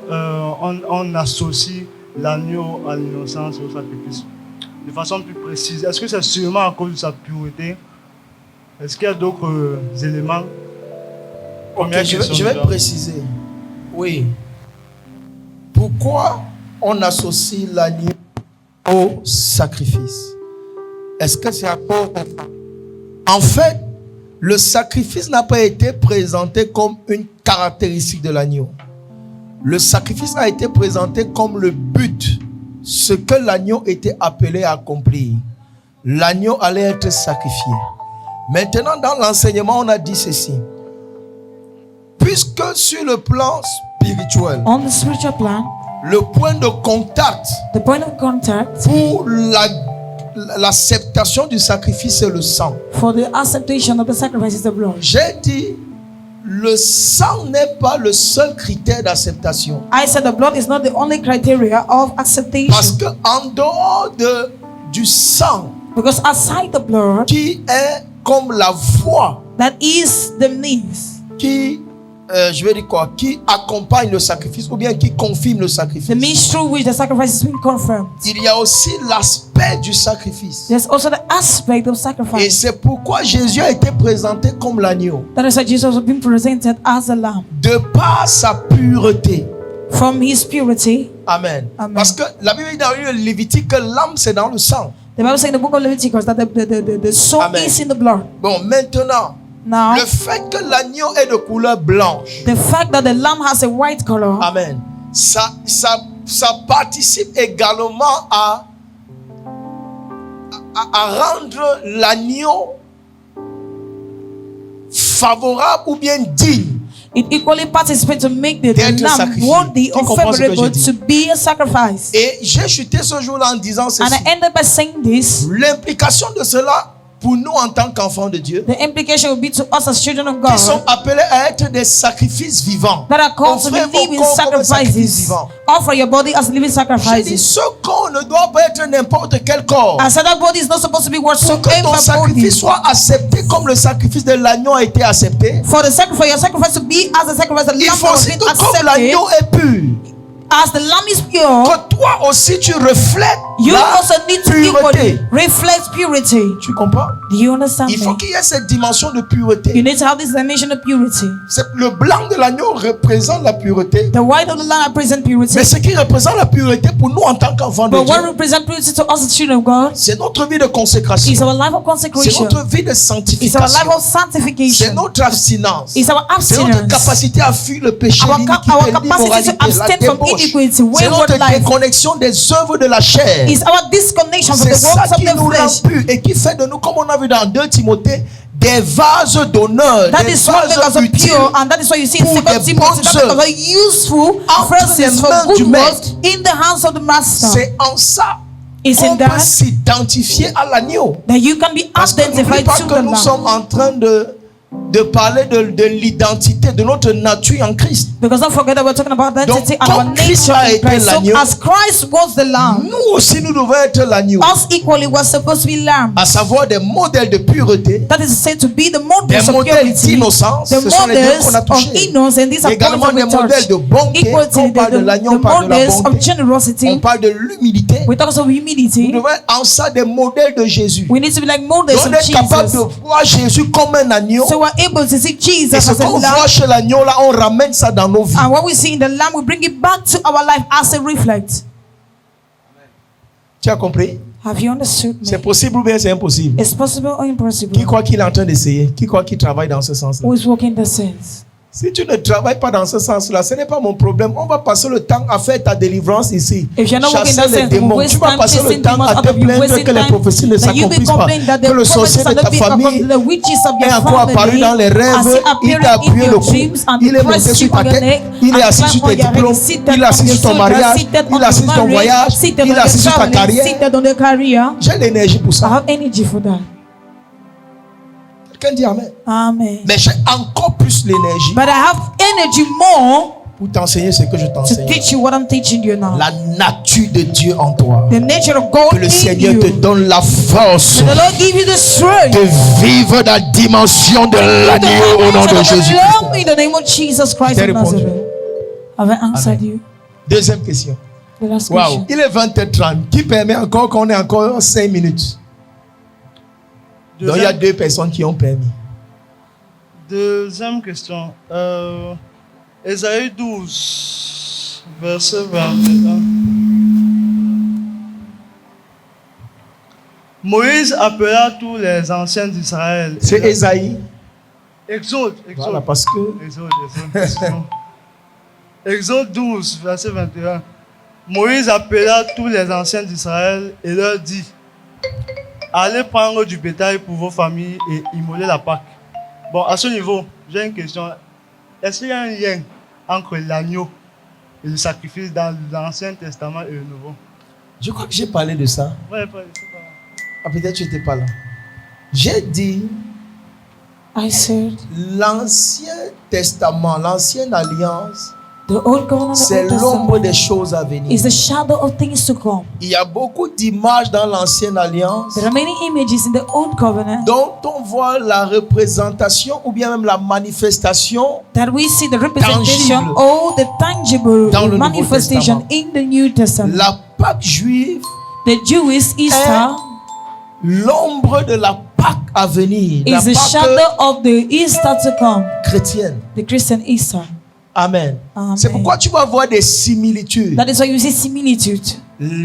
on associe l'agneau à l'innocence et au sacrifice. De façon plus précise. Est-ce que c'est seulement à cause de sa pureté? Est-ce qu'il y a d'autres éléments? Ok, je vais préciser. Oui. Pourquoi on associe l'agneau au sacrifice? Est-ce que c'est à cause de ça? En fait, le sacrifice n'a pas été présenté comme une caractéristique de l'agneau. Le sacrifice a été présenté comme le but ce que l'agneau était appelé à accomplir. L'agneau allait être sacrifié. Maintenant, dans l'enseignement, on a dit ceci. Puisque sur le plan spirituel, On the spiritual plan, le point de contact the point of contact pour l'acceptation du sacrifice, c'est le sang. for the acceptation of the sacrifice is the blood. J'ai dit, le sang n'est pas le seul critère d'acceptation. I said the blood is not the only criteria of Parce acceptation. que en dehors du sang, Because aside the blood, qui est comme la voix that is the means, qui, je vais dire quoi, qui accompagne le sacrifice ou bien qui confirme le the sacrifice, means through which the sacrifice is being confirmed. il y a aussi l'aspect du sacrifice. There's also the aspect of Et sacrifice. c'est pourquoi Jésus a été présenté comme l'agneau, That is why Jesus was being presented as a lamb de par sa pureté. from his purity. Amen. Amen. Parce que la Bible dit dans le Lévitique que l'âme c'est dans le sang. The Bible says in the book of Leviticus that the soul Amen. is in the blood. Bon, maintenant, Now, le fait que l'agneau est de couleur blanche, the fact that the lamb has a white color, amen, ça participe également à rendre l'agneau favorable ou bien digne. it equally participates to make the D'être lamb sacrifié. worthy Qui or comprend ce que favorable je dis? to be a sacrifice. Et j'ai chuté ce jour-là en disant And ceci. I ended by saying this. L'implication de cela pour nous en tant qu'enfants de Dieu, The implication will be to us as children of qui sont God appelés à être des sacrifices vivants. that are called to be Offrez vos living corps comme un sacrifice sacrifices. vivant. Offer your body as living J'ai dit, sacrifices. ce corps ne doit pas être n'importe quel corps. I said that body is not supposed to be Pour que ton whatsoever body. sacrifice soit accepté comme le sacrifice de l'agneau a été accepté, For your sacrifice to be as a sacrifice, the il lamb faut has aussi been que comme accepted. l'agneau est pur, As the lamb is pure, que toi aussi tu reflètes you la also need to pureté. equally reflect purity. Tu comprends? Do you understand Il faut me? qu'il y ait cette dimension de You pureté. need to have this dimension of purity. Le blanc de l'agneau représente la pureté. The white of the lamb represents purity. Mais ce qui représente la pureté pour nous en tant qu'enfants de But what Dieu, represents purity to us as children of God c'est notre vie de consécration. is our life of C'est consecration. notre vie de It's our sanctification. life of C'est sanctification. notre abstinence. It's our C'est notre abstinence. capacité à fuir le péché, Our l'iniquité, capacity to l'immoralité, la abstain from débauche. iniquity, C'est wayward notre life. déconnexion des œuvres de la chair. It's our disconnection from C'est the ça works of qui the nous rend flesh. purs et qui fait de nous, comme on a vu dans 2 Timothée, des vases d'honneur, That des is what makes vases us utiles pure, and that is why you see in pour 2 des Timothy bonnes that œuvres. makes us useful Entre verses les for mains du good maître. works in the hands of the master. C'est en ça Is qu'on in peut that s'identifier à l'agneau. that you can be Parce que n'oublie identified pas to que the nous lamb. sommes en train de parler de l'identité, de notre nature en Christ. Because don't forget that we're talking about identity Donc, and our comme Christ nature a in été Christ. So l'agneau, as Christ was the lamb, Nous aussi, nous devons être l'agneau. us equally were supposed to be lambs. À savoir des modèles de pureté, That is said to be the des models of modèles purity, d'innocence. the Ce sont les deux models qu'on a of touchés. innocence, and these are Également points des of modèles touch. de bonté. Equal Quand to on parle de l'agneau, on the parle de la models of bonté. On generosity. parle de l'humilité. We talk also of Nous humility. devons être en ça des modèles de Jésus. We need to be like models Donc, on of est capable de Jesus. voir Jésus comme un agneau. So we're able to see Jesus Et ce as a qu'on voit lamb. chez l'agneau, là, on ramène ça dans nos vies. And what we see in the lamb, we bring it back to our life as a reflect. Tu as compris? Have you understood C'est me? possible ou bien c'est impossible? It's possible or impossible? Qui croit qu'il est en train d'essayer? Qui croit qu'il travaille dans ce sens-là? Who is walking the sense? Si tu ne travailles pas dans ce sens-là, ce n'est pas mon problème. On va passer le temps à faire ta délivrance ici. If you're not walking Chasser that les sense, démons. waste Tu vas time passer le chasing temps demons à out te of you, plaindre wasting que les time, prophéties ne that you be s'accomplissent pas. complaining that the Que le prophets sorcier de are not ta being famille accomplished, the witches of est your encore apparu family dans les are rêves. still Il t'a appearing in appuyé le your cou. dreams and Il est monté pressed sur you ta on your tête. neck Il est and assis climb sur on tes your head, diplômes. seated Il est on assis your sur ton shoulders, mariage. seated Il on est assis your sur ton marriage, voyage. seated Il on est assis your sur ta traveling, carrière. seated on your career. J'ai l'énergie pour I ça. have energy for that. Quelqu'un dit Amen. Amen. Mais j'ai encore plus l'énergie But I have energy more pour t'enseigner ce que je to t'enseigne. teach you what I'm teaching you now. La nature de Dieu en toi. The nature of God Que le in Seigneur te you. donne la force May the Lord give you the strength de vivre dans la dimension de l'agneau au nom de Jésus. In the name of Jesus Christ T'ai of répondu. Nazareth. Have I answered you? Deuxième question. The last Wow. question. Il est 20h30. Qui permet encore qu'on ait encore 5 minutes? Donc il y a 2 personnes qui ont permis. Deuxième question. Ésaïe 12, verset 21. Moïse appela tous les anciens d'Israël. C'est Ésaïe. Exode. Voilà, parce que Exode. Exode 12, verset 21. Moïse appela tous les anciens d'Israël et leur dit: allez prendre du bétail pour vos familles et immoler la Pâque. Bon, à ce niveau, j'ai une question. Est-ce qu'il y a un lien entre l'agneau et le sacrifice dans l'Ancien Testament et le Nouveau? Je crois que j'ai parlé de ça. Ouais, pas, c'est pas là. Ah, peut-être tu n'étais pas là. J'ai dit, I said, l'Ancien Testament, l'Ancienne Alliance, the Old Covenant, the c'est Old l'ombre des Testament choses à venir. is the shadow of things to come. Il y a beaucoup d'images dans l'Ancienne Alliance There are many images in the Old Covenant dont on voit la représentation ou bien même la manifestation that we see the representation tangible or the tangible dans le Nouveau manifestation Testament. in the New Testament. La Pâque juive The Jewish Easter l'ombre de la Pâque à venir, la is the Pâque shadow of the Easter to come, chrétienne. the Christian Easter. Amen. Amen. C'est pourquoi tu vas voir des similitudes. That is why you see similitude.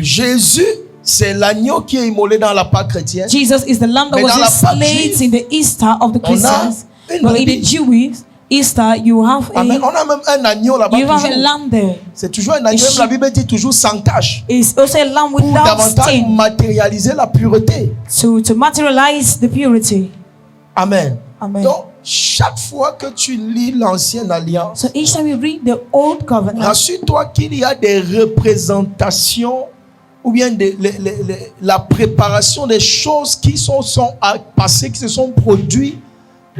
Jésus, c'est l'agneau qui est immolé dans la Pâque chrétienne. Jesus is the lamb that Mais was dans la Pâque slain juive, in the Easter of the on a Christians. une But in brebis. the Jewish Easter, you have Amen. On a a même un agneau là-bas. you have a toujours. lamb there. C'est toujours un agneau. Même la Bible dit toujours sans tache. It's also a lamb Pour without davantage stain matérialiser la pureté. to materialize the purity. Amen. Amen. Donc, chaque fois que tu lis l'Ancienne Alliance, So each time you read the Old Covenant, rassure-toi qu'il y a des représentations ou bien la préparation des choses qui sont passées, qui se sont produites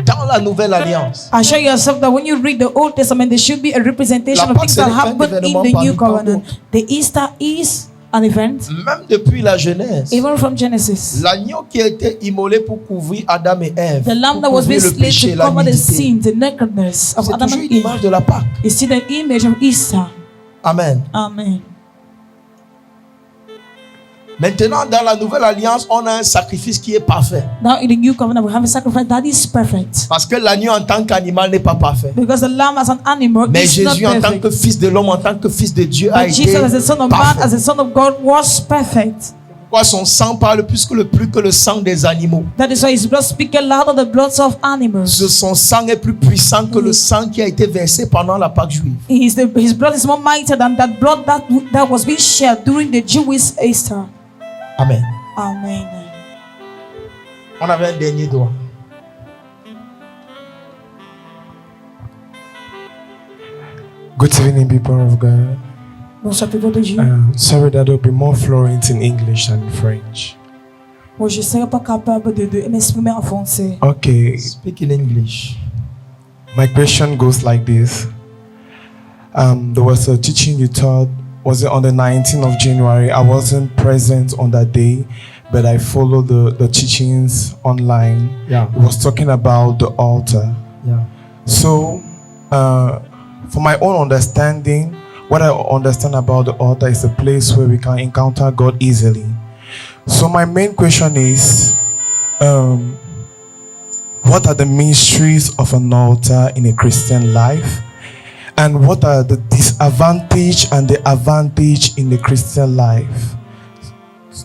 dans la Nouvelle Alliance. assure yourself that when you read the Old Testament, there should be a representation La of Pâque, things c'est that le grand happened in événement the parmi New tant Covenant. d'autres. The Easter is an event, Même depuis la Genèse, even from Genesis. l'agneau qui a été immolé pour couvrir Adam et Ève, The lamb pour that was couvrir le slain péché, to la cover the nudité. sin, the nakedness of C'est Adam toujours and une Eve. image de la Pâque. You see the image of Easter. Amen. Amen. Maintenant, dans la Nouvelle Alliance, on a un sacrifice qui est parfait. Now in the New Covenant, we have a sacrifice that is perfect. Parce que l'agneau en tant qu'animal n'est pas parfait. Because the lamb as an animal Mais is not Jésus en tant perfect. que fils de l'homme, en tant que fils de Dieu a But été Jesus as the Son of Man, parfait. as the Son of God, was perfect. Pourquoi son sang parle plus que le sang des animaux. That is why his blood speaks louder than the bloods of animals. Son sang est plus puissant que le sang qui a été versé pendant la Pâque juive. His blood is more mighty than that blood that was being shed during the Jewish Easter. Amen. Amen. On avait un dernier doigt. Good evening, people of God. Bonsoir, people de Dieu. Sorry that I'll be more fluent in English than French. Bon, je ne serai pas capable de m'exprimer en français. Okay, Speak in English. my question goes like this. There was a teaching you taught, was it on the 19th of January? I wasn't present on that day, but I followed the teachings online. Yeah. It was talking about the altar. Yeah. So, for my own understanding, what I understand about the altar is a place where we can encounter God easily. So my main question is, what are the mysteries of an altar in a Christian life? And what are the disadvantage and the advantage in the Christian life?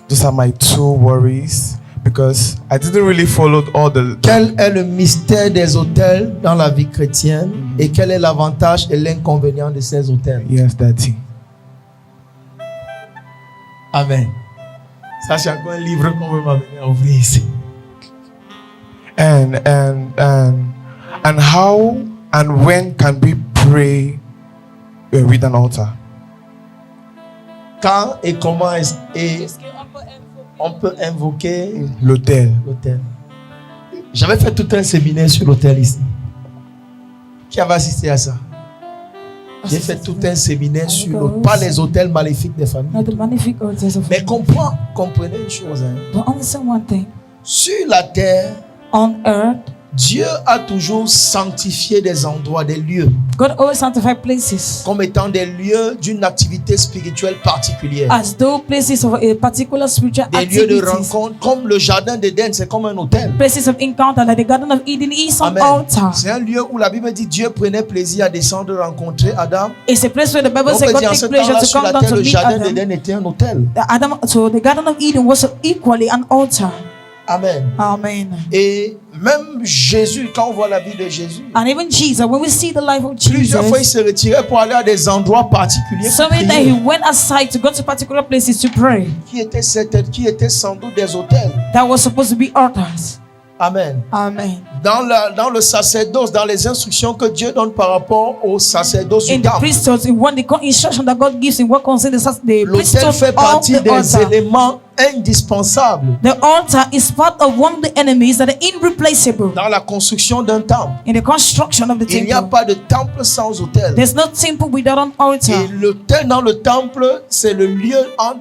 Those are my two worries, because I didn't really follow all the... Quel est le mystère des autels dans la vie chrétienne et quel est l'avantage et l'inconvénient de ces autels? Yes, Daddy. Amen. Ça, c'est encore un livre qu'on veut m'amener à ouvrir ici. And how and when can we pray with an altar? Quand et comment on peut invoquer l'autel? J'avais fait tout un séminaire sur l'autel ici. Qui avait assisté à ça? J'ai fait tout un séminaire sur pas les autels maléfiques des familles. Not the magnific altars of Mais comprenez une chose. Hein. But understand one thing. Sur la terre, on earth, Dieu a toujours sanctifié des endroits, des lieux. God always sanctified places. Comme étant des lieux d'une activité spirituelle particulière. As though places of a particular spiritual Des activities. lieux de rencontre, comme le jardin d'Éden, c'est comme un hôtel. Places of encounter, like the Garden of Eden is an Amen. altar. C'est un lieu où la Bible dit Dieu prenait plaisir à descendre rencontrer Adam. It's a place where the Bible On says peut God dire en takes ce pleasure temps-là to sur come la down terre, to le meet jardin Adam. d'Éden était un hôtel. So the Garden of Eden was equally an altar. Amen. Amen. Et même Jésus, quand on voit la vie de Jésus, And even Jesus, when we see the life of plusieurs fois il Jesus, se retirait pour aller à des endroits particuliers so pour many times prier, he went aside to go to particular places to pray. qui étaient sans doute des hôtels. That was supposed to be altars. Amen. Amen. Dans le sacerdoce, dans les instructions que Dieu donne par rapport au sacerdoce du In the temple, priesthood, in one the instruction that God gives in what concerns the l'autel priesthood fait of partie the des altar. éléments indispensables The altar is part of one of the enemies that are irreplaceable dans la construction d'un temple. in the construction of the Il n'y a temple. pas de temple sans autel. There's no temple without an altar. Et l'autel dans le temple, c'est le lieu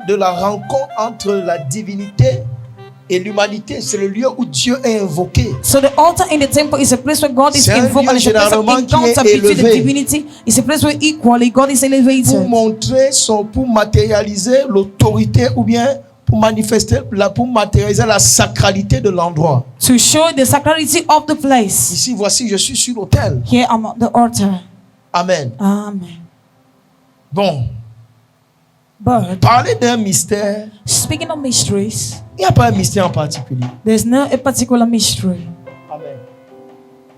de la rencontre entre la divinité et l'humanité. C'est le lieu où Dieu est invoqué. So the altar in the temple is a place where God is C'est un invoked, lieu and it's a place of généralement qui est encounter between the élevé. divinity. It's a place where equally God is Pour elevated. montrer pour matérialiser l'autorité ou bien pour matérialiser la sacralité de l'endroit. To show the sacrality of the place. Ici, voici, je suis sur l'autel. Here I'm on the altar. Amen. Amen. Bon, But parler d'un mystère, speaking of mysteries, il n'y a pas un mystère en particulier. there's no a particular mystery. Amen.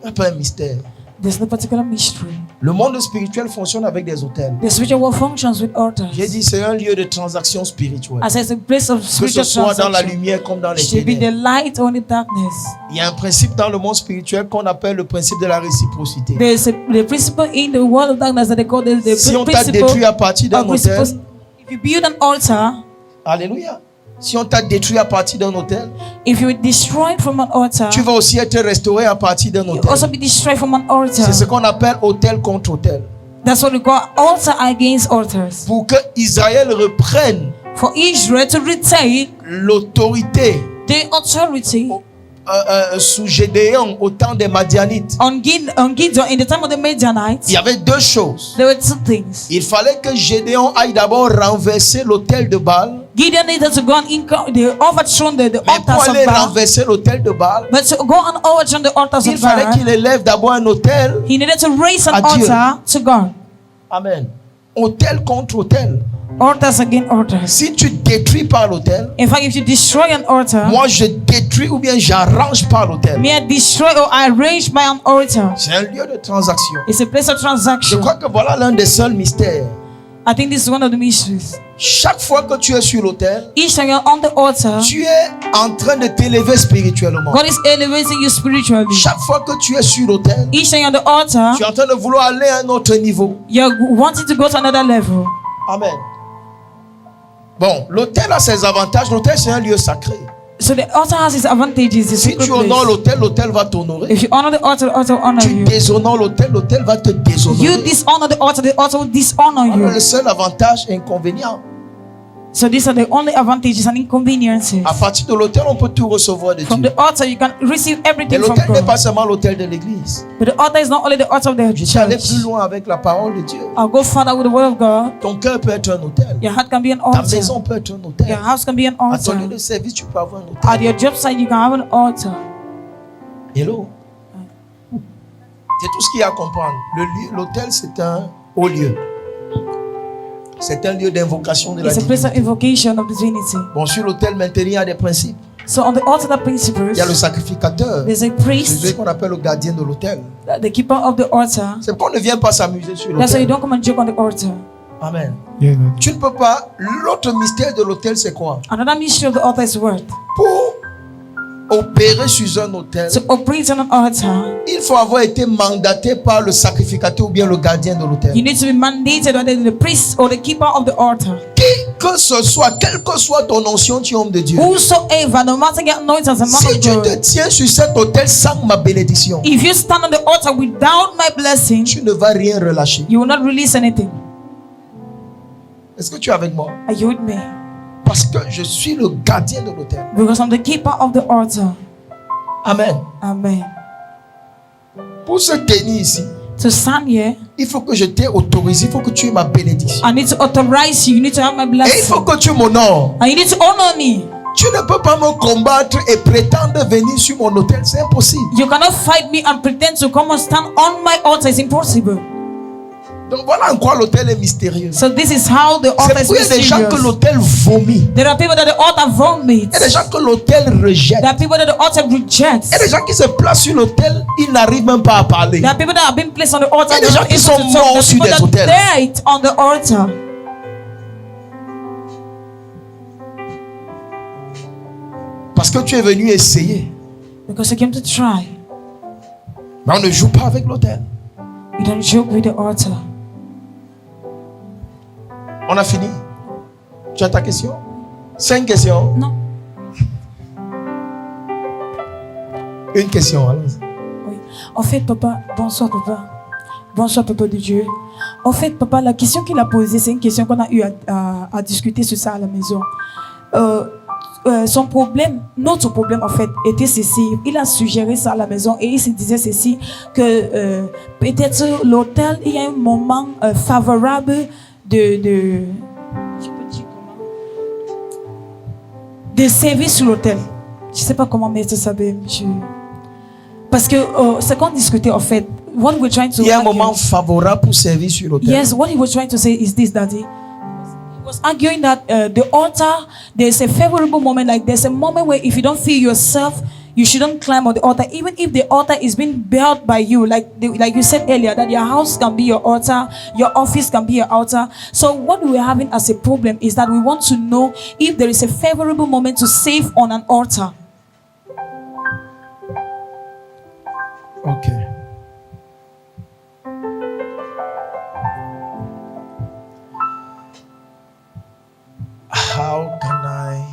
Il n'y a pas un mystère. There's no particular mystery. Le monde spirituel fonctionne avec des hôtels. The spiritual world functions with altars. J'ai dit, c'est un lieu de transaction spirituelle. As it's a place of Que ce spiritual soit dans la transaction. lumière comme dans les It should be the ténèbres. light or the darkness. Il y a un principe dans le monde spirituel qu'on appelle le principe de la réciprocité. There's the principle in the world of darkness that they call the Si on t'a principle détruit à partir d'un of reciprocity. hôtel, If you build an altar, alléluia. Si on t'a détruit à partir d'un hôtel, if you were destroyed from an altar, tu vas aussi être restauré à partir d'un you hôtel. also be destroyed from an altar. C'est ce qu'on appelle hôtel contre hôtel. That's what we call altar against altars. Pour que Israël reprenne For Israel to retain l'autorité the authority sous Gédéon au temps des Madianites, on Gideon in the time of the Midianites, il y avait deux choses. there were two things. Il fallait que Gédéon aille d'abord renverser l'autel de Baal. Gideon needed to go and overthrow the Mais pour altars of aller Baal. renverser l'autel de Baal, But to go and overthrow the altars il of fallait Baal, qu'il élève d'abord un autel. he needed to raise an à Dieu. altar to God. Amen. Autel contre autel. Altars against altars. Si tu détruis par l'autel, In fact, if you destroy an altar, moi je détruis ou bien j'arrange par l'autel. may I destroy or arrange by an altar. C'est un lieu de transaction. It's a place of Je transaction. crois que voilà l'un des seuls mystères. I think this is one of the mysteries. Chaque fois que tu es sur l'autel, Each time you're on the altar, tu es en train de t'élever spirituellement. God is elevating you spiritually. Chaque fois que tu es sur l'autel, Each time you're on the altar, tu es en train de vouloir aller à un autre niveau. you're wanting to go to another level. Amen. Bon, l'autel a ses avantages. L'autel, c'est un lieu sacré. So the altar has its advantages. It's a Si sacred tu honores place. l'autel va t'honorer. If you honor the altar will honor Tu you. déshonores l'autel va te You déshonorer. dishonor the altar will dishonor Voilà le you. seul avantage inconvénient. So these are the only advantages and inconveniences. À partir de l'autel, on peut tout recevoir de From Dieu. the altar, you can receive Mais everything from l'autel n'est God. pas seulement l'autel de l'église. But the altar is not only the altar of the Je suis allé church. plus loin avec la parole de Dieu. I'll go further with the word of God. Ton cœur peut être un hôtel. Your heart can be an Ta altar. maison peut être un hôtel. Your house can be an À ton altar. lieu de service, tu peux avoir un hôtel. At your job site, you can have an altar. Hello. C'est tout ce qu'il y a à comprendre. L'hôtel, c'est un haut lieu. C'est un lieu d'invocation de la It's a place divinité. of invocation of divinity. Bon, sur l'autel, maintenant, il y a des principes. So on the altar, the principles, Il y a le sacrificateur. there's a C'est celui priest, qu'on appelle le gardien de l'autel. the keeper of the altar. C'est qu'on ne vient pas s'amuser sur That's why you l'autel. don't come and joke on the altar. Amen. Yeah, Lord. Tu ne peux pas. L'autre mystère de l'autel, c'est quoi? Another mystery of the altar is word. Pour opérer sur un autel, To operate on an altar, il faut avoir été mandaté par le sacrificateur ou bien le gardien de l'autel. you need to be mandated by the priest or the keeper of the altar. Qui que ce soit, quelle que soit ton onction, tu es homme de Dieu. Whosoever, no matter your anointing as a man Si of tu te God, tiens sur cet autel sans ma bénédiction, if you stand on the altar without my blessing, tu ne vas rien relâcher. you will not release anything. Est-ce que tu es avec moi? Are you with me? Parce que je suis le gardien de l'autel. Because I'm the keeper of the altar. Amen. Amen. Pour se tenir ici, To stand here, il faut que je t'ai autorisé, il faut que tu aies ma bénédiction. I need to authorize you. You need to have my Et il blessing. faut que tu m'honores. And you need to honor me. Tu ne peux pas me combattre et prétendre venir sur mon autel, c'est impossible. You cannot fight me and pretend to come and stand on my altar. It's impossible. Donc voilà en quoi l'autel est mystérieux. So this is how the altar C'est is pourquoi il y a des gens que mysterious. l'autel vomit. There are people that the altar vomits. Il y a des gens que l'autel rejette. There are people that the altar rejects. Il y a des gens qui se placent sur l'autel, ils n'arrivent même pas à parler. There are people that have been placed on the altar. Il y a des gens qui sont morts sur des autels. Died on the altar. Parce que tu es venu essayer. Because you came to try. Mais on ne joue pas avec l'autel. You don't joke with the altar. On a fini. Tu as ta question? 5 questions? Non. Une question, allons. Oui. En fait, papa, bonsoir, papa. Bonsoir, papa de Dieu. En fait, papa, la question qu'il a posée, c'est une question qu'on a eu à discuter sur ça à la maison. Son problème, notre problème en fait, était ceci. Il a suggéré ça à la maison et il se disait ceci, que peut-être l'hôtel, il y a un moment favorable de service sur l'hôtel. Je ne sais pas comment mettre ça, parce que ce qu'on discutait en fait, what we're trying to il y a un argue, moment favorable pour servir sur l'autel. yes, what he was trying to say is this, Daddy. He was arguing that the altar, there's a favorable moment, like there's a moment where if you don't feel yourself, you shouldn't climb on the altar, even if the altar is being built by you, like you said earlier, that your house can be your altar, your office can be your altar. So what we're having as a problem is that we want to know if there is a favorable moment to save on an altar. Okay. How can I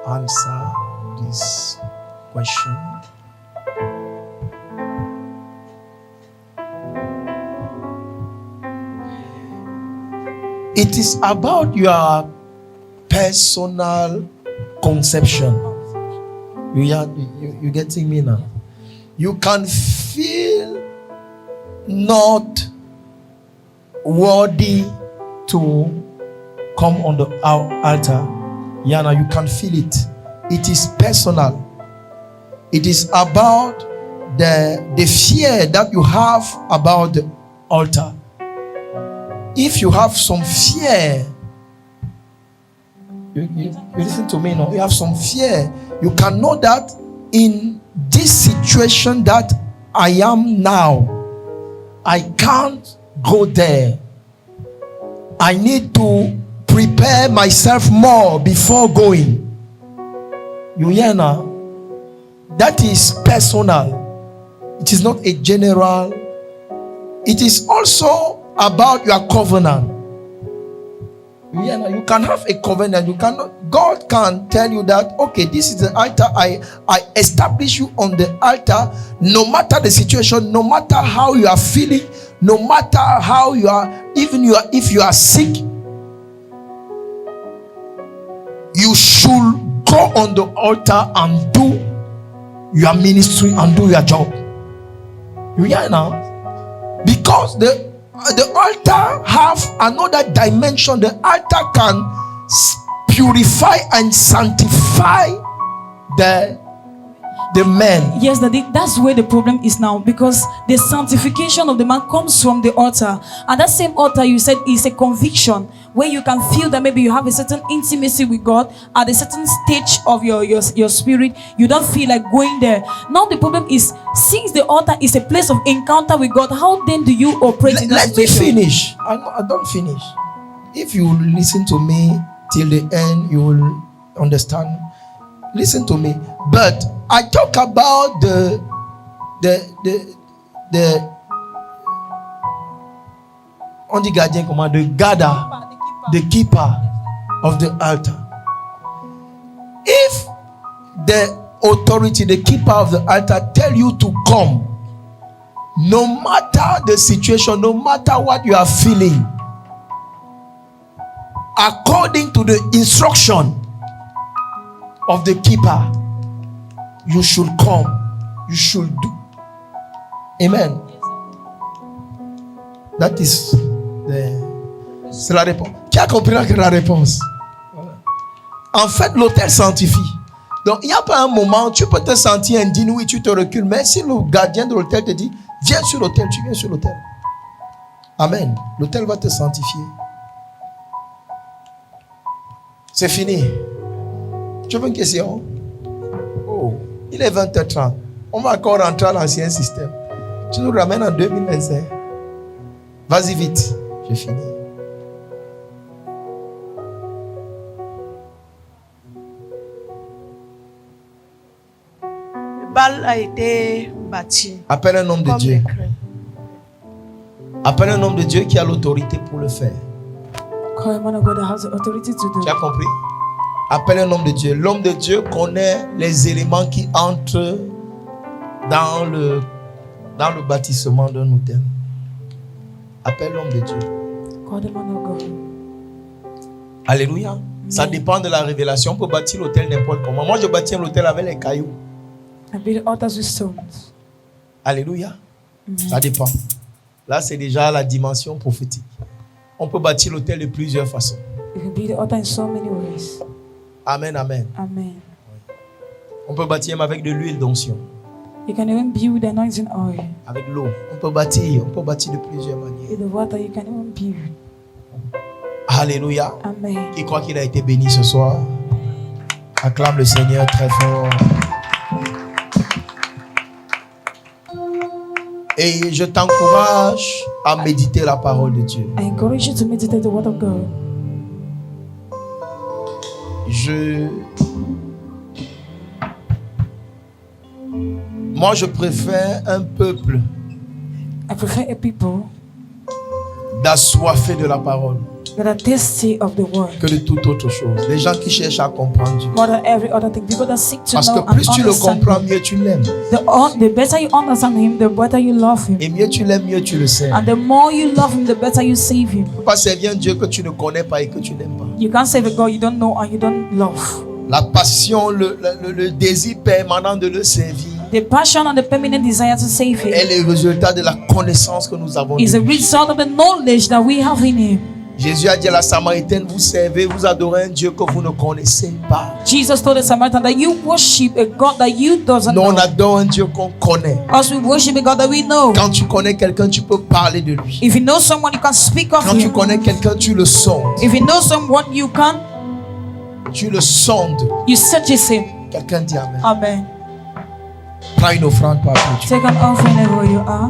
answer this question? It is about your personal conception. You getting me now? You can feel not worthy to come on the altar. Yana, you can feel it. It is personal. It is about the fear that you have about the altar. If you have some fear, you listen to me now. You have some fear. You can know that in this situation that I am now, I can't go there. I need to prepare myself more before going. You hear now? That is personal. It is not a general. It is also about your covenant. You hear now? You can have a covenant. You cannot. God can tell you that, okay, this is the altar. I establish you on the altar, no matter the situation, no matter how you are feeling, no matter how you are, even if you are sick, you should go on the altar and do your ministry and do your job. You hear now? Because the altar have another dimension. The altar can purify and sanctify the man. Yes, that's where the problem is now, because the sanctification of the man comes from the altar, and that same altar you said is a conviction where you can feel that maybe you have a certain intimacy with God at a certain stage of your spirit. You don't feel like going there. Now the problem is, since the altar is a place of encounter with God, how then do you operate in that situation? Let me finish. I don't finish. If you listen to me till the end, you will understand. Listen to me. But I talk about the on the guardian command, the keeper of the altar. If the authority, the keeper of the altar, tell you to come, no matter the situation, no matter what you are feeling, according to the instruction of the keeper, you should come, you should do. Amen. That is c'est la réponse. Qui a compris la réponse? En fait, l'autel sanctifie. Donc, il n'y a pas un moment, tu peux te sentir indigne, oui, tu te recules, mais si le gardien de l'autel te dit, viens sur l'autel, tu viens sur l'autel. Amen. L'autel va te sanctifier. C'est fini. Tu veux une question? Oh, il est 20h30. On va encore rentrer à l'ancien système. Tu nous ramènes en 2025. Vas-y vite. J'ai fini. Le bal a été bâti. Appelle un homme de comme Dieu. les crêpes. Appelle un homme de Dieu qui a l'autorité pour le faire. Call a man of God that has the authority to do. Tu as compris? Appelle un homme de Dieu. L'homme de Dieu connaît les éléments qui entrent dans le bâtissement d'un hôtel. Appelle l'homme de Dieu. Call the man of God. Alléluia. Ça dépend de la révélation. On peut bâtir l'hôtel n'importe comment. Moi, je bâtis l'hôtel avec les cailloux. I build altars with stones. Alléluia. Ça dépend. Là, c'est déjà la dimension prophétique. On peut bâtir l'hôtel de plusieurs façons. You can build the altar in so many ways. Amen, amen. Amen. On peut bâtir même avec de l'huile d'onction. You can even build the anointing oil. Avec l'eau. On peut bâtir de plusieurs manières. With the water, you can even build. Alléluia. Amen. Qui croit qu'il a été béni ce soir? Acclame le Seigneur très fort. Et je t'encourage à méditer la parole de Dieu. I encourage you to meditate the word of God. Moi, je préfère un peuple I prefer a people d'assoiffé de la parole that are thirsty of the word que de toute autre chose. Les gens qui cherchent à comprendre Dieu. more than every other thing. People that seek to Parce know que plus and tu le understand comprends, him. mieux tu l'aimes. The better you understand him, the better you love him. Et mieux tu l'aimes, mieux tu le sers. And the more you love him, the better you save him. Tu ne peux pas servir un Dieu que tu ne connais pas et que tu n'aimes pas. You can't save a God you don't know and you don't love. La passion, le désir permanent de le servir The passion and the permanent desire to save him est le résultat de la connaissance que nous avons is de a lui. result of the knowledge that we have in him. Jésus a dit à la Samaritaine, vous servez, vous adorez un Dieu que vous ne connaissez pas. Jesus told the Samaritan that you worship a God that you doesn't Nous, know. on adore un Dieu qu'on connaît. Us we worship a God that we know. Quand tu connais quelqu'un, tu peux parler de lui. If you know someone, you can speak of Quand tu him. connais quelqu'un, tu le sondes. If you know someone, you can. Tu le sondes. You search him. Quelqu'un dit Amen. Amen. Prends une offrande partout. Take an offering where you are.